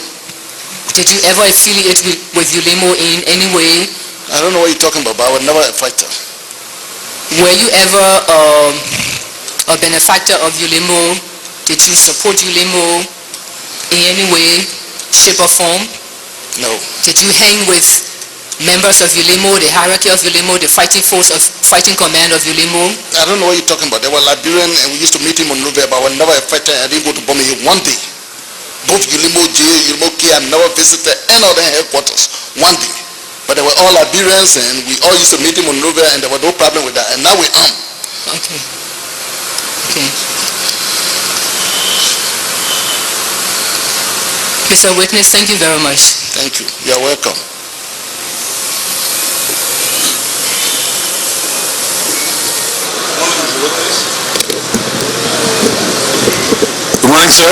Did you ever affiliate with Ulimo in any way? I don't know what you're talking about, but I was never a fighter. Were you ever a benefactor of Ulimo? Did you support Ulimo in any way, shape or form? No. Did you hang with members of Ulimo, the hierarchy of Ulimo, the fighting force of fighting command of Ulimo? I don't know what you're talking about. They were Liberian, and we used to meet in Monrovia, but I was never a fighter. I didn't go to Birmingham one day. Both Ulimo J, Ulimo K, I never visited any of their headquarters one day. But they were all Liberians, and we all used to meet in Monrovia, and there was no problem with that. And now we are. Okay. Okay. Mr. Witness, thank you very much. Thank you. You're welcome. Good morning, sir.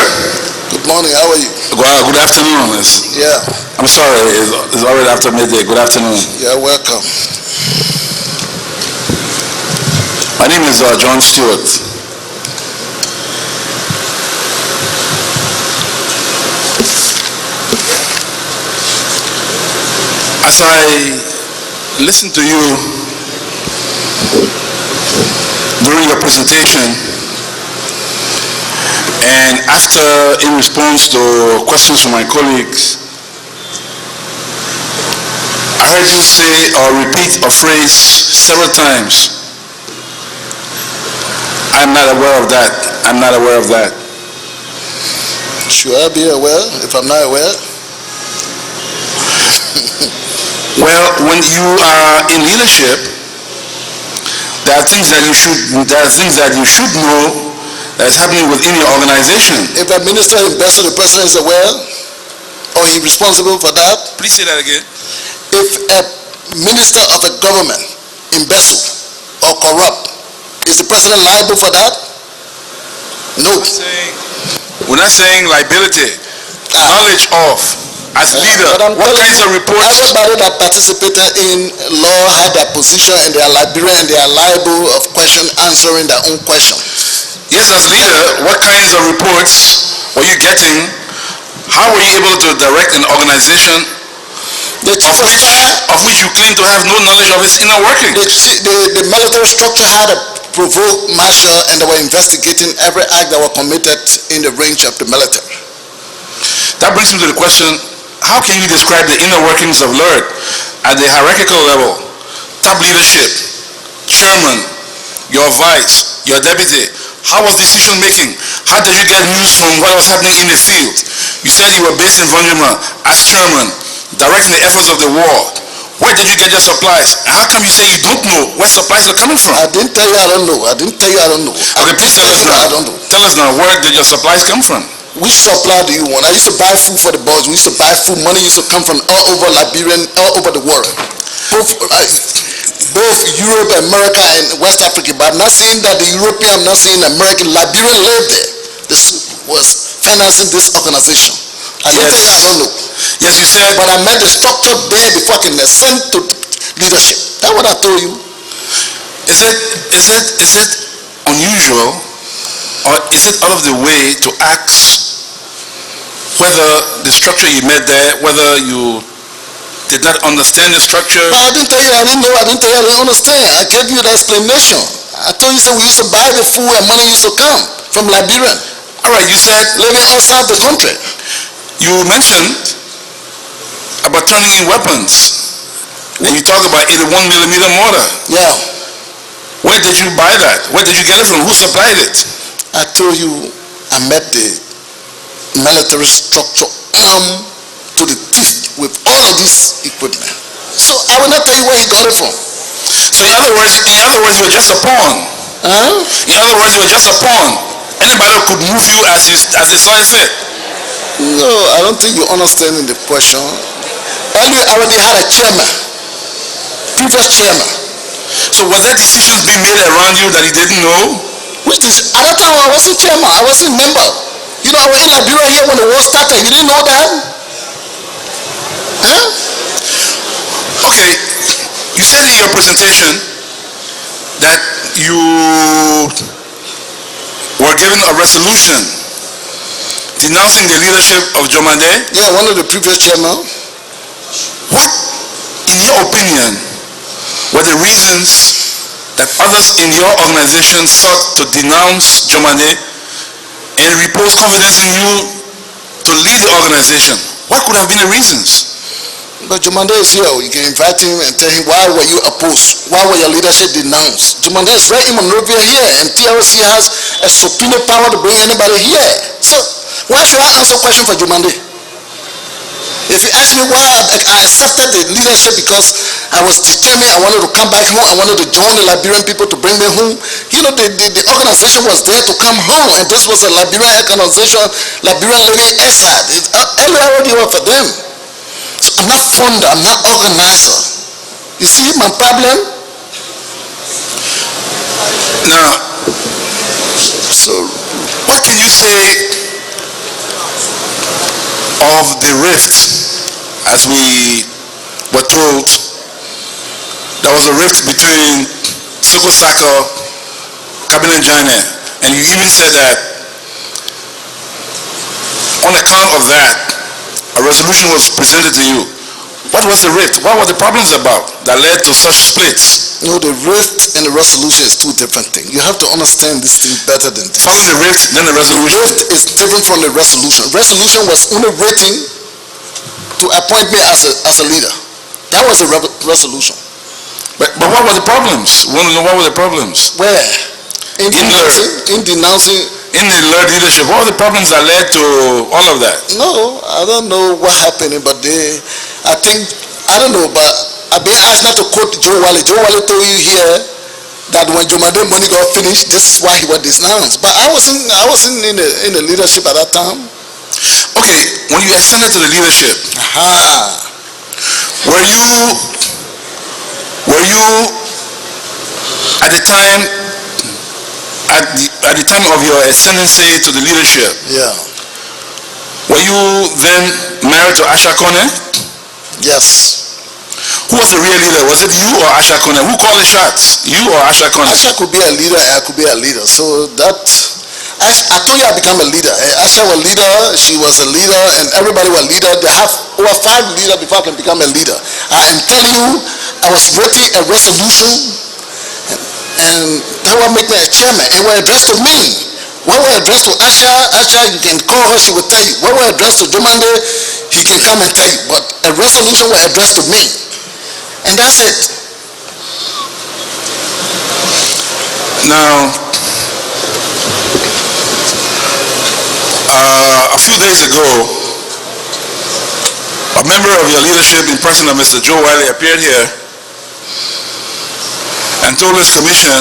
Good morning. How are you? Good afternoon. Yeah. I'm sorry, it's already after midday. Good afternoon. You're welcome. My name is John Stewart. As I listened to you during your presentation, and after, in response to questions from my colleagues, I heard you say or repeat a phrase several times. I'm not aware of that. I'm not aware of that. Should I be aware if I'm not aware? Well, when you are in leadership, there are things that you should know that's happening within your organization. If a minister invests, the president is aware, or or he responsible for that? Please say that again. If a minister of a government embezzle or corrupt, is the president liable for that? No. We're not saying liability. Knowledge of, as leader, what kinds of reports? Everybody that participated in law had their position and they are Liberian and they are liable of answering their own question. Yes, as leader, what kinds of reports were you getting? How were you able to direct an organization of which you claim to have no knowledge of its inner working? The military structure had a provost marshal and they were investigating every act that were committed in the range of the military. That brings me to the question, how can you describe the inner workings of LURD at the hierarchical level? Top leadership, chairman, your vice, your deputy. How was decision making? How did you get news from what was happening in the field? You said you were based in Monrovia as chairman, directing the efforts of the war. Where did you get your supplies? And how come you say you don't know where supplies are coming from? I didn't tell you I don't know. I didn't tell you I don't know. Okay, please tell us now. I don't know. Tell us now, where did your supplies come from? Which supply do you want? I used to buy food for the boys. We used to buy food. Money used to come from all over Liberia, all over the world. Both Europe, America, and West Africa. But I'm not saying that the European, I'm not saying American. Liberia lived there. This was financing this organization. I didn't say I don't know. Yes, you said. But I met the structure there before I can ascend to leadership. That's what I told you. Is it unusual, or is it out of the way to ask whether the structure you met there, whether you did not understand the structure? But I didn't tell you I didn't know. I didn't tell you I didn't understand. I gave you the explanation. I told you, so we used to buy the food and money used to come from Liberia. All right, you said living outside the country. You mentioned about turning in weapons, and you talk about 81mm mortar. Yeah. Where did you buy that? Where did you get it from? Who supplied it? I told you I met the military structure armed to the teeth with all of this equipment. So I will not tell you where he got it from. So in other words, you were just a pawn. Huh? In other words, you were just a pawn. Anybody could move you as they saw it fit. No, I don't think you understand the question. Earlier, I already had a chairman, previous chairman. So were there decisions being made around you that he didn't know? Which is, at that time I wasn't chairman, I wasn't member. You know, I was in Liberia here when the war started. You didn't know that? Huh? Okay, you said in your presentation that you were given a resolution denouncing the leadership of Damate. Yeah, one of the previous chairmen. What, in your opinion, were the reasons that others in your organization sought to denounce Damate and repose confidence in you to lead the organization? What could have been the reasons? But Damate is here. You can invite him and tell him, why were you opposed? Why were your leadership denounced? Damate is right in Monrovia here, and TLC has a subpoena power to bring anybody here. So why should I answer a question for Damate? If you ask me why I accepted the leadership, because I was determined, I wanted to come back home, I wanted to join the Liberian people to bring me home. You know, the organization was there to come home, and this was a Liberian organization, Liberian Living Exile. Earlier already worked for them. So I'm not founder, I'm not organizer. You see my problem? Now, so what can you say of the rift, as we were told? There was a rift between Sekou, Cabinet Conneh, and you even said that on account of that, a resolution was presented to you. What was the rift? What were the problems about that led to such splits? No, the rift and the resolution is two different things. You have to understand this thing better than this. Following the rift, then the resolution. The rift is different from the resolution. Resolution was only written to appoint me as a leader. That was a resolution. But what were the problems? We want to know what were the problems. Where? In denouncing. In the LURD leadership, what were the problems that led to all of that? No, I don't know what happened, but I don't know, but I've been asked not to quote Joe Wally. Joe Wally told you here that when Damate money got finished, this is why he was denounced. But I wasn't in the leadership at that time. Okay, when you ascended to the leadership, were you at the time of your ascendancy to the leadership? Yeah. Were you then married to Asha Conneh? Yes. Who was the real leader? Was it you or Asha Conneh? Who called the shots? You or Asha Conneh? Asha could be a leader, I could be a leader. So that, I told you I became a leader. Asha was a leader, she was a leader, and everybody was a leader. They have over 5 leaders before I can become a leader. I am telling you, I was writing a resolution, and that will make me a chairman. It was addressed to me. When we addressed to Asha, you can call her, she will tell you. When we addressed to Damate, he can come and tell you. But a resolution was addressed to me. And that's it. Now, a few days ago, a member of your leadership in person of Mr. Joe Wiley appeared here and told this commission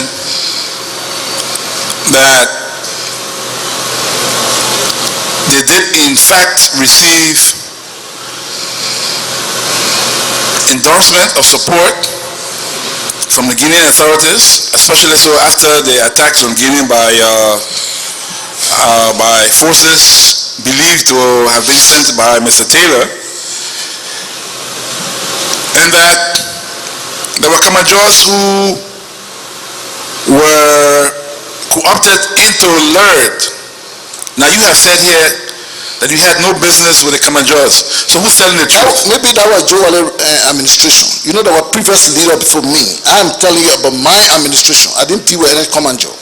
that they did in fact receive endorsement of support from the Guinean authorities, especially so after the attacks on Guinea by forces believed to have been sent by Mr. Taylor, and that there were Kamajors who were co-opted into LURD. Now you have said here that you had no business with the Kamajors. So who's telling the truth? Maybe that was Joe Wiley administration. You know, there were previous leader before me. I'm telling you about my administration. I didn't deal with any Kamajor.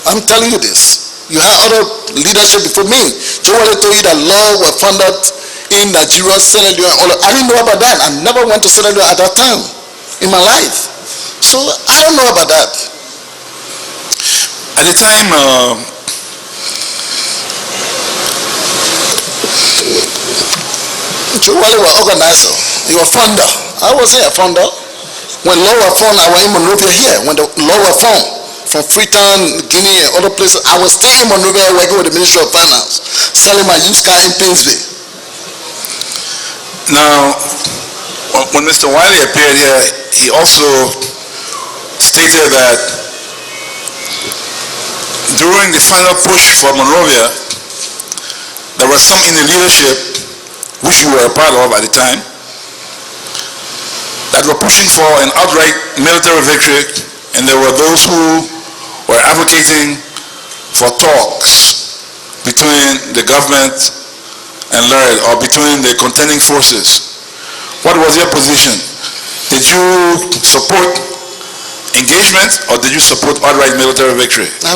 I'm telling you this. You had other leadership before me. Joe Wiley told you that law was founded in Nigeria, Sierra Leone, all of, I didn't know about that. I never went to Sierra Leone at that time in my life. So I don't know about that. At the time, Joe Wiley was organizer. He was founder. I wasn't a founder. When law was formed, I was in Monrovia here. When the law was formed, from Freetown, Guinea, and other places, I was still in Monrovia working with the Ministry of Finance, selling my used car in Painsville. now, when Mr. Wiley appeared here, he also stated that during the final push for Monrovia, there were some in the leadership, which you were a part of at the time, that were pushing for an outright military victory, and there were those who were advocating for talks between the government and LURD, or between the contending forces. What was your position? Did you support engagement, or did you support outright military victory? I'm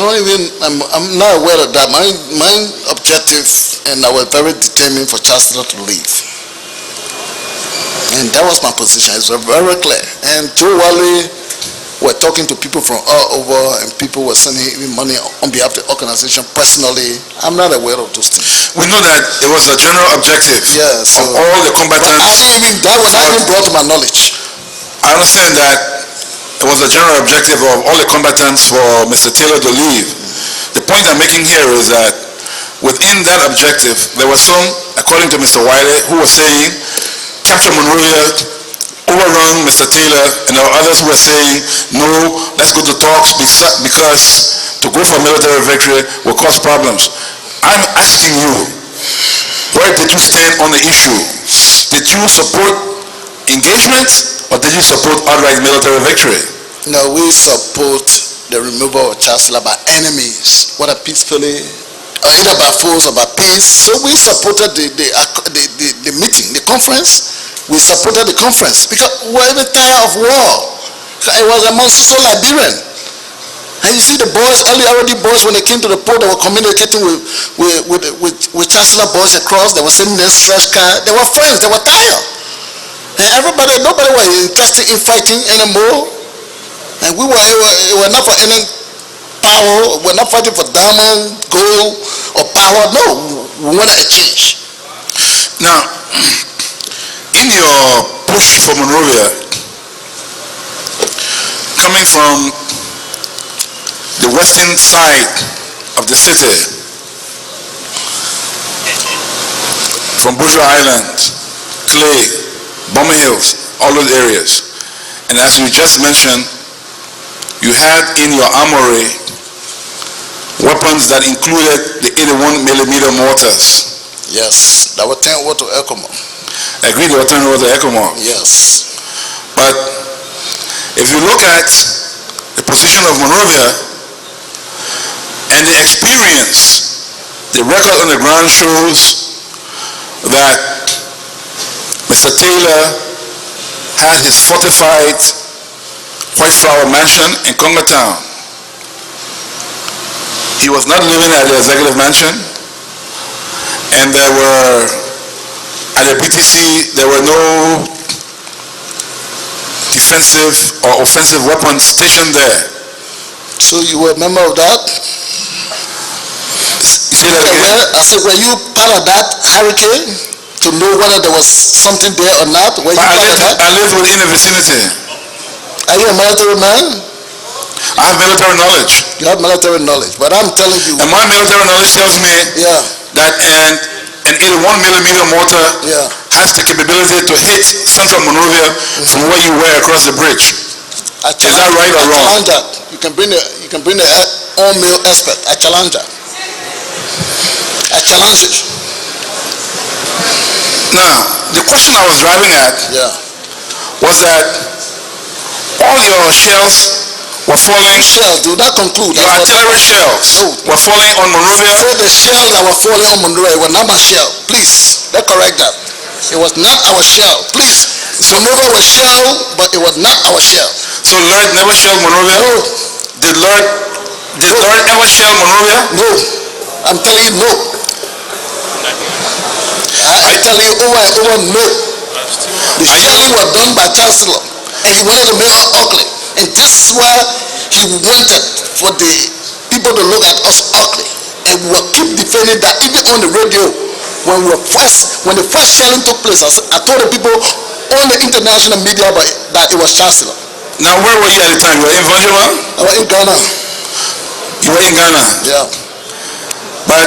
not aware of that. My objective, and I was very determined for Chancellor to leave. And that was my position. It was very clear. And Joe Wiley were talking to people from all over, and people were sending him money on behalf of the organization personally. I'm not aware of those things. We know that it was a general objective of all the combatants. That was not even brought to my knowledge. I understand that it was a general objective of all the combatants for Mr. Taylor to leave. The point I'm making here is that within that objective, there were some, according to Mr. Wiley, who were saying, capture Monrovia, overrun Mr. Taylor, and there were others who were saying, no, let's go to talks because to go for military victory will cause problems. I'm asking you, where did you stand on the issue? Did you support engagement, or did you support outright military victory? No, we support the removal of Chancellor by enemies, whether peacefully, or either by force or by peace. So we supported the meeting, the conference. We supported the conference because we were even tired of war. It was amongst Liberian. And you see the boys, early boys, when they came to the port, they were communicating with Chancellor boys across. They were sending their search card. They were friends. They were tired. And nobody was interested in fighting anymore. And we were not for any power. We're not fighting for diamond, gold, or power. No, we wanted a change. Now, in your push for Monrovia, coming from the western side of the city, from Bourgeois Island, Clay, Bomber Hills, all those areas. And as you just mentioned, you had in your armory weapons that included the 81 millimeter mortars. Yes, that were turned over to ecomog. I agree they were turned over to ecomog. Yes. But if you look at the position of Monrovia and the experience, the record on the ground shows that Mr. Taylor had his fortified White Flower Mansion in Congo Town. He was not living at the Executive Mansion, and there were, at the BTC, there were no defensive or offensive weapons stationed there. So you were a member of that? Say that again? I said, were you part of that hurricane to know whether there was something there or not? Were you part of that? I lived within the vicinity. Are you a military man? I have military knowledge. You have military knowledge, but I'm telling you. And my military knowledge tells me that an 81 millimeter mortar has the capability to hit central Monrovia from where you were across the bridge. Is that right or wrong? I challenge that. You can bring the all-male expert. I challenge that. I challenge it. Now, the question I was driving at was that all your shells were falling. Shells, do not conclude. Your artillery shells were falling on Monrovia. So the shells that were falling on Monrovia were not my shell. Please, let's correct that. It was not our shell. Please. Monrovia was shelled, but it was not our shell. So LURD never shelled Monrovia? No. Did LURD ever shell Monrovia? No. I'm telling you no. I tell you over and over no. The shelling was done by Chancellor, and he wanted to make us ugly. And this is why he wanted for the people to look at us ugly. And we will keep defending that even on the radio. When the first shelling took place, I told the people on the international media that it was Chancellor. Now, where were you at the time? You were in Vonjima? I was in Ghana. You were in Ghana? Yeah. But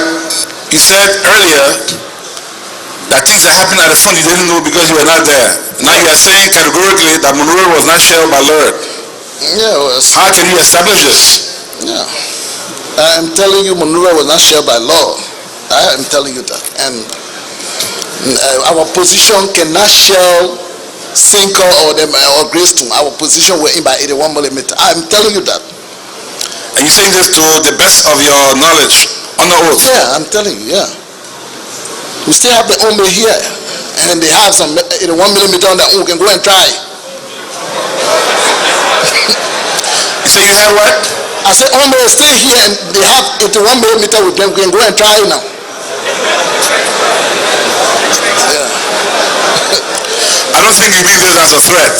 you said earlier that things that happened at the front you didn't know because you were not there. Now you are saying categorically that Monrovia was not shelled by LURD. Yeah, it was. How can you establish this? Yeah. I'm telling you Monrovia was not shelled by law. I am telling you that. And our position cannot shell Sekou or Greystone. Our position were in by 81 millimeter. I'm telling you that. And you're saying this to the best of your knowledge, under oath? Yeah, I'm telling you, yeah. We still have the Ombe here, and they have some 81 millimeter on that. We can go and try. You say you have what? I said Ombe is still here, and they have 81 millimeter with them. We can go and try now. Yeah. I don't think you mean this as a threat.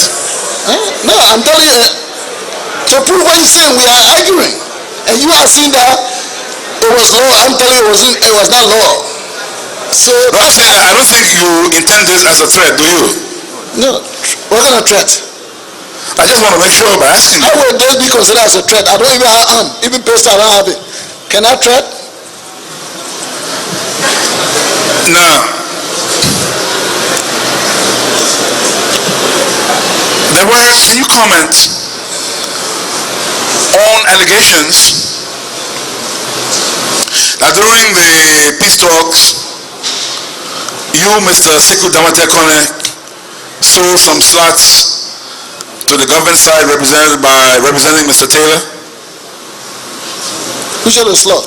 No, I'm telling you. To prove what you're saying, we are arguing, and you are saying that it was law. I'm telling you, it was not law. So no, I'm saying I don't think you intend this as a threat, do you? No. What kind of threat? I just want to make sure by asking you. How would this be considered as a threat? I don't even have arm. Even pistol, I don't have it. Can I threat? Now, there were, can you comment on allegations that during the peace talks, you, Mr. Sekou Damate Conneh, sold some slots to the government side representing Mr. Taylor? Who sold the slot?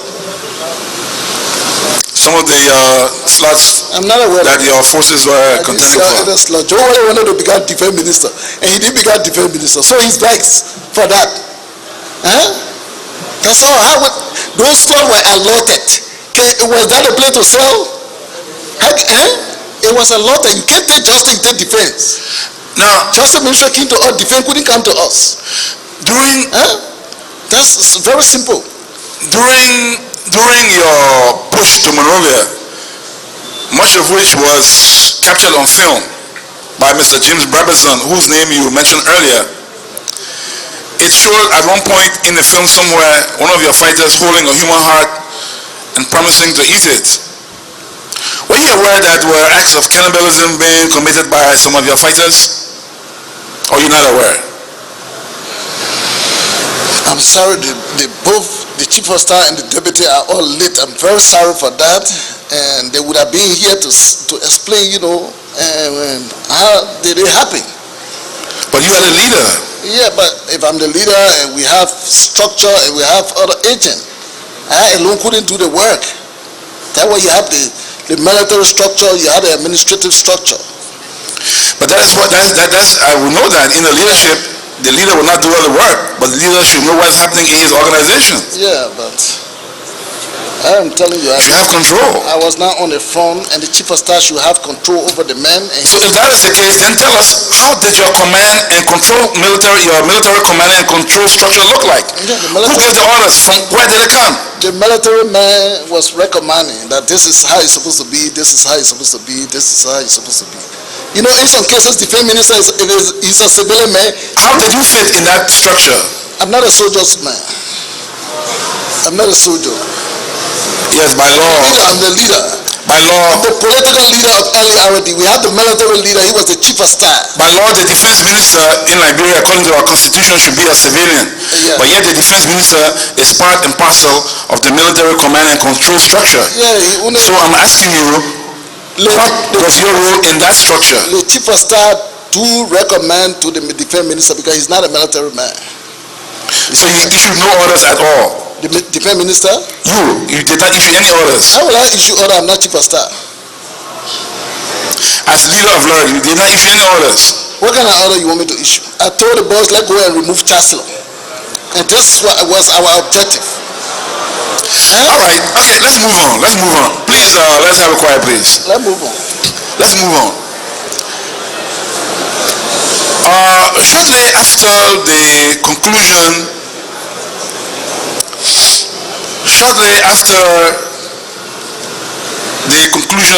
Some of the slots I'm not aware that your forces were contending for. Joe wanted to become defense minister, and he didn't become defense minister, so he's vexed for that. That's all. Those slots were allotted. Was that a place to sell? It was allotted. You can't take justice, take defense. Now, justice minister came to us, defense couldn't come to us. That's very simple. During your push to Monrovia, much of which was captured on film by Mr. James Brabazon, whose name you mentioned earlier, it showed at one point in the film somewhere one of your fighters holding a human heart and promising to eat it. Were you you aware that were acts of cannibalism being committed by some of your fighters? Or you're not aware? I'm sorry, both the chief of staff and the deputy are all late. I'm very sorry for that. And they would have been here to explain, how did it happen. But you are the leader. Yeah, but if I'm the leader and we have structure and we have other agents, I alone couldn't do the work. That's why you have the military structure, you have the administrative structure. But that's I will know that in the leadership, the leader will not do all the work, but the leader should know what's happening in his organization. Yeah, but I am telling you, You have control. I was not on the front, and the chief of staff should have control over the men. And So if that is the case, then tell us, how did your command and control your military command and control structure look like? Yeah, Who gave the orders? From where did it come? the military man was recommending that this is how it's supposed to be, this is how it's supposed to be, this is how it's supposed to be. In some cases, the defense minister is a civilian man. How did you fit in that structure? I'm not a soldier's man. I'm not a soldier. Yes, by law. I'm the leader. By law. I'm the political leader of LURD. We have the military leader. He was the chief of staff. By law, the defense minister in Liberia, according to our constitution, should be a civilian. Yeah. But yet the defense minister is part and parcel of the military command and control structure. Yeah, So I'm asking you, what was your role in that structure? the chief of staff do recommend to the defense minister because he's not a military man. So he issued no orders at all? The defense minister? You did not issue any orders? How will I issue order? I'm not chief of staff. As leader of LURD, you did not issue any orders? What kind of order you want me to issue? I told the boys, let's go and remove chancellor. And this was our objective. All right, okay, let's move on. Please, let's have a quiet, please. Let's move on. Let's move on. Shortly after the conclusion,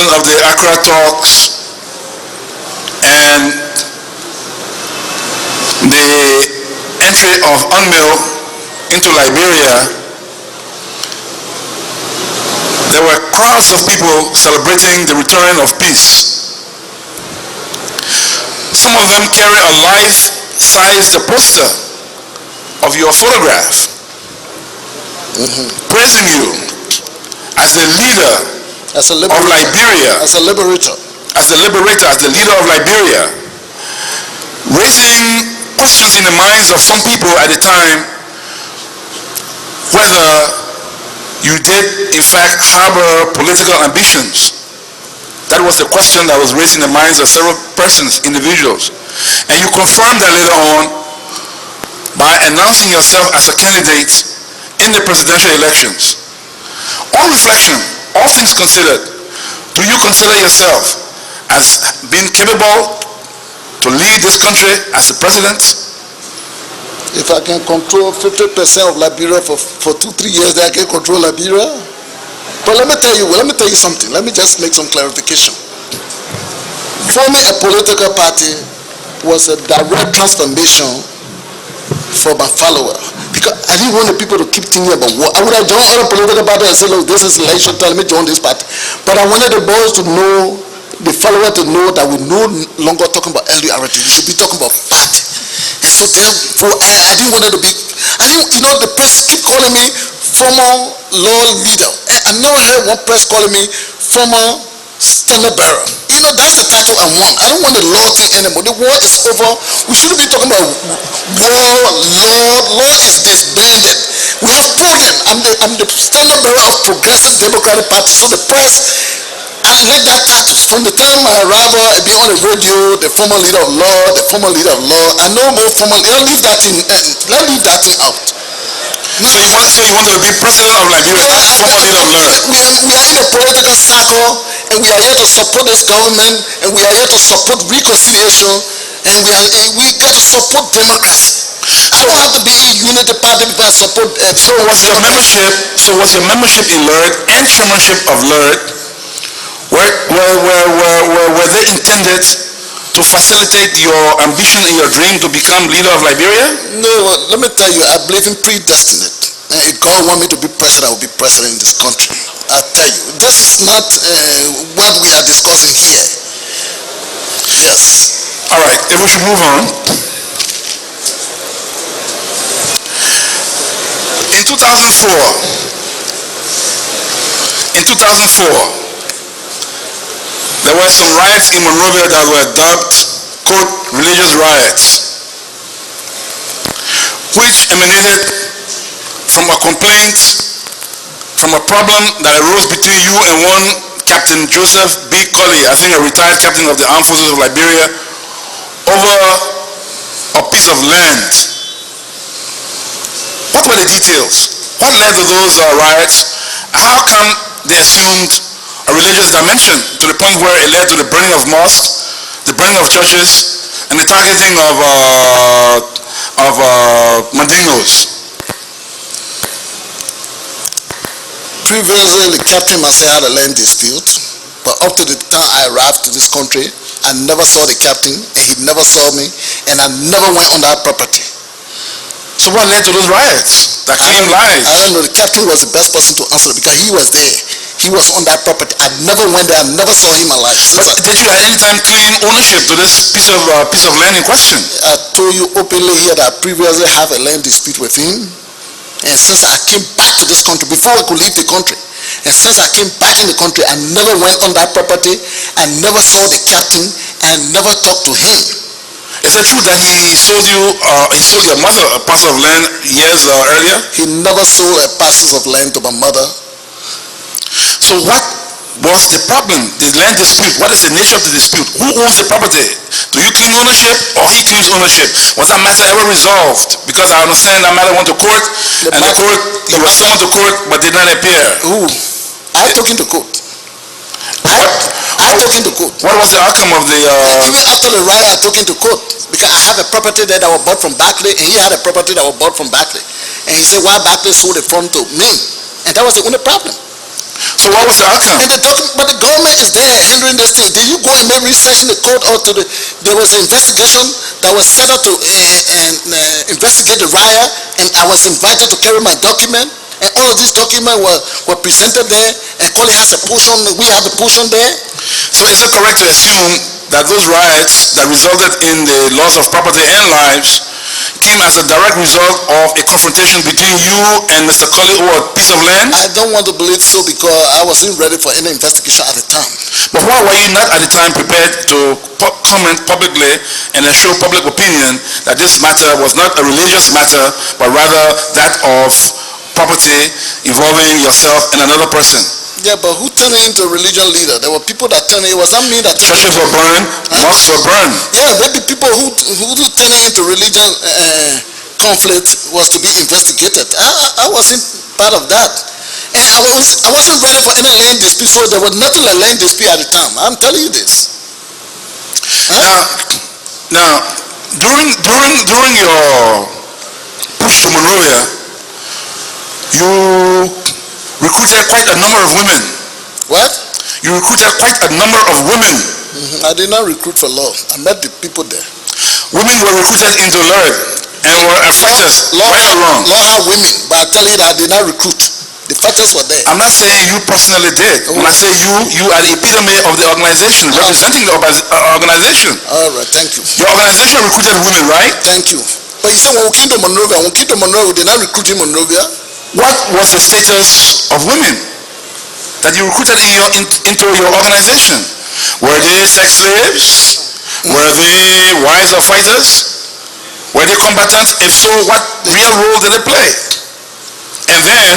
of the Accra talks and the entry of UNMIL into Liberia, there were crowds of people celebrating the return of peace. Some of them carry a life-size poster of your photograph, praising you as the leader As a of liberator. Liberia, As a liberator. as the liberator, as the leader of Liberia, raising questions in the minds of some people at the time whether you did in fact harbor political ambitions. That was the question that was raised in the minds of several persons, individuals. And you confirmed that later on by announcing yourself as a candidate in the presidential elections. On reflection, all things considered, do you consider yourself as being capable to lead this country as a president? If I can control 50% of Liberia for 2-3 years, then I can control Liberia. But let me tell you something. Let me just make some clarification. Forming a political party was a direct transformation for my follower. Because I didn't want the people to keep thinking about war. I would have joined other political parties and said, look, this is election time, let me join this party. But I wanted the boys to know, the follower to know that we're no longer talking about LURD. We should be talking about party. And so therefore, I didn't want it to be, the press keep calling me former law leader. I've never heard one press calling me former standard bearer. That's the title I want. I don't want the law thing anymore. The war is over. We shouldn't be talking about war, law. Law is disbanded. We have proven I'm the standard bearer of Progressive Democratic Party. So the press, I let that title. From the time I arrived, I be on the radio, the former leader of law, the former leader of law. I know more formal. Let's leave that thing out. So you wanted to be president of Liberia, former leader of LURD. We are in a political circle, and we are here to support this government, and we are here to support reconciliation, and we got to support democracy. I don't have to be in unity party because I support. So was your membership in LURD and chairmanship of LURD were they intended to facilitate your ambition and your dream to become leader of Liberia? No, let me tell you, I believe in predestinate. And if God want me to be president, I will be president in this country. I tell you, this is not what we are discussing here. Yes. All right, if we should move on. In 2004, there were some riots in Monrovia that were dubbed, quote, religious riots, which emanated from a complaint, from a problem that arose between you and one Captain Joseph B. Colley, I think a retired captain of the Armed Forces of Liberia, over a piece of land. What were the details? What led to those riots? How come they assumed a religious dimension to the point where it led to the burning of mosques, the burning of churches, and the targeting of Mandingos? Previously, the captain must have had a land dispute, but up to the time I arrived to this country, I never saw the captain, and he never saw me, and I never went on that property. So what led to those riots that claim lies? I don't know, the captain was the best person to answer because he was there. He was on that property. I never went there, I never saw him alive. But did you at any time claim ownership to this piece of land in question? I told you openly here that I previously have a land dispute with him. And since I came back to this country, before I could leave the country, and since I came back in the country, I never went on that property, I never saw the captain, and never talked to him. Is it true that he sold your mother a parcel of land years earlier? He never sold a parcel of land to my mother. So what was the problem? The land dispute, what is the nature of the dispute? Who owns the property? Do you claim ownership or he claims ownership? Was that matter ever resolved? Because I understand that matter went to court, and the court, you were summoned to court but did not appear. Who? I took him to court. I took him to court. What was the outcome of the... Even after the riot, I took him to court because I have a property there that was bought from Barclay, and he had a property that was bought from Barclay. And he said, why Barclay sold the farm to me? And that was the only problem. So what was the outcome? And but the government is there handling this thing. Did you go and make research in the court or there was an investigation that was set up to investigate the riot, and I was invited to carry my document, and all of these documents were presented there, and Conneh has a portion, we have a portion there. So is it correct to assume that those riots that resulted in the loss of property and lives came as a direct result of a confrontation between you and Mr. Colley over a piece of land? I don't want to believe so because I wasn't ready for any investigation at the time. But why were you not at the time prepared to comment publicly and assure public opinion that this matter was not a religious matter, but rather that of property involving yourself and another person? Yeah, but who turned it into a religion leader? There were people that turned it. It was not me that turned it. Churches were burned, mosques were burned. Yeah, maybe people who turned it into religion conflict was to be investigated. I wasn't part of that. And I wasn't ready for any land dispute, so there was nothing like land dispute at the time. I'm telling you this. Now, during your push to Monrovia, you recruited quite a number of women. What? You recruited quite a number of women. I did not recruit for law. I met the people there. Women were recruited into LURD and were fighters right along. Law had women, but I tell you that I did not recruit. The fighters were there. I'm not saying you personally did. When I say you are the epitome of the organization, representing the organization. All right, thank you. Your organization recruited women, right? Thank you. But you said when we came to Monrovia, we did not recruit in Monrovia. What was the status of women that you recruited into your organization? Were they sex slaves? Were they wives of fighters? Were they combatants? If so, what real role did they play? And then,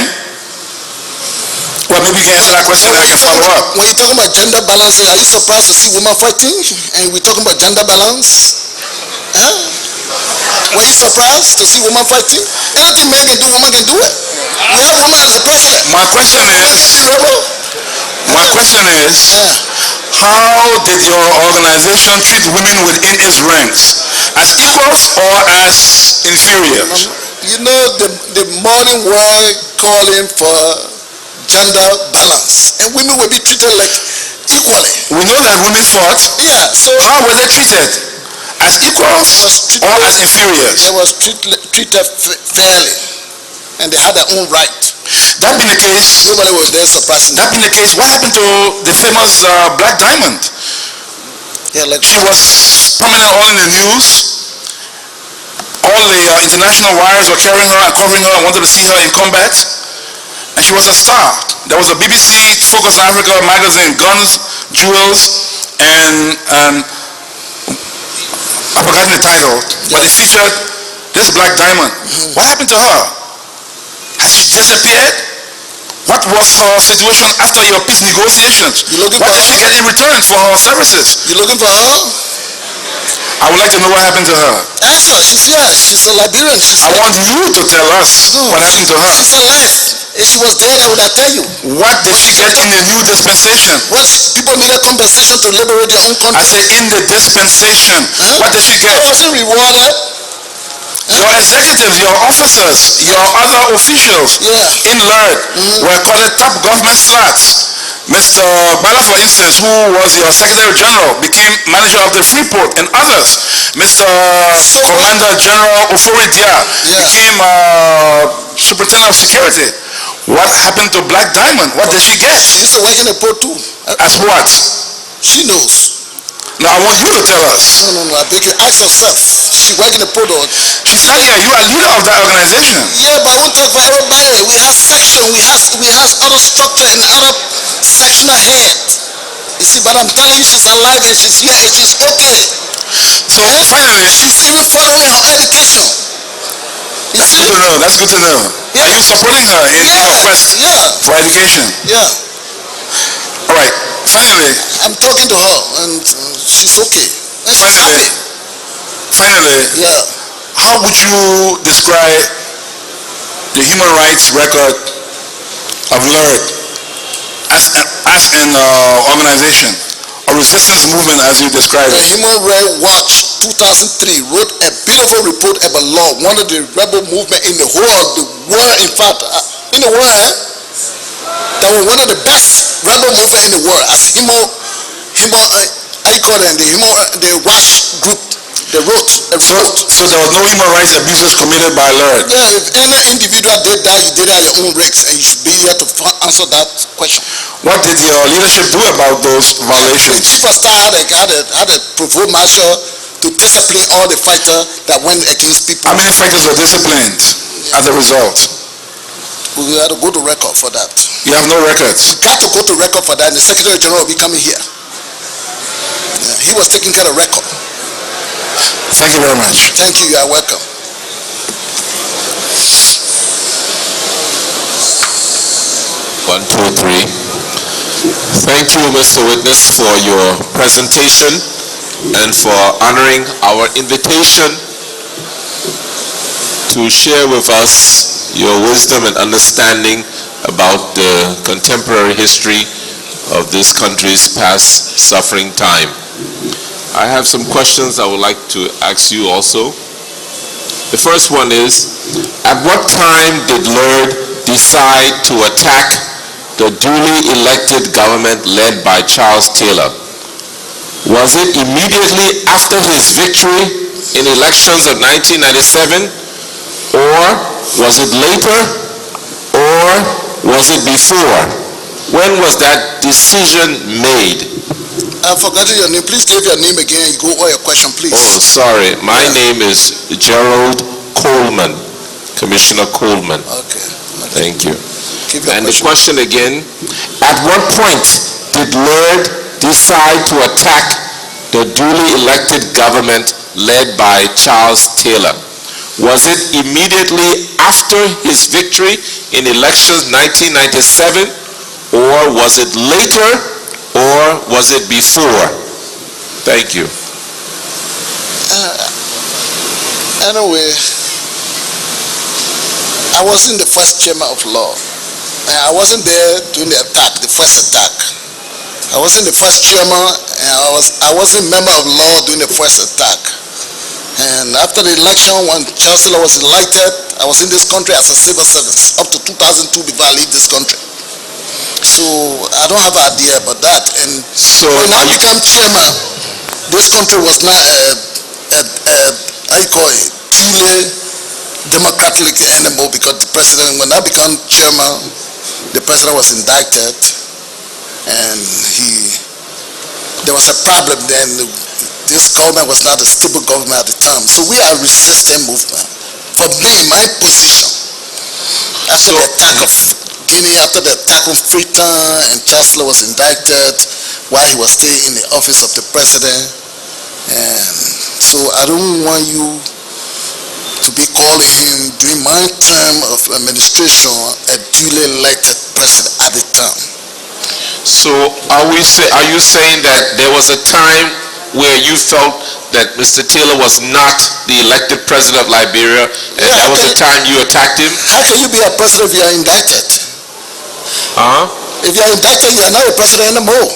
well, maybe you can answer that question and I can follow up. When you're talking about gender balancing, are you surprised to see women fighting? And we're talking about gender balance? Were you surprised to see women fighting? Anything men can do, women can do it. We have women as the president. My question is, how did your organization treat women within its ranks? As equals or as inferiors? You know, the modern world calling for gender balance, and women will be treated like equally. We know that women fought. Yeah, so how were they treated? As equals or as inferiors? They was treated fairly, and they had their own right. That being the case, Nobody was there surprising. what happened to the famous Black Diamond? Yeah, like She was prominent all in the news. All the international wires were carrying her and covering her and wanted to see her in combat. And she was a star. There was a BBC Focus on Africa magazine, Guns, Jewels, and I've forgotten the title, but it featured this Black Diamond. What happened to her? Has she disappeared? What was her situation after your peace negotiations? You looking What for did she her? get in return for her services? You looking for her? I would like to know what happened to her. Ask her. She's here. She's a Liberian. She's I want you to tell us what happened to her. She's alive. If she was dead, I would have tell you. What did she get in the new dispensation? What people needed compensation to liberate their own country. I say in the dispensation. Huh? What did she get? She wasn't rewarded. Your executives, your officers, your other officials Yeah. in LURD were called top government slats. Mr. Bala, for instance, who was your Secretary General, became manager of the Freeport and others. Mr. Commander General Oforidia became Superintendent of Security. What happened to Black Diamond? What did she get? She used to work in the port too. As what? She knows. Now I want you to tell us. No, I beg you, ask herself. She work in the port. She's not here. You are leader of that organization. Yeah, but I won't talk for everybody. We have section, we have other structure and other sectional head. You see, but I'm telling you, she's alive and she's here and she's okay. So finally, She's even following her education. You that's see? good to know. That's good to know. Yeah. Are you supporting her in her quest for education? Yeah. All right. Finally, I'm talking to her and she's okay. And she's happy. finally, Yeah. how would you describe the human rights record of LURD as an organization, a resistance movement as you describe The it? Human Rights Watch 2003 wrote a beautiful report about law, one of the rebel movement in the world, in fact, in the world, that was one of the best rebel movement in the world, as I call them, the Watch group. They wrote a report. So there was no human rights abuses committed by LURD. Yeah, if any individual did that, you did it at your own risks, and you should be here to answer that question. What did your leadership do about those The violations? chief of staff had a provost marshal to discipline all the fighters that went against people. How many fighters were disciplined as a result? We had to go to record for that. You have no records. Got to go to record for that, and the Secretary General will be coming here. Yeah, he was taking care of record. Thank you very much. Thank you, you are welcome. One, two, three. Thank you, Mr. Witness, for your presentation and for honoring our invitation to share with us your wisdom and understanding about the contemporary history of this country's past suffering time. I have some questions I would like to ask you also. The first one is, at what time did LURD decide to attack the duly elected government led by Charles Taylor? Was it immediately after his victory in elections of 1997, or was it later, or was it before? When was that decision made? I've forgotten your name. Please give your name again and go over your question, please. Oh, sorry. My name is Gerald Coleman, Commissioner Coleman. Okay. Thank you. Keep your And the question. question again, at what point did LURD decide to attack the duly elected government led by Charles Taylor? Was it immediately after his victory in elections 1997, or was it later, or was it before? Thank you. Anyway, I wasn't the first chairman of law. I wasn't there during the attack, the first attack. I wasn't the first chairman, and I wasn't member of law during the first attack. And after the election, when Charles Taylor was elected, I was in this country as a civil servant up to 2002 before I leave this country. So I don't have an idea about that. And So when I became chairman, this country was not truly democratic anymore, because the president, when I became chairman, the president was indicted, and there was a problem then. This government was not a stable government at the time. So we are a resistance movement. For me, my position, after the attack of Guinea, after the attack on Freetown, and Chancellor was indicted while he was still in the office of the president, and so I don't want you to be calling him during my term of administration a duly elected president at the time. So are you saying that there was a time where you felt that Mr. Taylor was not the elected president of Liberia, and that was the time you attacked him? How can you be a president if you are indicted? If you are indicted, you are not a president anymore.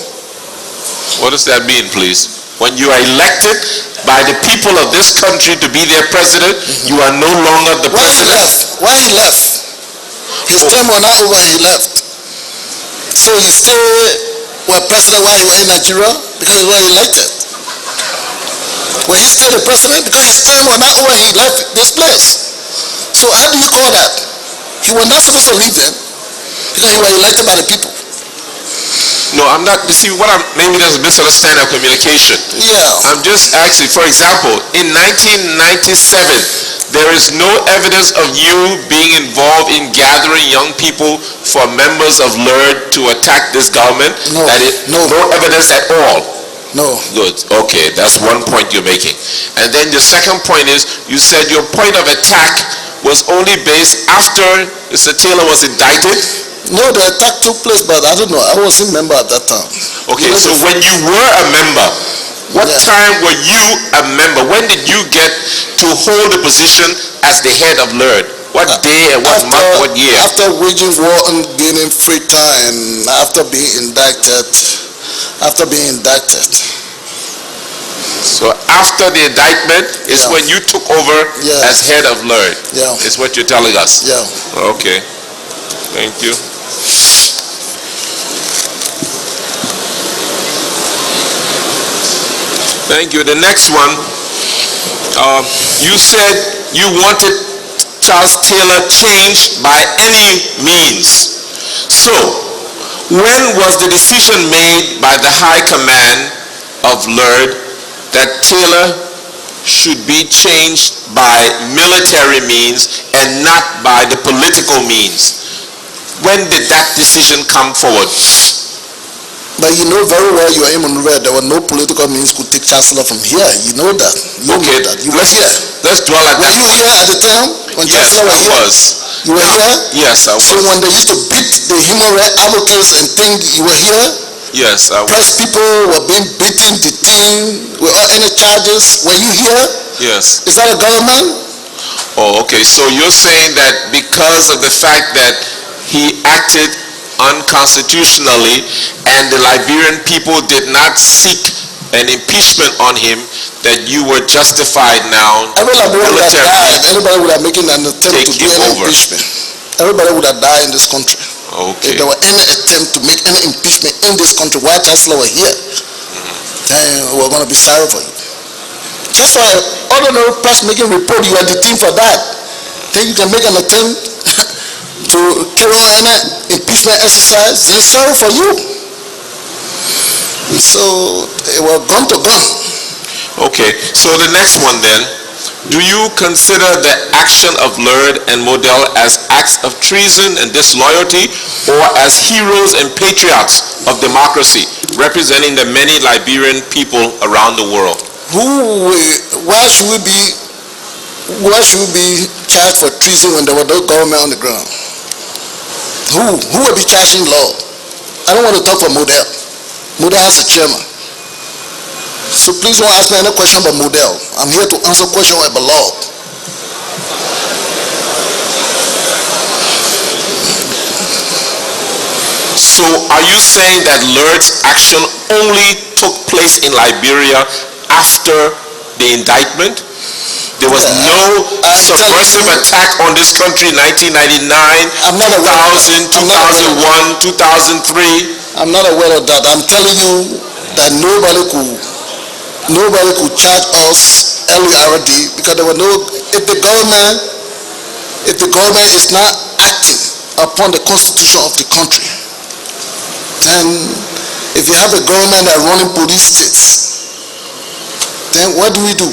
What does that mean, please? When you are elected by the people of this country to be their president, you are no longer the president. Why he left? His term was not over, he left. So he still was president while he was in Nigeria because he was elected. Was he still the president? Because his term was not over, he left this place. So how do you call that? He was not supposed to leave them because he was elected by the people. No, I'm not. You see, maybe there's a misunderstanding of communication. Yeah. I'm just asking, for example, in 1997, there is no evidence of you being involved in gathering young people for members of LURD to attack this government? No. No evidence at all? No. Good. Okay, that's one point you're making. And then the second point is, you said your point of attack was only based after Mr. Taylor was indicted? No, the attack took place, but I don't know. I wasn't a member at that time. Okay, so when you were a member, what time were you a member? When did you get to hold the position as the head of LURD? What day and what month, what year? After waging war on gaining Freetown and after being indicted. So after the indictment is when you took over as head of LURD. Yeah. Is what you're telling us. Yeah. Okay. Thank you. Thank you. The next one, you said you wanted Charles Taylor changed by any means. So, when was the decision made by the High Command of LURD that Taylor should be changed by military means and not by the political means? When did that decision come forward? But you know very well you are in Monrovia, there were no political means could take Chancellor from here. You know that. You know that. You were here. Let's dwell at that. Were you here at the time when Chancellor was here? Yes, You were here? Yes, I was. So when they used to beat the human rights advocates and think you were here? Yes, I was. Press people were being beaten, detained without any charges. Were you here? Yes. Is that a government? Oh, okay. So you're saying that because of the fact that he acted unconstitutionally and the Liberian people did not seek an impeachment on him, that you were justified now. Every Liberian would have died. Anybody would have making an attempt to do any impeachment. Everybody would have died in this country. Okay. If there were any attempt to make any impeachment in this country while Chancellor were here, then we're going to be sorry for you. Just for an ordinary press making report, you are detained for that. Then you can make an attempt to carry on any impeachment exercise, then sorry for you. So it was gun to gun. Okay, so the next one then, do you consider the action of LURD and Model as acts of treason and disloyalty, or as heroes and patriots of democracy, representing the many Liberian people around the world? Why should we be charged for treason when there was no government on the ground? Who will be charging law? I don't want to talk for Model. Model has a chairman. So please don't ask me any question about Model. I'm here to answer questions about law. So are you saying that LURD's action only took place in Liberia after the indictment? There was no subversive attack on this country in 1999, 2000, 2001, 2003? I'm not aware of that. I'm telling you that nobody could charge us LURD because there were no. If the government is not acting upon the constitution of the country. Then, if you have a government that running police states, then what do we do?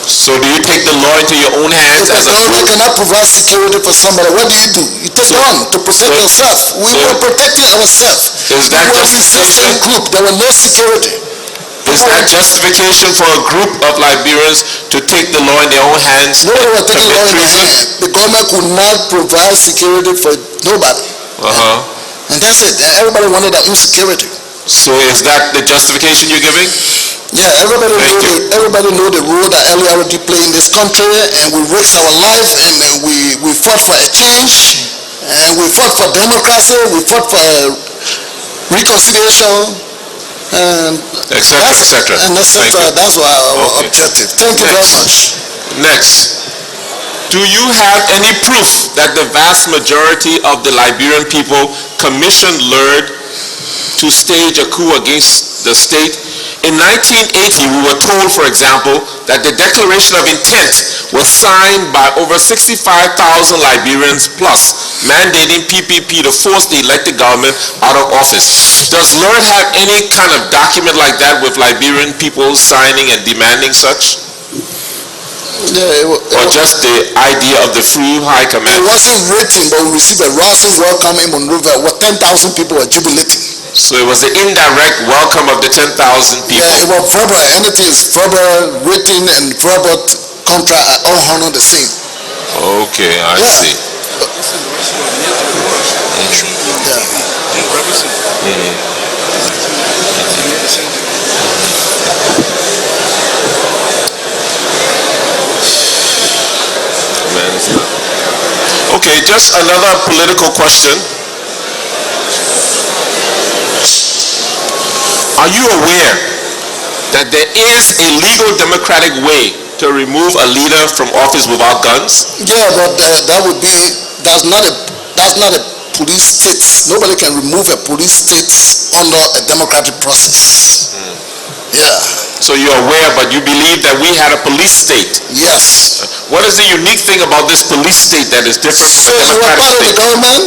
So do you take the law into your own hands If as the a government group? cannot provide security for somebody, what do? You take on to protect yourself. We were protecting ourselves. Is that We were resisting justification? group. There was no security. Is that justification for a group of Liberians to take the law in their own hands and Nobody was taking law commit in their treason? hand. The government could not provide security for nobody. And that's it. Everybody wanted their own security. So is that the justification you're giving? Yeah, everybody Thank know you. everybody know the role that LURD play in this country, and we risked our life, and we fought for a change, and we fought for democracy, we fought for reconciliation, and Etc., etc. and Thank you. that's our Okay. objective. Thank you very Next. much. Next, do you have any proof that the vast majority of the Liberian people commissioned LURD to stage a coup against the state? In 1980, we were told, for example, that the Declaration of Intent was signed by over 65,000 Liberians plus, mandating PPP to force the elected government out of office. Does LURD have any kind of document like that with Liberian people signing and demanding such? Yeah, Or just the idea of the free high it command? wasn't written, but we received a rousing welcome in Monrovia, where 10,000 people were jubilating. So it was the indirect welcome of the 10,000 people. Yeah, it was verbal. Anything is verbal, written, and verbal contract are all honor the same. Okay, I Yeah. see. Okay, just another political question. Are you aware that there is a legal democratic way to remove a leader from office without guns? Yeah, but that's not a police state. Nobody can remove a police state under a democratic process. Yeah, So you're aware, but you believe that we had a police state. yes. What is the unique thing about this police state that is different So from a you were democratic part of the state? government,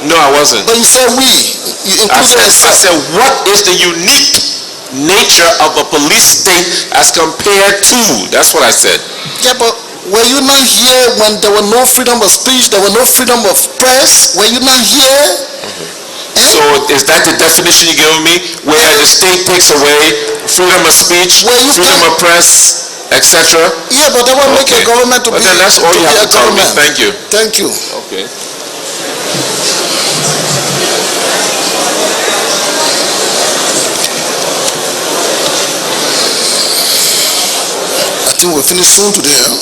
No, I wasn't. but you said we. You I included said, yourself. what is the unique nature of a police state as compared to? That's what I said. Yeah, but were you not here when there was no freedom of speech, there was no freedom of press? Were you not here? So is that the definition you're giving me, where the state takes away freedom of speech, Well, you freedom can't- of press, etc.? Yeah, but that will make a Okay. government to But be then that's all you be have a to tell me. government. Thank you. Thank you. Okay. I think we'll finish soon today. Huh?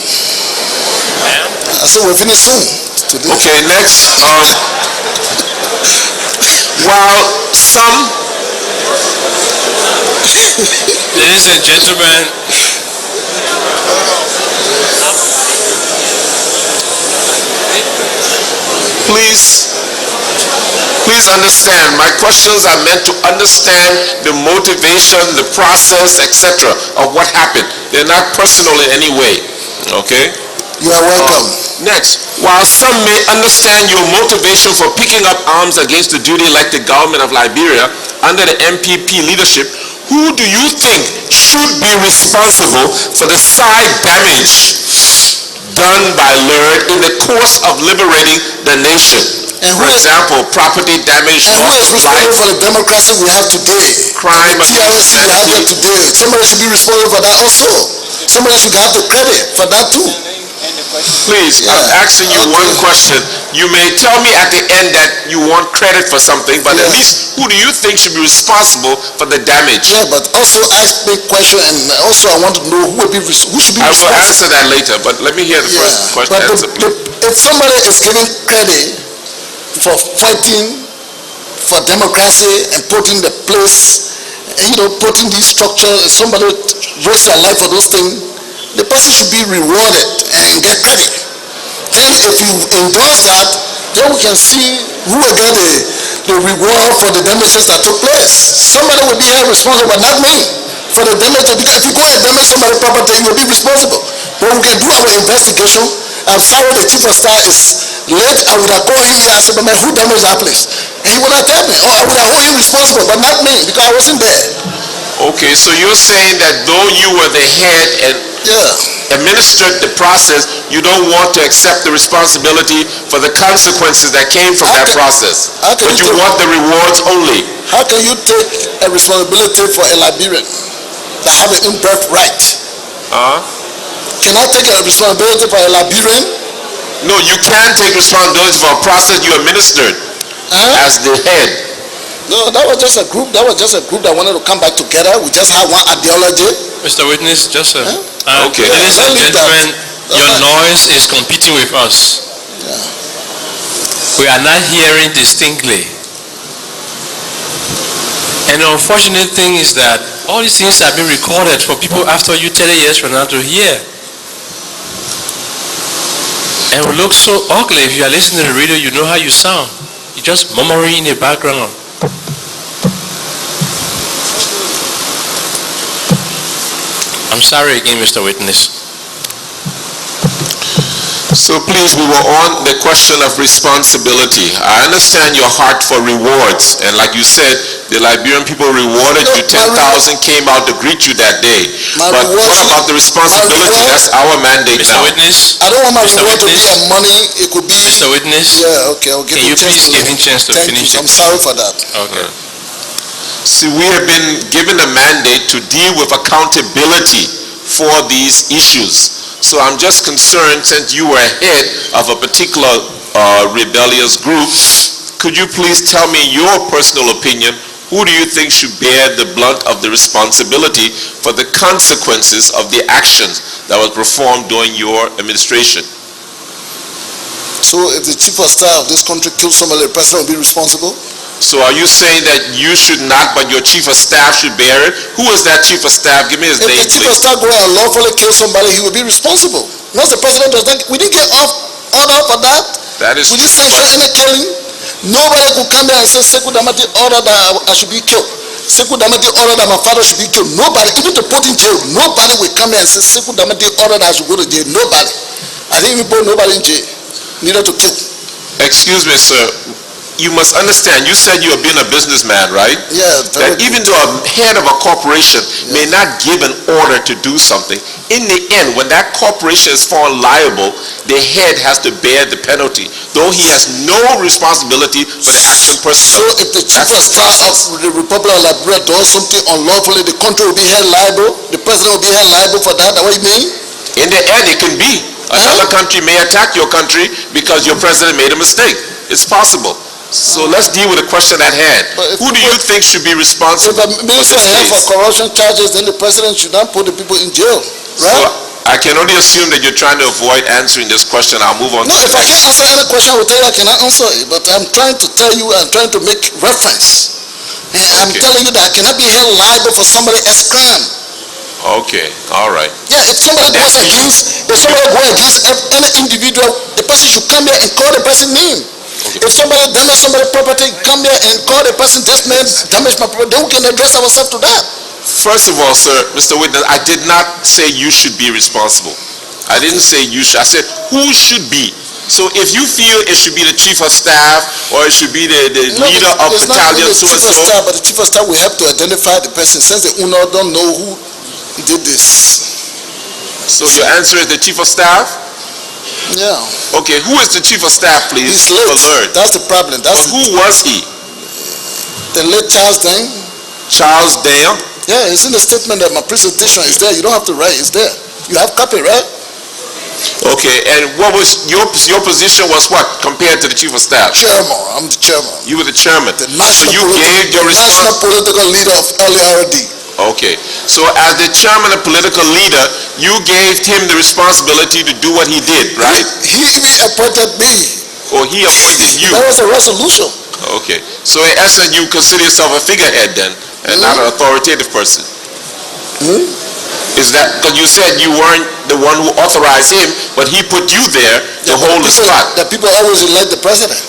I said we'll finish soon today. Okay, next. While some Ladies and gentlemen, please understand, my questions are meant to understand the motivation, the process, etc. of what happened. They're not personal in any way. Okay? You are welcome. Next, while some may understand your motivation for picking up arms against the duly elected government of Liberia under the NPP leadership, who do you think should be responsible for the side damage done by LURD in the course of liberating the nation? For example, property damage, And who loss is of responsible life, for the democracy we have today? crime The against TRC we have here humanity. today. Somebody should be responsible for that also. Somebody should have the credit for that too. Please, I'm Yeah. asking you one question. You may tell me at the end that you want credit for something, but at Yeah. least who do you think should be responsible for the damage? Yeah, but also ask me question, and also I want to know who should be I will responsible. answer that later, but let me hear the first question But answer, please. if somebody is giving credit for fighting for democracy and putting the place, putting these structures, and somebody risk their life for those things, the person should be rewarded and get credit. Then if you endorse that, then we can see who will get the reward for the damages that took place. Somebody will be held responsible, but not me, for the damage. Because if you go and damage somebody's property, you will be responsible. But we can do our investigation I'm sorry the chief of staff is late. I would have called him here and said, but man, who damaged that place? And he would have told me, or I would have hold him responsible, but not me, because I wasn't there. Okay, so you're saying that though you were the head and Yeah. administered the process, you don't want to accept the responsibility for the consequences that came from that process. How can But you you want the rewards only. How can you take a responsibility for a Liberian that have an in-birth right? Can I take a responsibility for a Liberian? No, you can't take responsibility for a process you administered as the head. No, that was just a group that wanted to come back together. We just had one ideology. Mr. Witness, just Okay. ladies and Don't leave that. gentlemen, your noise is competing with us. We are not hearing distinctly. And the unfortunate thing is that all these things have been recorded for people after you 30 years from now to hear. And it will look so ugly if you are listening to the radio, you know how you sound. You're just murmuring in the background. I'm sorry again, Mr. Witness. So please, we were on the question of responsibility. I understand your heart for rewards, and like you said, the Liberian people rewarded you. 10,000 came out to greet you that day. But what about the responsibility? That's our mandate Mr. now. Witness, I don't want my Mr. reward to be Witness. a money. It could be. Mr. Witness, Yeah, okay. I'll give can you please give him a chance to Thank finish you. it? I'm sorry for that. Okay. See, we have been given a mandate to deal with accountability for these issues. So I'm just concerned, since you were head of a particular rebellious group, could you please tell me your personal opinion? Who do you think should bear the brunt of the responsibility for the consequences of the actions that were performed during your administration? So if the chief of staff of this country kills somebody, the president will be responsible? So are you saying that you should not, but your chief of staff should bear it? Who is that chief of staff? Give me his If name, the chief of please. staff go and lawfully kill somebody, he will be responsible. Once the president does that, we didn't get order for that. That is We didn't sanction any killing. Nobody could come there and say, Sekou Damate ordered that I should be killed. Sekou Damate ordered that my father should be killed. Nobody, even to put in jail, nobody will come here and say, Sekou Damate ordered that I should go to jail. Nobody. I didn't even put nobody in jail, neither to kill. Excuse me, sir. You must understand, you said you have been a businessman, right? Yeah, That even though a head of a corporation may not give an order to do something, in the end, when that corporation is found liable, the head has to bear the penalty, though he has no responsibility for the action So personally. if the chief of staff of the Republic of Liberia does something unlawfully, the country will be held liable? The president will be held liable for that? That's what you mean? In the end, it can be. Another country may attack your country because your president made a mistake. It's possible. So let's deal with the question at hand. Who do you think should be responsible If for a minister this held for case? corruption charges, then the president should not put the people in jail, So right? I can only assume that you're trying to avoid answering this question. I'll move on No, to if the I next. can't answer any question, I will tell you I cannot answer it. But I'm trying to tell you, I'm trying to make reference. And I'm Okay. telling you that I cannot be held liable for somebody else's crime. Okay, all right. Yeah, if somebody goes against any individual, the person should come here and call the person's name. If somebody damage somebody's property, come here and call the person, this man damaged my property, then we can address ourselves to that. First of all, sir, Mr. Witness, I did not say you should be responsible. I didn't say you should. I said who should be. So if you feel it should be the chief of staff or it should be the No, leader of it's not battalion really the so and chief of so, staff, but the chief of staff will have to identify the person since the owner don't know who did this. so your answer is the chief of staff? Yeah, Okay, who is the chief of staff, please? he's For late. LURD. That's the problem. But That's who was he? the late Charles Deng. Charles Dale? Yeah, it's in the statement that my presentation is there. You don't have to write. It's there. You have copy, right? Okay, and what was your position was what compared to the chief of staff? Chairman. I'm the chairman. You were the chairman. The So national, you gave your national response. political leader of LURD. Okay, so as the chairman and political leader, you gave him the responsibility to do what he did, right? He even appointed me. Or he appointed you? That was a resolution. Okay, so in essence, you consider yourself a figurehead then, and not an authoritative person? Is that, because you said you weren't the one who authorized him, but he put you there to hold the spot? The people always elect the president.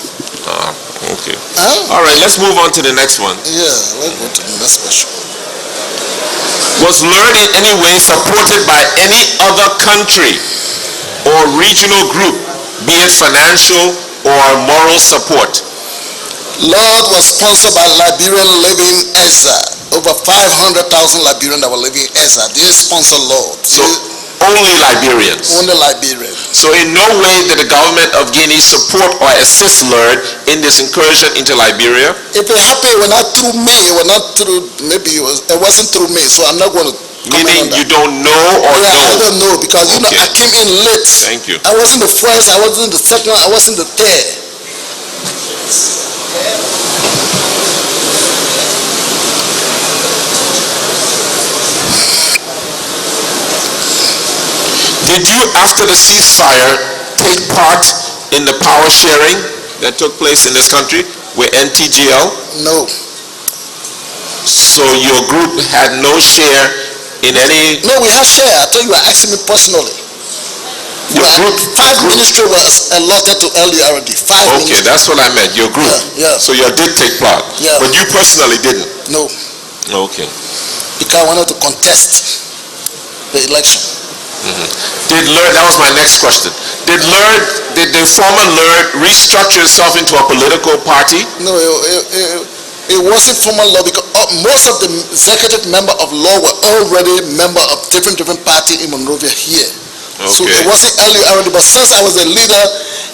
Ah, okay. Huh? All right, let's move on to the next one. Yeah, let's go to the next question. Was LURD in any way supported by any other country or regional group, be it financial or moral support? LURD was sponsored by Liberian living in exile. Over 500,000 Liberians that were living in exile. They sponsor LURD. So only Liberians? Only Liberians. So in no way did the government of Guinea support or assist LURD in this incursion into Liberia? If it happened, it was not through me. It was not through, maybe it wasn't through me. So I'm not going to comment Meaning on that. you don't know or Yeah, know? I don't know because Okay. I came in late. Thank you. I wasn't the first, I wasn't the second, I wasn't the third. Did you, after the ceasefire, take part in the power sharing that took place in this country with NTGL? No. So your group had no share in any... No, we have share. I told you, you are asking me personally. Your group? Five ministry was allotted to LURD. Five Okay, ministry. that's what I meant, your group. Yeah, yeah. So you did take part? Yeah. But you personally didn't? No, Okay. because I wanted to contest the election. Did LURD, that was my next question. Did the former LURD restructure itself into a political party? No, it wasn't formal law because most of the executive member of law were already member of different party in Monrovia here. So Okay. it wasn't LURD, but since I was a leader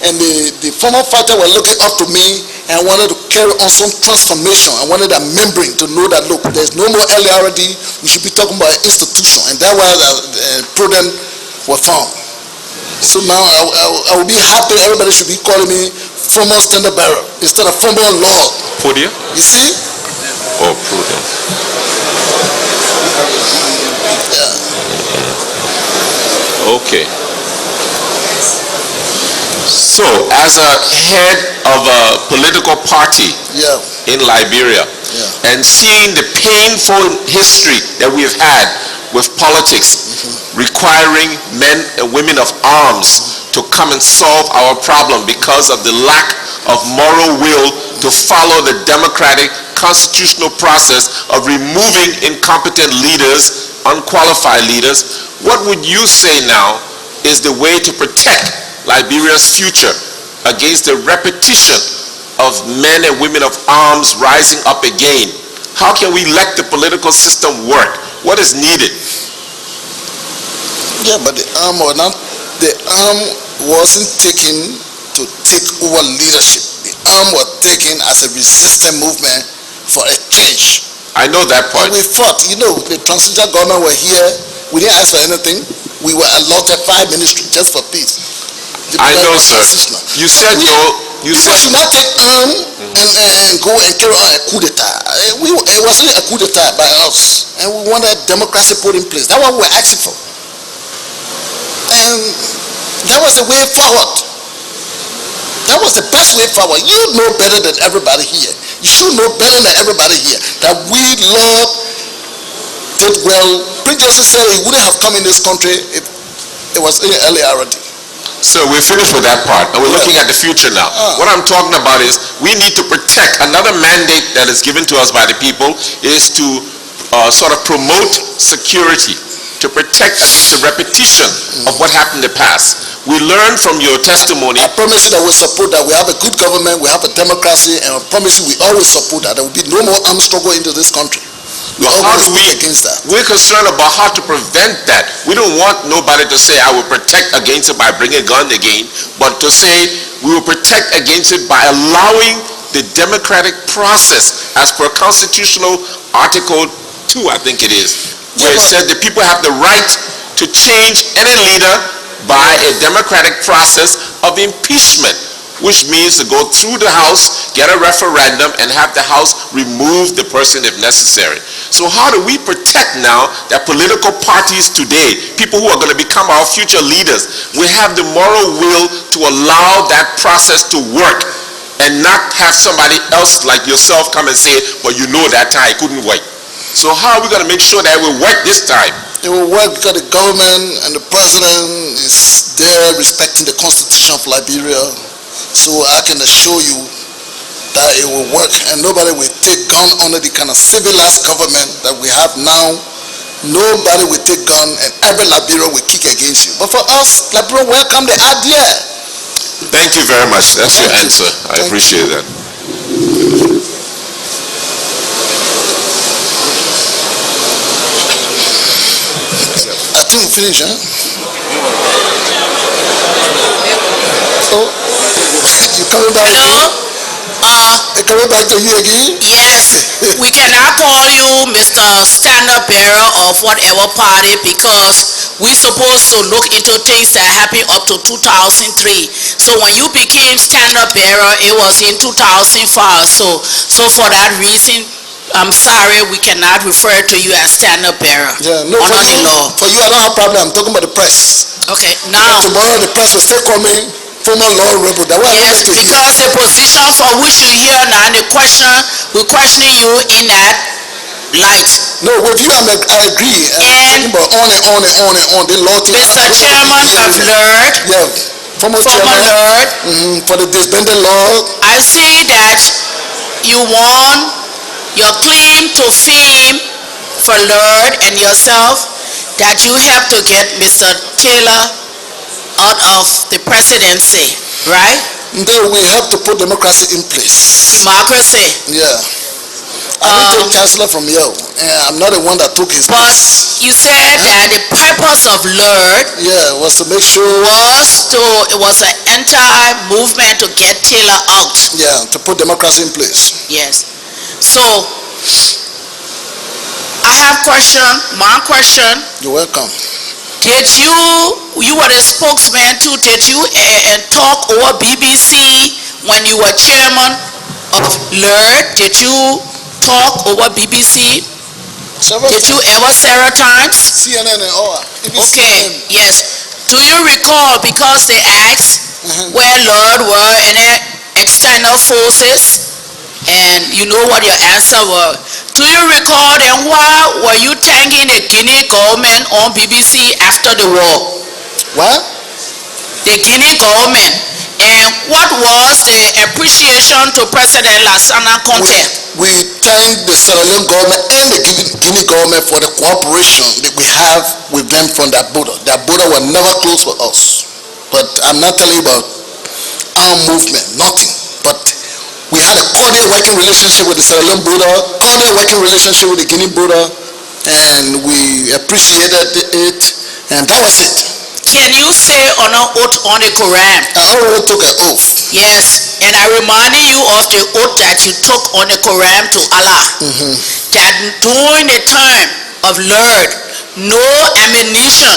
and the former fighter were looking up to me and I wanted to carry on some transformation, I wanted a membrane to know that, look, there's no more LURD, we should be talking about an institution, and that was prudent were found. So now I will be happy, everybody should be calling me former standard bearer instead of former Lord. Podia? You see? Oh, prudent. Okay. So, as a head of a political party Yeah. in Liberia, and seeing the painful history that we have had with politics requiring men and women of arms to come and solve our problem because of the lack of moral will to follow the democratic constitutional process of removing incompetent leaders, unqualified leaders, what would you say now is the way to protect Liberia's future against the repetition of men and women of arms rising up again? How can we let the political system work? What is needed? Yeah, but the arm wasn't taken to take over leadership. The arm was taken as a resistance movement for a change. I know that part. And we fought, the transitional government were here. We didn't ask for anything. We were allotted 5 ministries just for peace. I know, sir. You said People should not take arm and go and carry on a coup d'etat. It wasn't a coup d'etat by us, and we wanted democracy put in place. That's what we were asking for. And that was the way forward. That was the best way forward. You know better than everybody here. You should know better than everybody here that we, Lord, did well. Prince Joseph said he wouldn't have come in this country if it was in LURD. So we're finished with that part, and we're looking at the future now. What I'm talking about is we need to protect. Another mandate that is given to us by the people is to sort of promote security, to protect against the repetition of what happened in the past. We learned from your testimony. I promise you that we support that. We have a good government, we have a democracy, and I promise you we always support that. There will be no more armed struggle into this country. We always speak against that. We're concerned about how to prevent that. We don't want nobody to say, I will protect against it by bringing a gun again, but to say we will protect against it by allowing the democratic process as per constitutional article 2, I think it is, where it says the people have the right to change any leader by a democratic process of impeachment, which means to go through the House, get a referendum, and have the House remove the person if necessary. So how do we protect now that political parties today, people who are going to become our future leaders, we have the moral will to allow that process to work and not have somebody else like yourself come and say, well, you know that time I couldn't wait. So how are we going to make sure that it will work this time? It will work because the government and the president is there respecting the Constitution of Liberia. So I can assure you that it will work and nobody will take gun under the kind of civilized government that we have now nobody will take gun and every Liberian will kick against you. But for us, Liberian welcome the idea. Thank you very much. That's your answer. I appreciate that. I think we finished, huh? Oh, you coming back? Hello? Coming back to you again? Yes, we cannot call you Mr. Standard Bearer of whatever party because we're supposed to look into things that happened up to 2003. So when you became Standard Bearer, it was in 2005. So for that reason, I'm sorry, we cannot refer to you as Standard Bearer. Yeah, no, under the law. for you, I don't have problem. I'm talking about the press. Okay, And now. tomorrow the press will still call me former law rebel. That was Yes, to hear. because the position for which you hear now, the question, we're questioning you in that light. No, with you, I agree. And but on and on and on and on. The law thing. Mr. Chairman of LURD, Yeah, former chairman. LURD, For the disbanded law. I see that you won your claim to fame for LURD and yourself that you have to get Mr. Taylor out of the presidency, right? Then we have to put democracy in place. Democracy. Yeah. I didn't take chancellor from you, and I'm not the one that took his But place. you said that the purpose of LURD Yeah, was to make sure. it was an anti-movement to get Taylor out. Yeah, to put democracy in place. Yes. So, I have my question, You're welcome. did you were the spokesman too, did you talk over BBC when you were chairman of LURD? Did you talk over BBC? Did you ever several times? CNN and all. Okay, yes. Do you recall, because they asked where LURD were any external forces, and you know what your answer was. Do you recall then why were you thanking the Guinea government on BBC after the war? What? The Guinea government. And what was the appreciation to President Lassana Conte? We thank the Sierra Leone government and the Guinea government for the cooperation that we have with them from that border. That border was never closed for us. But I'm not telling you about our movement, nothing. But we had a cordial working relationship with the Sierra Leone border, cordial working relationship with the Guinea border, and we appreciated it, and that was it. Can you say on an oath on the Quran? I already took an oath. Yes, and I reminding you of the oath that you took on the Quran to Allah. That during the time of LURD, no ammunition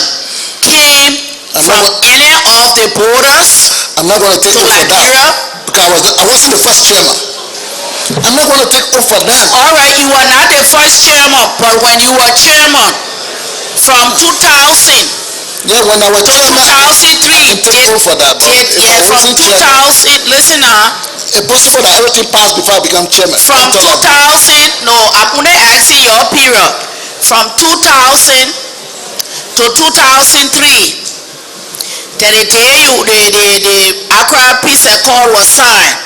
came from any of the borders I'm not going to take to oath for Liberia. that because I wasn't the first chairman. I'm not going to take oath for that. All right, you were not the first chairman, but when you were chairman from 2000 Yeah, when I was to chairman, 2003, I take oath for that. But if I from wasn't chairman, 2000, listen now, it's possible that everything passed before I became chairman. from 2000, no, I'm only asking your period, from 2000 to 2003, that the day the Accra Peace Accord was signed,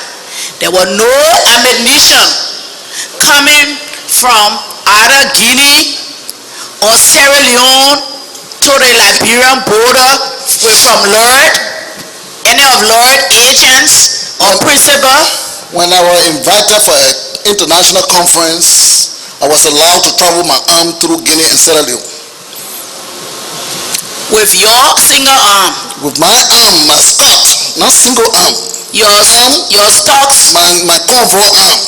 there were no ammunition coming from either Guinea or Sierra Leone to the Liberian border from LURD, any of LURD agents or principal. When I was invited for an international conference, I was allowed to travel my arm through Guinea and Sierra Leone. With your single arm. With my arm, my stock, not single arm. Your stocks. My convoy arm.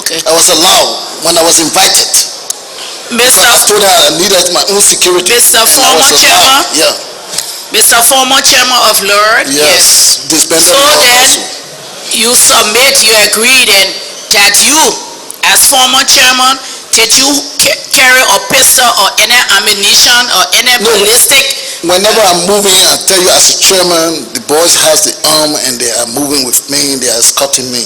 Okay. I was allowed when I was invited. Mr. I told her I needed my own security. Mr. Former Chairman. Yeah. Mr. Former Chairman of LURD. Yes. So then you submit, you agreed, and that you, as former chairman, did you carry a pistol or any ammunition or any ballistic? Whenever I'm moving, I tell you as a chairman, the boys has the arm and they are moving with me, they are escorting me.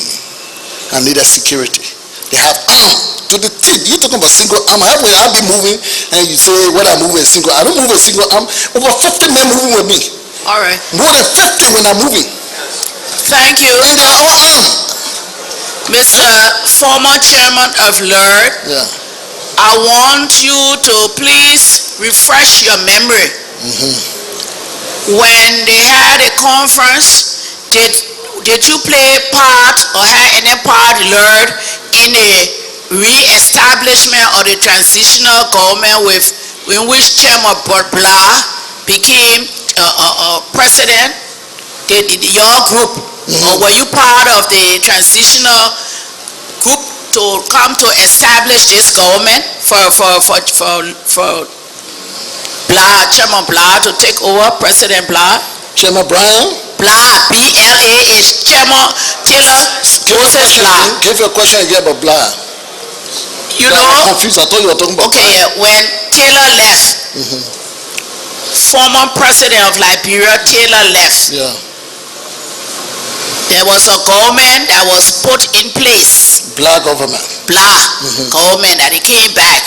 I need a security. They have arm to the teeth. You're talking about single arm. How will I be moving and you say when I move a single? I don't move a single arm. Over 50 men moving with me. All right. More than 50 when I'm moving. Thank you. And they are all armed. Mr. Former Chairman of LURD. Yeah. I want you to please refresh your memory. When they had a conference, did you play part or have any part, LURD, in a re-establishment of the transitional government in which Chairman Blah became president? Did your group, or were you part of the transitional group to come to establish this government for Blah, Chairman Blah to take over, President Blah? Chairman Brian? Blah, B-L-A-H, Chairman Taylor Moses Blah. Give your question again about Blah. You I'm know, confused. I thought you were talking about okay, yeah, when Taylor left, former president of Liberia, Taylor left. Yeah. There was a government that was put in place. Black government. Blah government that it came back.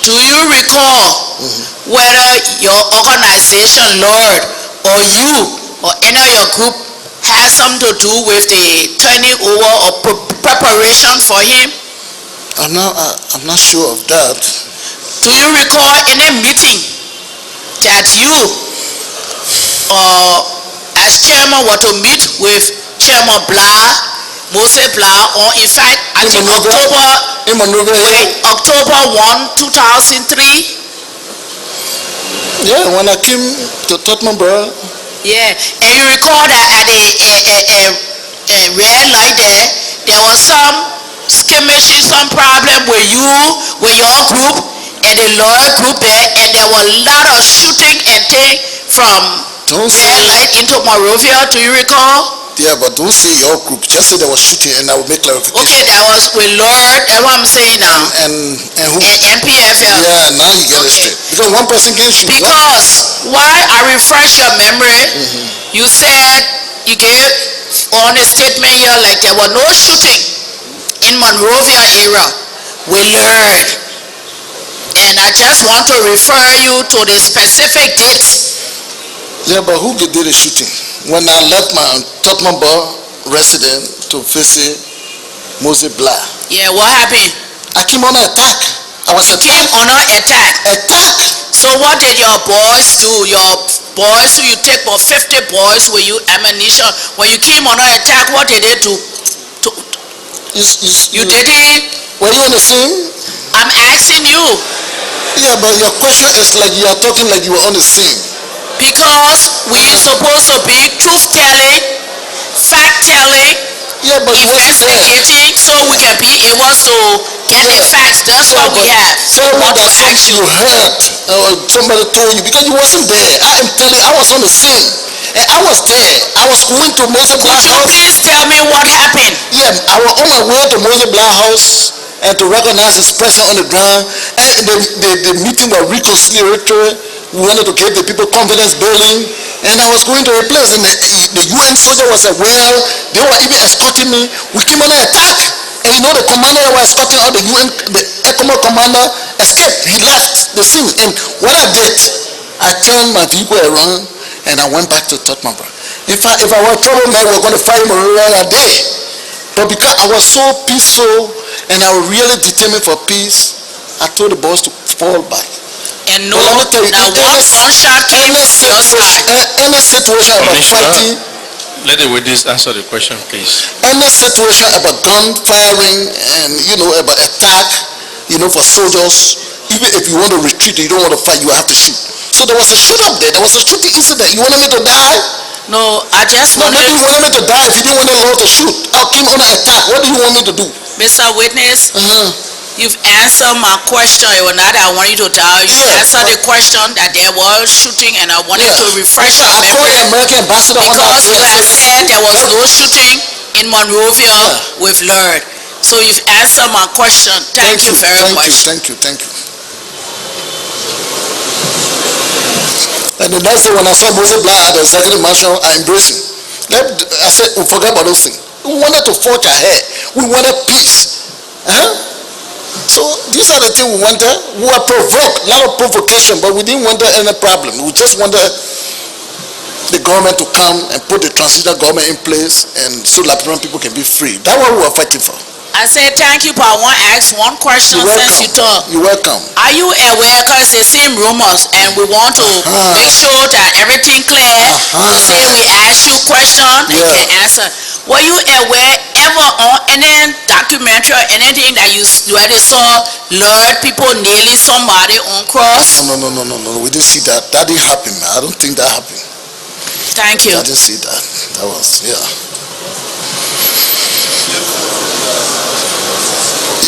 Do you recall whether your organization, LURD, or you, or any of your group had something to do with the turning over or preparation for him? I'm not sure of that. Do you recall any meeting that you, as chairman, were to meet with Chairman Blah, Moses Blah, or in fact, I think October 1, 2003? Yeah, when I came to Tottenham, bro. Yeah, and you recall that at a red light there was some skirmishing, some problem with you, with your group, and the LURD group there, and there were a lot of shooting and things from red light into Monrovia. Do you recall? Yeah, but don't say your group. Just say there was shooting, and I will make clarification. Okay, that was with LURD. That's what I'm saying now. And who? And NPFL. Yeah, now you get it straight. Because one person can shoot. Because why I refresh your memory, you said you gave on a statement here like there were no shooting in Monrovia area with LURD. And I just want to refer you to the specific dates. Yeah, but who did the shooting? When I left my Tottenham resident to visit Moses Blah. Yeah, what happened? I came on an attack. I was attacked. Came on an attack. Attack. So what did your boys do? Your boys, who you take for 50 boys with you ammunition. When you came on an attack, what did they do? You didn't. Were you on the scene? I'm asking you. Yeah, but your question is like you are talking like you were on the scene. Because we supposed to be truth-telling, fact-telling, investigating, so we can be able to get the facts. That's what we have. So what the facts you heard, somebody told you, because you wasn't there. I am telling you, I was on the scene. And I was there. I was going to Moses Blah's house. Could you please tell me what happened? Yeah, I was on my way to Moses Blah's house and to recognize his presence on the ground. And the meeting was reconciliatory. We wanted to give the people confidence building, and I was going to a place, and the UN soldier was aware. They were even escorting me. We came on an attack, and you know the commander that was escorting out the UN, the ecomog commander, escaped. He left the scene, and what I did, I turned my vehicle around, and I went back to Tottenham. If I were a troublemaker, we were going to fight Monrovia that day. But because I was so peaceful, and I was really determined for peace, I told the boys to fall back. And no, now one gunshot came from your side. Any situation about fighting. Let the witness answer the question, please. Any situation about gun firing and about attack, for soldiers. Even if you want to retreat, you don't want to fight, you have to shoot. So there was a shoot up there. There was a shooting incident. You wanted me to die? No, I just wanted. No, maybe you wanted me to die if you didn't want the law to shoot. I came on an attack. What do you want me to do? Mr. Witness. You've answered my question. It was not that I want you to die. You answered the question that there was shooting, and I wanted to refresh your memory. Because you have said there was no shooting in Monrovia with LURD. So you've answered my question. Thank you very much. Thank you. And the next day when I saw Moses Blah at the executive mansion, I embraced him. I said, forget about those things. We wanted to forge ahead. We wanted peace. So these are the things we wanted. We were provoked, a lot of provocation, but we didn't want any problem. We just wanted the government to come and put the transitional government in place, and so Liberian people can be free. That's what we were fighting for. I said thank you, but I want to ask one question You're since you welcome. talk. You're welcome. Are you aware, because they seem rumors, and we want to make sure that everything clear, say we ask you question, you Yeah. can answer. Were you aware ever on any documentary or anything that you already saw LURD people nailing somebody on cross? No. We didn't see that. That didn't happen, man. I don't think that happened. Thank you. I didn't see that. That was, yeah.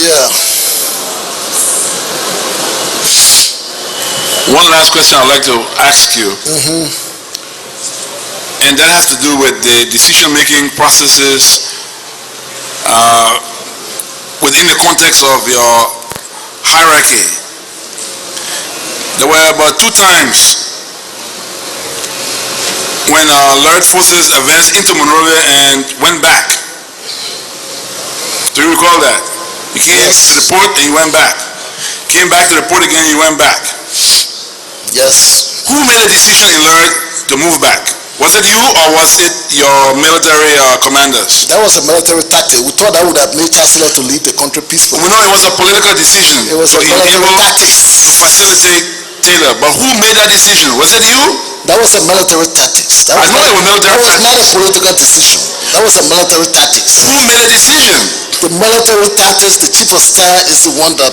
Yeah. One last question I'd like to ask you, and that has to do with the decision-making processes within the context of your hierarchy. There were about 2 times when LURD forces advanced into Monrovia and went back. Do you recall that? You came to report and you went back. Came back to report again, you went back. Yes. Who made a decision in LURD to move back? Was it you or was it your military commanders? That was a military tactic. We thought that would have made Chancellor to leave the country peacefully. We know it was a political decision It was to a military enable, to tactics. facilitate Taylor. But who made that decision? Was it you? That was a military tactics. That I was know it was military That was not a tactics. political decision. That was a military tactics. Who made a decision? The military tactics, the chief of staff is the one that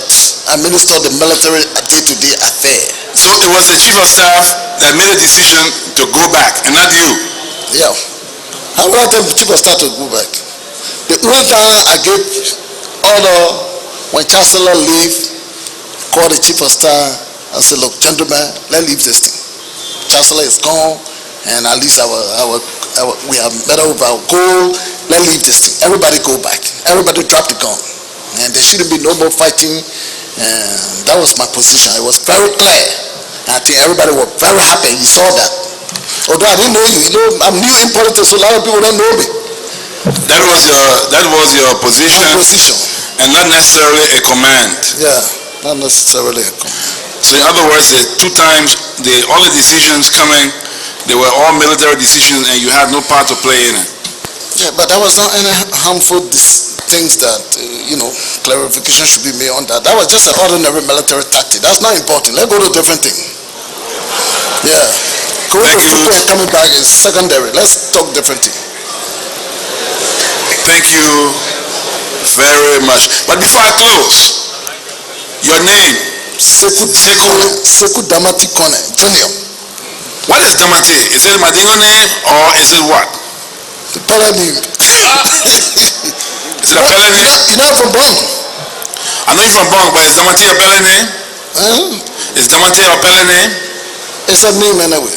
administered the military day-to-day affair. So it was the chief of staff that made a decision to go back and not you. Yeah. How would I tell the chief of staff to go back? The only time I gave order when Chancellor leave, call the chief of staff and say, look, gentlemen, let's leave this thing. Chancellor is gone, and at least we have met up with our goal. Let's leave this thing. Everybody go back. Everybody drop the gun. And there shouldn't be no more fighting. And that was my position. It was very clear. And I think everybody was very happy. You saw that. Although I didn't know you. You know, I'm new in politics, so a lot of people don't know me. That was your position, and not necessarily a command. Yeah, not necessarily a command. So in other words, the 2 times, all the decisions coming, they were all military decisions and you had no part to play in it. Yeah, but there was not any harmful things that, clarification should be made on that. That was just an ordinary military tactic. That's not important. Let's go to a different thing. Yeah. Thank you. People are coming back is secondary. Let's talk different thing. Thank you very much. But before I close, your name? Sekou Damate Conneh, Junior. What is Damate? Is it Madingo name or is it what? The Pele name. Is it a Pele name? You're not from Bong. I know you're from Bong, but is Damate a Pele name? Is Damate a Pele name? It's a name anyway.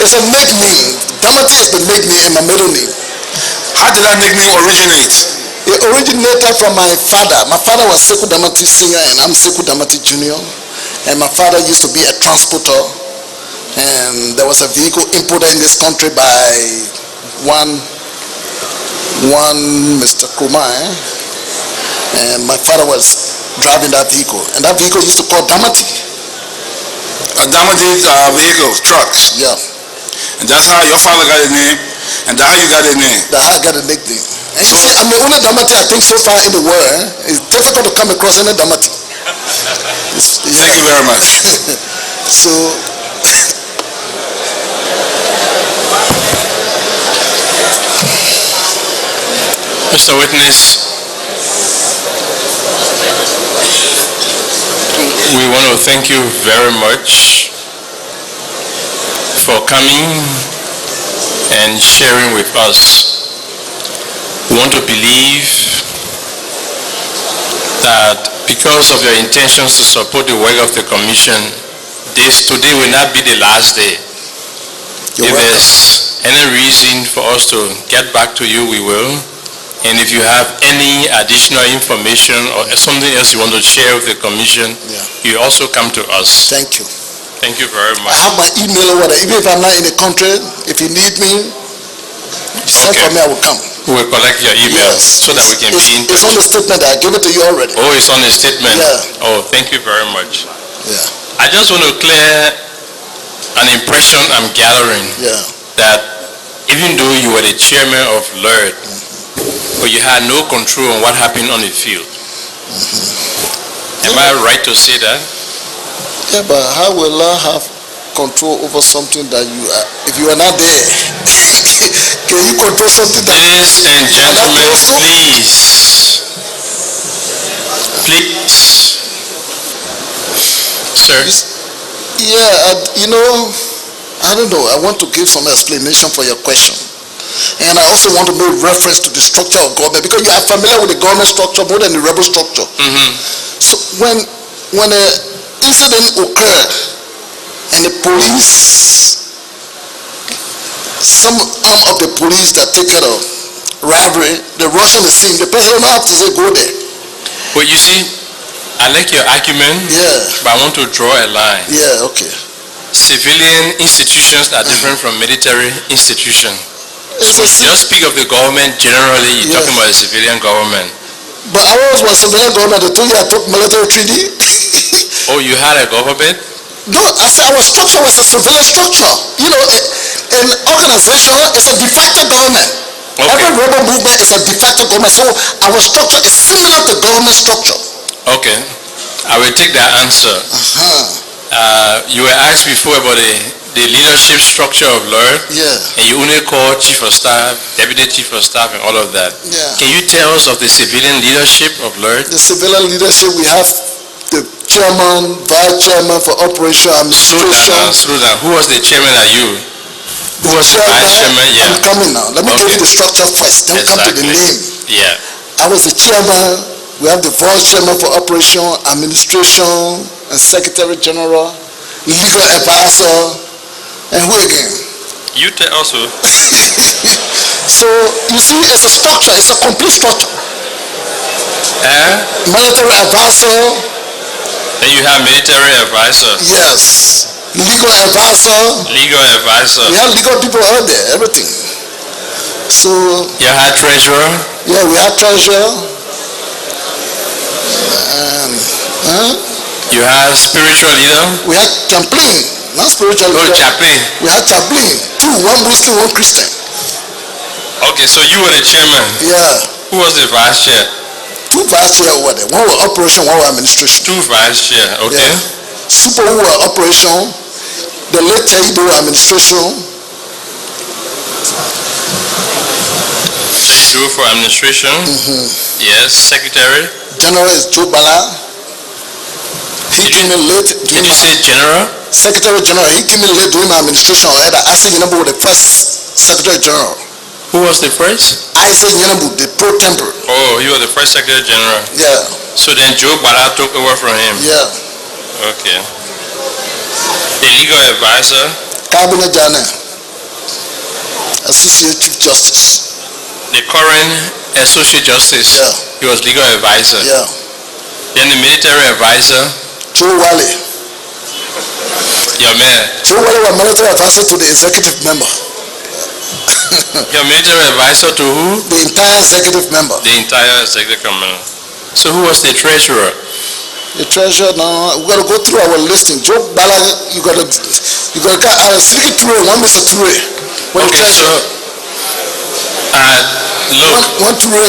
It's a nickname. Damate is the nickname and my middle name. How did that nickname originate? It originated from my father. My father was Sekou Damate Senior and I'm Sekou Damate Junior. And my father used to be a transporter. And there was a vehicle imported in this country by one Mr. Conneh. And my father was driving that vehicle. And that vehicle used to call Damate. Damate vehicles, trucks. Yeah. And that's how your father got his name, and that's how you got his name. That's how I got a nickname. And you see, I'm the only Damate I think so far in the world. It's difficult to come across any Damate. Thank you very much. So, Mr. Witness, we want to thank you very much for coming and sharing with us. We want to believe that because of your intentions to support the work of the Commission, today will not be the last day. If there's any reason for us to get back to you, we will. And if you have any additional information or something else you want to share with the Commission, you also come to us. thank you. Thank you very I much. have my email or whatever. Even if I'm not in the country, if you need me, send for me, I will come. We will collect your email so that we can be in It's on the touch. statement. I gave it to you already. Oh, it's on the statement? Yeah. Oh, thank you very much. Yeah. I just want to clear an impression I'm gathering Yeah. that even though you were the chairman of LURD, but you had no control on what happened on the field. Am I right to say that? Yeah, but how will I have control over something that you are, if you are not there? Can you control something that Ladies and you are not gentlemen, close to? please. Sir, Yeah, I don't know. I want to give some explanation for your question. And I also want to make reference to the structure of government, because you are familiar with the government structure more than the rebel structure. So when an incident occurred and the police, some arm of the police that take care of robbery, they rush on the scene, the president don't have to say go there. but you see, I like your argument, Yeah, but I want to draw a line. yeah, okay. Civilian institutions are different from military institutions. It's So a you just speak of the government generally, you're Yeah. talking about the civilian government. But ours was civilian government. They told you I took military treaty. Oh, you had a government? No, I said our structure was a civilian structure. An organization is a de facto government. Okay. Every rebel movement is a de facto government. So our structure is similar to government structure. Okay, I will take that answer. You were asked before about the leadership structure of LURD, Yeah, and you only call chief of staff, deputy chief of staff, and all of that. yeah. Can you tell us of the civilian leadership of LURD? The civilian leadership, we have the chairman, vice chairman for operation administration. Slow down. Who was the chairman at you? Who was the vice chairman? Yeah. I'm coming now. Let me give you the structure first. Then come to the Exactly. name. Yeah. I was the chairman. We have the vice chairman for operation, administration, and secretary general, legal advisor, and who again? You tell us. So you see, it's a structure. It's a complete structure. Military advisor, Then you have military advisor, yes. Legal advisor. legal advisor. We have legal people out there. Everything. So You had treasurer, yeah, we have treasurer. And you had spiritual leader, we had chaplain, not spiritual leader. chaplain. We had chaplain, two, one Muslim, one Christian. Okay, so you were the chairman. Yeah, Who was the vice chair? two vice chair over there. One was operation, one was administration. Two vice chair. Okay. Yeah. Super who were operation, the late Taido administration. So you do for administration. Yes. Secretary. General is Joe Bala. He came in late. Did you say general? Secretary General, he came in late during my administration. I had Isaac Yenabu, the first Secretary General. Who was the first? Isaac Yenabu, the pro temper. Oh, he was the first secretary general. Yeah, So then Joe Bala took over from him. yeah. Okay. The legal advisor. Cabinet Jana, Associate Chief Justice. The current associate justice. Yeah. He was legal advisor. Yeah. Then the military advisor. Joe Wale. Your man. Joe Wale was military advisor to the executive member. Your military advisor to who? The entire executive member. The entire executive committee. So who was the treasurer? The treasurer now, we gotta go through our listing. Joe Bala, you gotta Sidiki Toure, one Mr. Toure. One Okay, so treasurer. look, One Toure.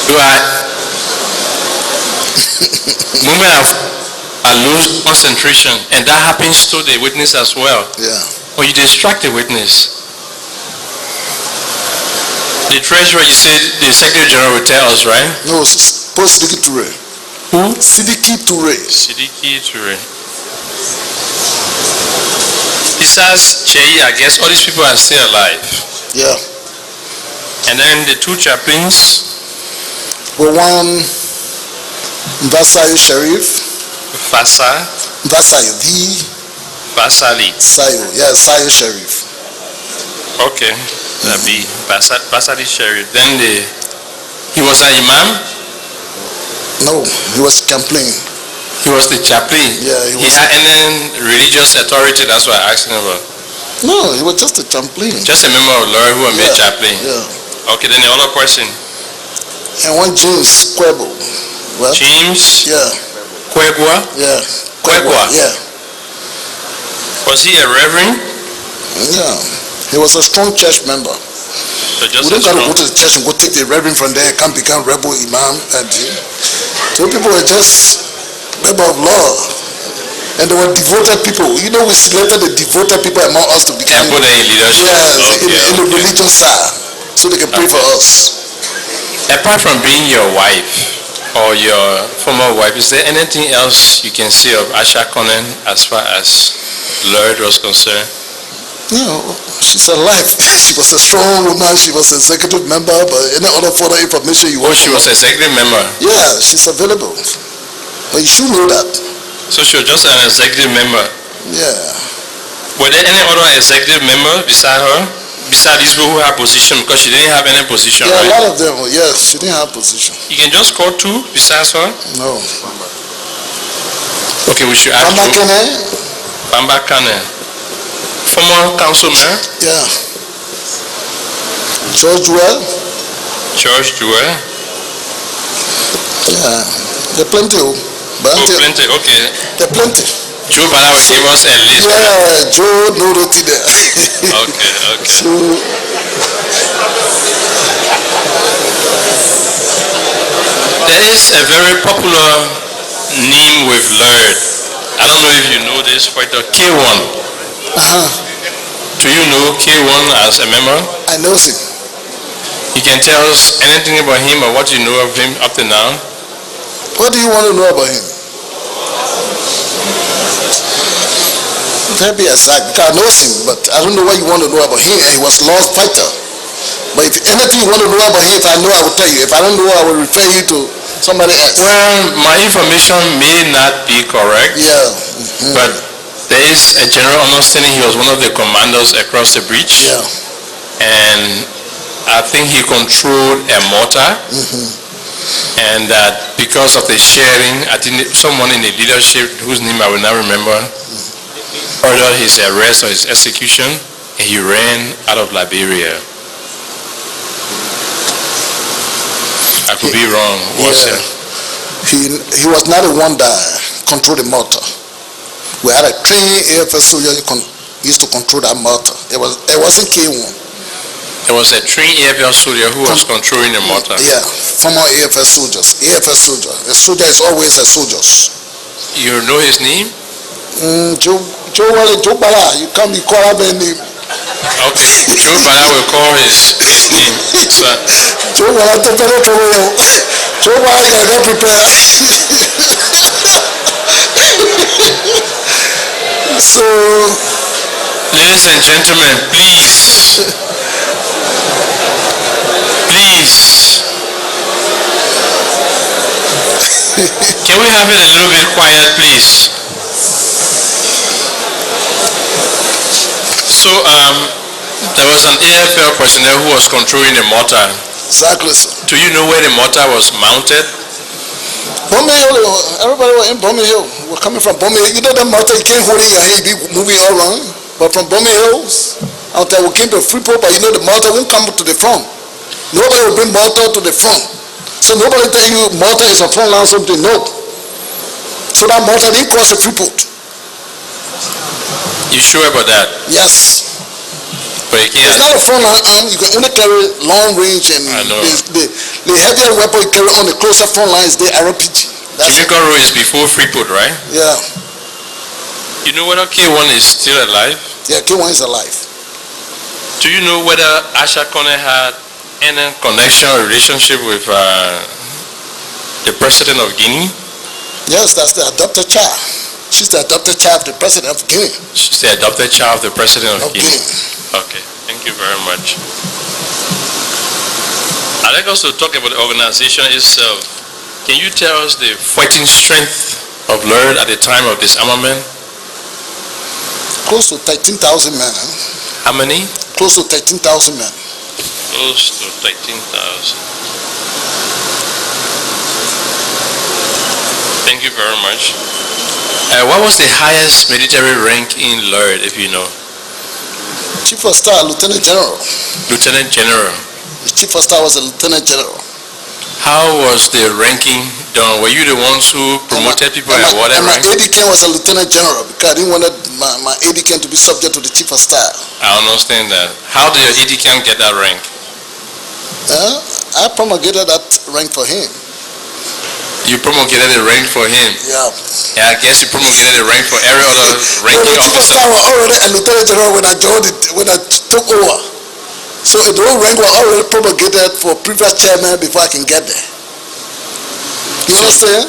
do moment I lose concentration, and that happens to the witness as well. Yeah. Or you distract the witness. The treasurer, you said the secretary general will tell us, right? No, post Sidiki Toure. Who? Sidiki Toure. Sidiki Toure. Besides Chei, I guess all these people are still alive. Yeah. And then the two chaplains, Well, one Mbasayo Sharif. Fasa, Mbasayo, the Basali. Sayo. Yeah, Sayo Sharif. Okay, that be Basali Sheriff. Then he was an imam. No, he was chaplain. He was the chaplain. Yeah, he He was. had any religious authority. That's what I asked him about. No, he was just a chaplain. Just a member of LURD who made chaplain. Yeah. Okay, then the other person, And one James Kwebo. Well, James yeah, Kwegwa. yeah. Kwegwa. Yeah, Was he a reverend? yeah. He was a strong church member. So just We a don't got to strong, go to the church and go take the reverend from there and come become rebel imam. And so people were just member of law. And they were devoted people. You know, we selected the devoted people among us to become, and put them in leadership. yes, in the Okay. religion side, so they can pray for us. Apart from being your wife or your former wife, is there anything else you can say of Asha Conneh as far as LURD was concerned? You know, she's alive. She was a strong woman. She was an executive member, but any other further information you Oh, want she to was know, executive member. yeah, she's available. But you should know that. So she was just an executive member. Yeah. Were there any other executive members beside her? Beside these people who have position, because she didn't have any position, Yeah, a right? lot of them, yes, she didn't have position. You can just call two besides her? No. Okay, we should ask Mama you. Kene, Bamba Conneh. Former councilman, yeah. George Well, George Jewel. yeah. There are plenty, Oh, plenty, okay. there are plenty. Joe Bala will give us a list. Yeah, Joe no roti there. Okay, okay. So, There is a very popular name with LURD. I don't know if you know this, but the K1. Do you know K1 as a member? I know him. You can tell us anything about him or what you know of him up to now? What do you want to know about him? Can't be exact because I know him, but I don't know what you want to know about him. He was a law fighter. But if anything you want to know about him, if I know, I will tell you. If I don't know, I will refer you to somebody else. Well, my information may not be correct, Yeah. but there is a general understanding he was one of the commanders across the breach. Yeah. And I think he controlled a mortar, and that because of the sharing, I think someone in the leadership whose name I will not remember ordered his arrest or his execution, and he ran out of Liberia. I could be wrong. What's Yeah. it? He was not the one that controlled the mortar. We had a trained AFL soldier who used to control that mortar. It wasn't K1. There was a trained AFL soldier who was controlling the mortar. Yeah, former AFL soldiers. AFL soldier. A soldier is always a soldier. You know his name? Joe Bala, you can't be called up by name. Okay, Joe Bala will call his name. So, Joe Bala, topple trouble. Joe Bala, you get prepared. So, ladies and gentlemen, please, can we have it a little bit quiet, please? So, there was an AFL personnel who was controlling the mortar. exactly, sir. Do you know where the mortar was mounted? Bomber Hill, everybody was in Bomber Hill. We're coming from Bomber Hill. You know that mortar, you can't hold it in your hand, you be moving all around. But from Bomber Hills, until we came to Freeport, but you know the mortar won't come to the front. Nobody will bring mortar to the front. So nobody tell you mortar is a front line something, no. So that mortar didn't cross the Freeport. You sure about that? Yes. But you It's can't. not a front line arm, you can only carry long range and I know. the heavier weapon you carry on the closer front line is the RPG. That's it. Jamaica Road is before Freeport, right? Yeah. You know whether K1 is still alive? Yeah, K1 is alive. Do you know whether Asha Conneh had any connection or relationship with the president of Guinea? Yes, that's the adopted child. She's the adopted child of the president of Guinea. She's the adopted child of the president of Of Guinea. Guinea. Okay, thank you very much. I'd like us to talk about the organization itself. Can you tell us the fighting strength of LURD at the time of disarmament? Close to 13,000 men. How many? Close to 13,000 men. Close to 13,000. Thank you very much. What was the highest military rank in LURD, if you know? Chief of Staff, Lieutenant General. Lieutenant General. The Chief of Staff was a Lieutenant General. How was the ranking done? Were you the ones who promoted people and awarded And my rank? AD was a Lieutenant General because I didn't want to my aide camp to be subject to the chief of staff. I understand that. How did your EDCAM get that rank? I promulgated that rank for him. You promulgated a rank for him. Yeah. Yeah, I guess you promulgated a rank for every other ranking The chief of officer. staff was already a lieutenant general when I joined it, when I took over. So the whole rank was already promulgated for previous chairman before I can get there. You understand?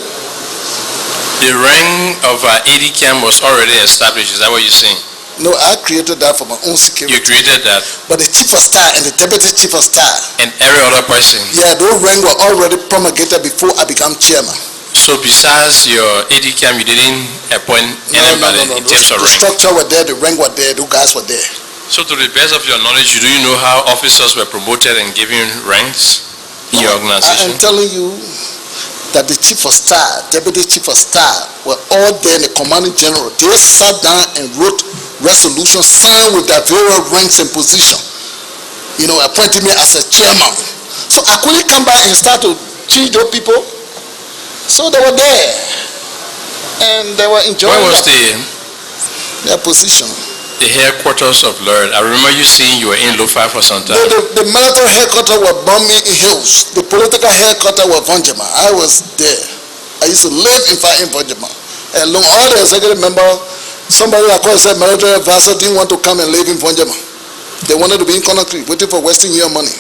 The rank of EDCAM was already established. Is that what you're saying? No, I created that for my own security. You created that, But the chief of staff and the deputy chief of staff, and every other person. yeah, those rank were already promulgated before I became chairman. So besides your EDCAM, you didn't appoint anybody in terms of The rank. structure were there, the rank were there, those guys were there. So to the best of your knowledge, do you know how officers were promoted and given ranks in your I am organization? telling you that the chief of staff, deputy chief of staff were all there in the commanding general. They sat down and wrote resolutions signed with their various ranks and position. You know, appointing me as a chairman. So I couldn't come back and start to change those people. So they were there. And they were enjoying Where was their position. the headquarters of LURD? I remember you saying you were in Lofa for some time. The military headquarters were bombing in Hills. The political headquarters were Vonjema. I was there. I used to live in Vonjema. And long all the executive members, somebody that called said military advisor didn't want to come and live in Vonjema. They wanted to be in Conakry, waiting for Western Union money.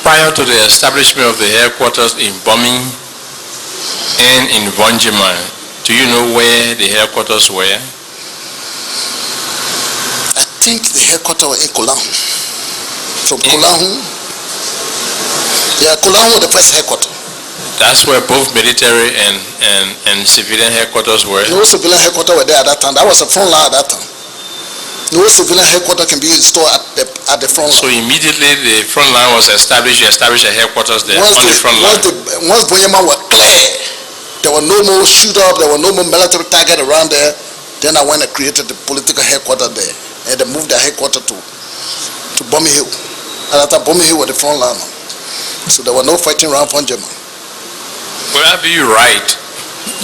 Prior to the establishment of the headquarters in Bombing and in Vonjema, do you know where the headquarters were? I think the headquarters were in Kolahu. From Kolahu. Yeah, Kolahu was the first headquarters. That's where both military and civilian headquarters were. No civilian headquarters were there at that time. That was the front line at that time. No civilian headquarters can be installed at the front line. So immediately the front line was established, you established a headquarters there on the front line. Once Vonjema were clear, there were no more shoot up, there were no more military target around there. Then I went and created the political headquarters there. And they moved the headquarters to Bombing Hill. At that time, Bombing Hill was the front line. So there were no fighting around Vonjema. Would I be right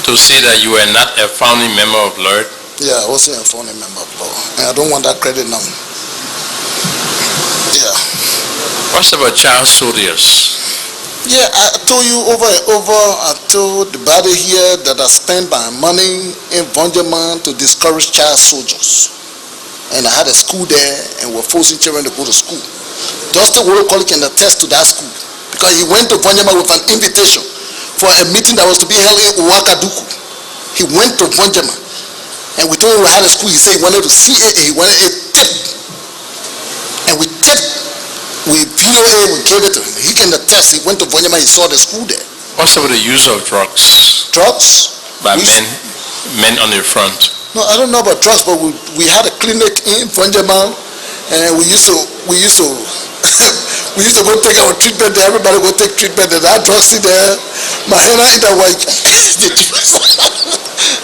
to say that you were not a founding member of LURD? Yeah, I wasn't a founding member of law. And I don't want that credit now. Yeah. What's about child soldiers? Yeah, I told you over and over, I told the body here that I spent my money in Vonjema to discourage child soldiers. And I had a school there and we're forcing children to go to school. Dustin World College can attest to that school because he went to Vonjema with an invitation for a meeting that was to be held in Uwakaduku. He went to Vonjema and we told him we had a school. He said he wanted to see it and he wanted a tip. And we tipped. We video it, we gave it to him. He can attest. He went to Vonjema, he saw the school there. What's about the use of drugs Drugs? by men on the front? No, I don't know about drugs, but we had a clinic in Vonjema and we used to we used to go take our treatment there. Everybody go take treatment there. That drugs in there. My hand in that way.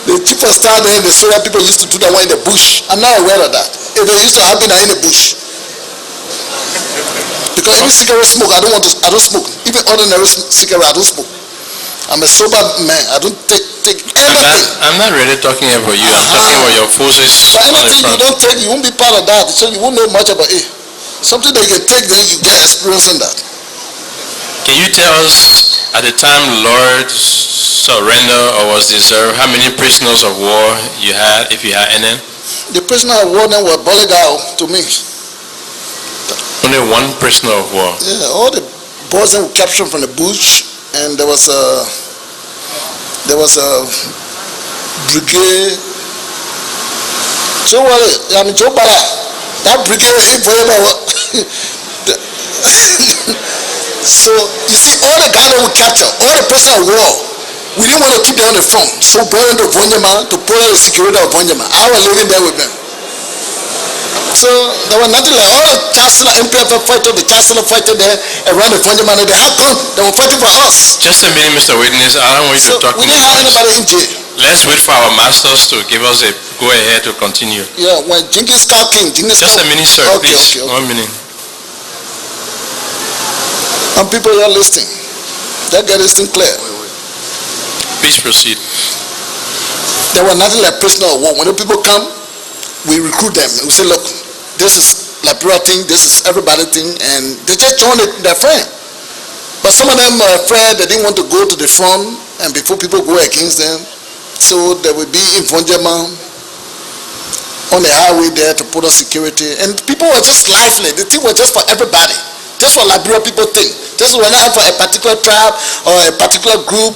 The chief of staff there, the Syrian people used to do that one in the bush. I'm not aware of that. If it used to happen in the bush. Because even cigarette smoke, I don't smoke. Even ordinary cigarette, I don't smoke. I'm a sober man. I don't take anything. I'm not really talking about you. I'm talking about your forces But on the anything you front. don't take, you won't be part of that. So you won't know much about it. Something that you can take, then you get experience in that. Can you tell us at the time LURD surrendered or was dissolved, how many prisoners of war you had, if you had any? The prisoner of war then were Bolegal to me. Only one prisoner of war. Yeah, all the boys that were captured from the bush, and there was a brigade. So what? I mean, Joe Bala, that brigade in Voyaba. So you see, all the guys that we captured, all the prisoners of war, we didn't want to keep them on the front, so brought them to Vonjema to put in the security of Vonjema. I was living there with them. So there was nothing like all the chancellor, NPFL fighters, the chancellor fighter there around the Vonjema. How come they were fighting for us? Just a minute, Mr. Witness. I don't want you to talk We too didn't have much. anybody in jail. Let's wait for our masters to give us a go-ahead to continue. Yeah, when Genghis Khan came, Just a minute, sir, Okay, please. okay. 1 minute. And people are listening. That get this thing clear. Please proceed. There were nothing like prisoner of war. When the people come, we recruit them. We say, look, this is Liberia thing, this is everybody thing, and they just join it, their friend. But some of them are afraid, they didn't want to go to the front, and before people go against them, so they will be in Vonjama on the highway there to put on security. And people were just lively. The thing was just for everybody. Just for Liberia people think. This was not for a particular tribe or a particular group.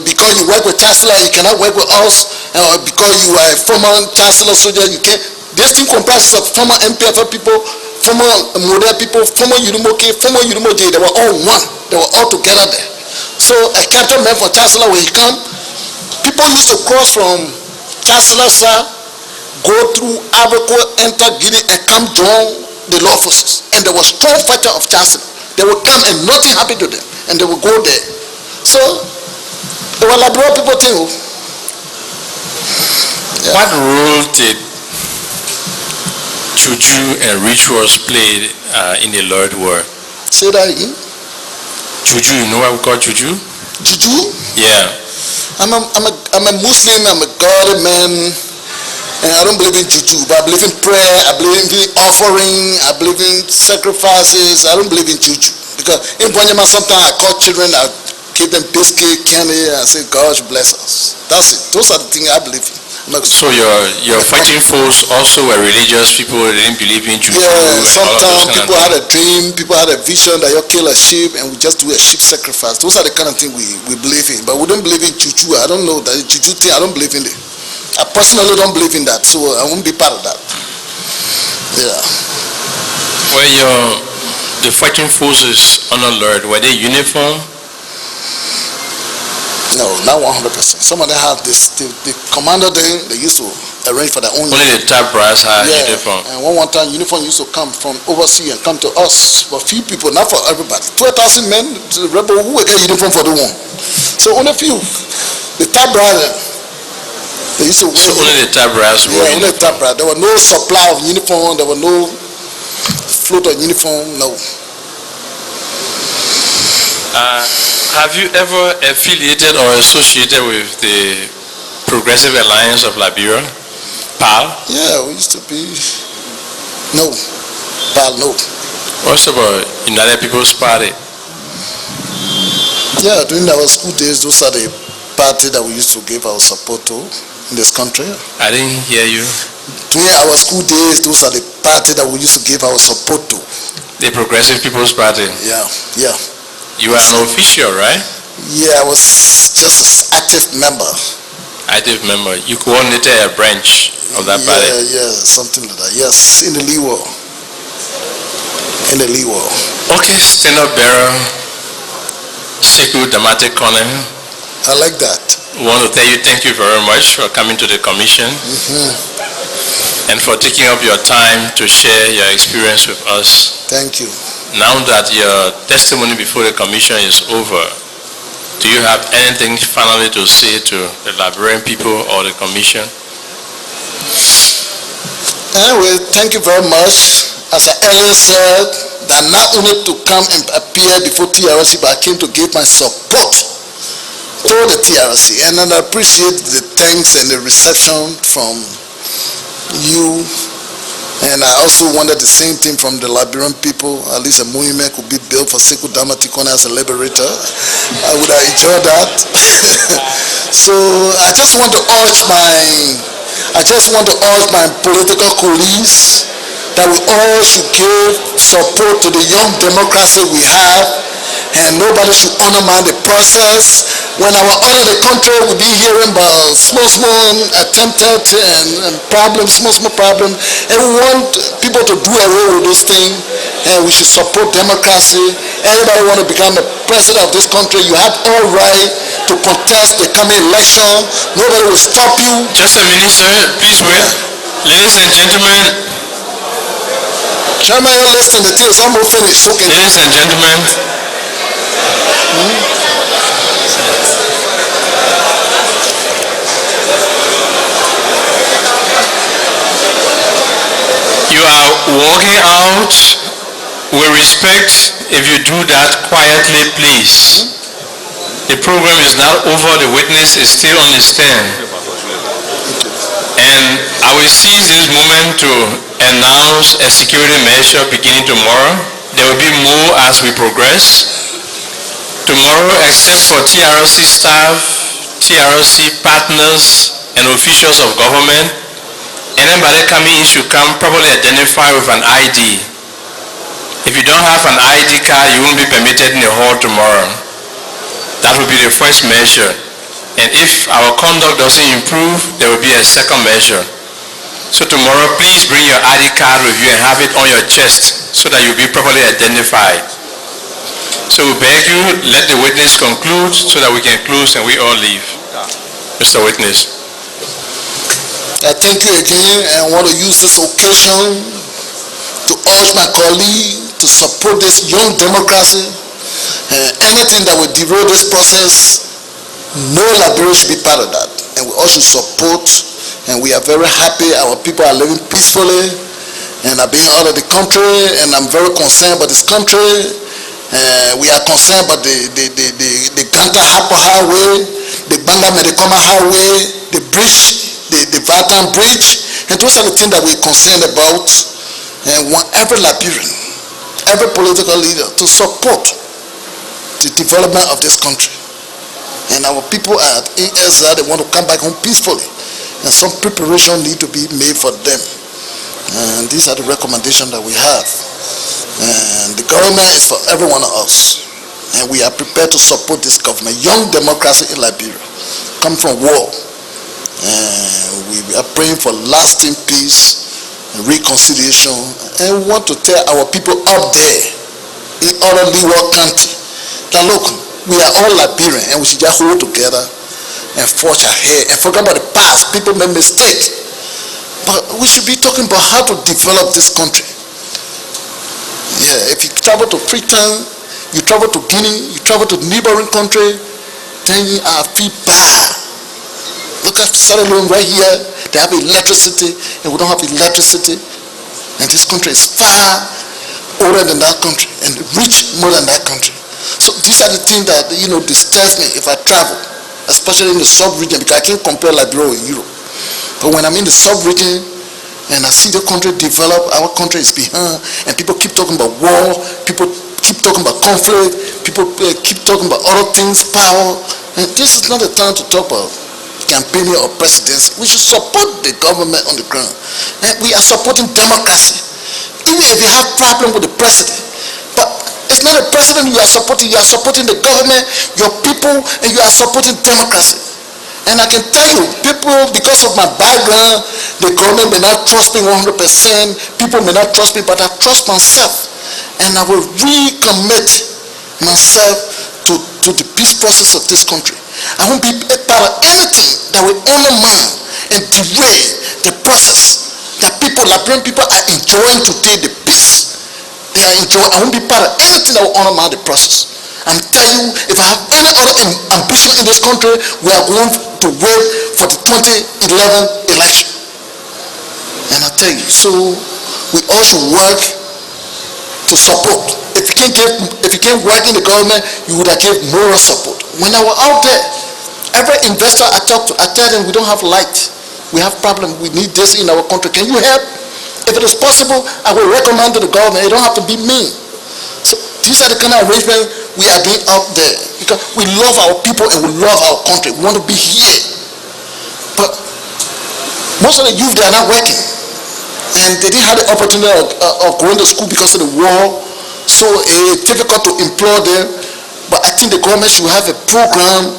Because you work with Chancellor, you cannot work with us. Or because you are a former Chancellor soldier, you can't. This thing comprises of former NPFL people, former Model people, former Yudumoke, former Yudumoje. They were all one. They were all together there. So a captain man for Chancellor, when he come, people used to cross from Chancellor side, go through Ivory Coast, enter Guinea, and come join the law forces. And there was strong fighter of Chancellor. They would come and nothing happened to them, and they would go there. So they were Liberia people too. Yeah. What role did juju and rituals play in the LURD war? Say that again. Juju, you know what we call juju? Juju? Yeah. I'm a Muslim, I'm a godly man, and I don't believe in juju, but I believe in prayer, I believe in offering, I believe in sacrifices. I don't believe in juju. Because in Bonyama, sometimes I call children, I give them biscuit, candy, and I say, God should bless us. That's it. Those are the things I believe in. So your fighting foes also were religious people, they didn't believe in juju? Yeah, sometimes people had a dream, people had a vision that you kill a sheep and we just do a sheep sacrifice. Those are the kind of things we believe in. But we don't believe in juju. I don't know that juju thing, I don't believe in it. I personally don't believe in that, so I won't be part of that. Yeah. Well, the fighting forces on the LURD, were they uniform? No, not 100%. Some of them have this, the commander they used to arrange for their own. Only the top brass had uniform. And one time uniform used to come from overseas and come to us for few people, not for everybody. 12,000 men, the rebel who will get uniform for the one. So only few. The top brass, they used to wear. So only the top brass were only the top brass. There was no supply of uniform, there was no float of uniform, no. Have you ever affiliated or associated with the Progressive Alliance of Liberia, PAL? Yeah, we used to be. No, PAL, no. What's about United People's Party? Yeah, during our school days, those are the parties that we used to give our support to in this country. I didn't hear you. During our school days, those are the parties that we used to give our support to. The Progressive People's Party? Yeah, yeah. You are an official, right? Yeah, I was just an active member. Active member. You coordinated a branch of that party? Yeah, something like that. Yes, in the Lee War. In the Lee War. Okay, stand-up bearer, Sekou Damate Conneh. I like that. I want to tell you thank you very much for coming to the commission and for taking up your time to share your experience with us. Thank you. Now that your testimony before the commission is over, do you have anything finally to say to the Liberian people or the commission? Anyway, thank you very much. As I earlier said, that not only to come and appear before TRC, but I came to give my support to the TRC. And I appreciate the thanks and the reception from you. And I also wanted the same thing from the Liberian people. At least a movement could be built for Sekou Damate Conneh as a liberator. I would have enjoyed that. So I just want to urge my political colleagues that we all should give support to the young democracy we have, and nobody should undermine the process. When I was out of the country, we've been hearing about small attempted and problems, small problems, and we want people to do away with those things, and we should support democracy. Anybody want to become the president of this country, you have all right to contest the coming election. Nobody will stop you. Just a minute, sir. Please wait. Ladies and gentlemen. Chairman, you're listening. The thing is almost finished. Okay. Ladies and gentlemen. You are walking out with respect. If you do that quietly, please. The program is not over. The witness is still on the stand. And I will seize this moment to announce a security measure beginning tomorrow. There will be more as we progress. Tomorrow, except for TRC staff, TRC partners, and officials of government, anybody coming in should come properly identified with an ID. If you don't have an ID card, you won't be permitted in the hall tomorrow. That will be the first measure. And if our conduct doesn't improve, there will be a second measure. So tomorrow, please bring your ID card with you and have it on your chest so that you'll be properly identified. So we beg you, let the witness conclude so that we can close and we all leave. Mr. Witness. I thank you again, and I want to use this occasion to urge my colleague to support this young democracy. Anything that will derail this process, no Liberian should be part of that. And we all should support, and we are very happy our people are living peacefully and are being out of the country, and I'm very concerned about this country. We are concerned about the Ganta Hapo Highway, the Banga Medikoma Highway, the bridge, the Vatan Bridge, and those are the things that we're concerned about. And want every Liberian, every political leader to support the development of this country. And our people at ESR, they want to come back home peacefully. And some preparation need to be made for them. And these are the recommendations that we have. And the government is for every one of us. And we are prepared to support this government. Young democracy in Liberia come from war. And we are praying for lasting peace and reconciliation. And we want to tell our people up there in other Leeward country that look, we are all Liberian and we should just hold together and forge ahead and forget about the past. People make mistakes. But we should be talking about how to develop this country. Yeah, if you travel to Freetown, you travel to Guinea, you travel to neighboring country, then you feel bad. Look at Sierra Leone right here, they have electricity and we don't have electricity. And this country is far older than that country and rich more than that country. So these are the things that, distress me if I travel, especially in the sub-region, because I can't compare Liberia with Europe. But when I'm in the sub-region and I see the country develop, our country is behind, and people keep talking about war, people keep talking about conflict, people keep talking about other things, power, and this is not the time to talk about campaigning or presidency. We should support the government on the ground. And we are supporting democracy. Even if you have problem with the president, but it's not the president you are supporting the government, your people, and you are supporting democracy. And I can tell you, people, because of my background, the government may not trust me 100%, people may not trust me, but I trust myself. And I will recommit myself to the peace process of this country. I won't be part of anything that will undermine and derail the process that Liberian people are enjoying today, the peace they are enjoying. I won't be part of anything that will undermine the process. I'm telling you, if I have any other ambition in this country, we are going to wait for the 2011 election. And I tell you, so we all should work to support. If you can't work in the government, you would have given moral support. When I was out there, every investor I talk to, I tell them we don't have light. We have problem. We need this in our country. Can you help? If it is possible, I will recommend to the government. It don't have to be me. So these are the kind of arrangements we are doing out there, because we love our people and we love our country. We want to be here. But most of the youth, they are not working. And they didn't have the opportunity of going to school because of the war. So it's difficult to employ them. But I think the government should have a program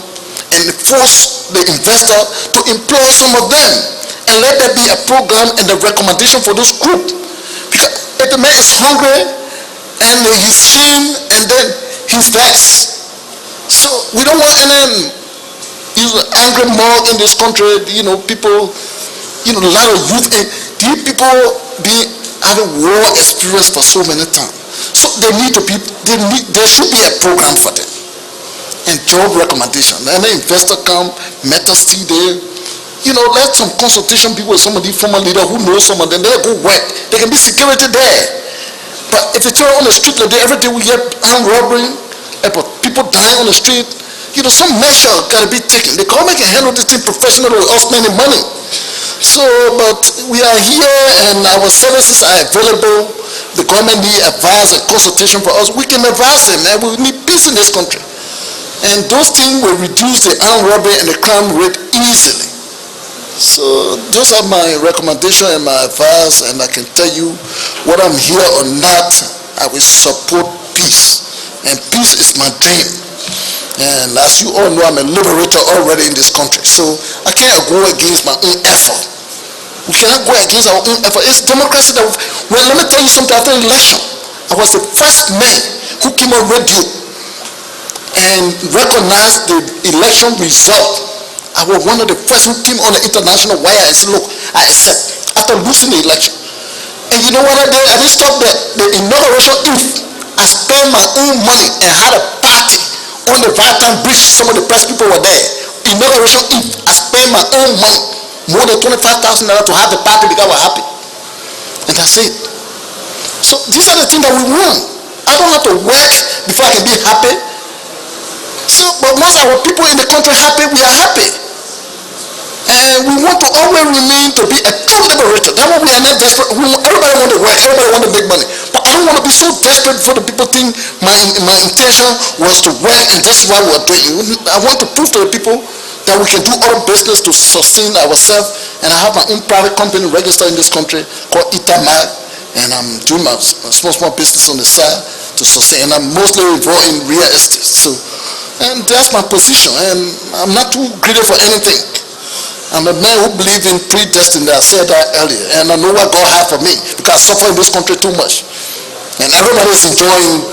and force the investor to employ some of them. And let there be a program and a recommendation for those groups. Because if the man is hungry and he's seen and then he's vexed. So we don't want any angry mob in this country. People, a lot of youth, and these people having war experience for so many times. So there should be a program for them. And job recommendation. And the investor come, mentor see there. Let some consultation people with some of the former leaders who know some of them, they go work. There can be security there. But if it's on the street like that, every day we get armed robbery, people dying on the street, some measure got to be taken. The government can handle this thing professionally without spending money. So, but we are here and our services are available. The government need advice and consultation for us. We can advise them, and we need peace in this country. And those things will reduce the armed robbery and the crime rate easily. So those are my recommendations and my advice, and I can tell you whether I'm here or not, I will support peace. And peace is my dream. And as you all know, I'm a liberator already in this country. So I can't go against my own effort. We cannot go against our own effort. It's democracy that, well, let me tell you something. After the election, I was the first man who came on radio and recognized the election result. I was one of the first who came on the international wire and said, look, I accept after losing the election. And you know what I did? I didn't stop there. The inauguration eve, I spent my own money and had a party on the Valentine Bridge. Some of the press people were there. Inauguration eve, I spent my own money, more than $25,000 to have the party because I was happy. And that's it. So these are the things that we want. I don't have to work before I can be happy. So, but once our people in the country happy, we are happy. And we want to always remain to be a true liberator. That's why we are not desperate. Everybody want to work, everybody want to make money. But I don't want to be so desperate for the people think my intention was to work and this is what we're doing. I want to prove to the people that we can do other business to sustain ourselves. And I have my own private company registered in this country called ecomog, and I'm doing my small business on the side to sustain. And I'm mostly involved in real estate. So, and that's my position. And I'm not too greedy for anything. I'm a man who believes in predestined. I said that earlier, and I know what God has for me because I suffer in this country too much. And everybody is enjoying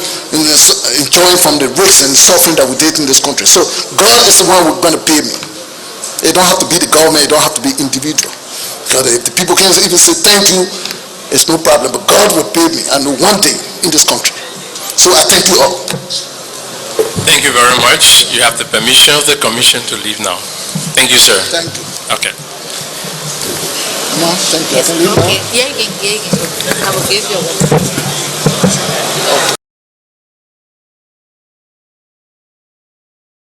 from the risks and suffering that we did in this country. So God is the one who's going to pay me. It don't have to be the government. It don't have to be individual. Because if the people can't even say thank you, it's no problem. But God will pay me. I know one day in this country. So I thank you all. Thank you very much. You have the permission of the commission to leave now. Thank you, sir. Thank you. Okay. No, thank you. I can leave now. Okay. Yeah, I will give you one.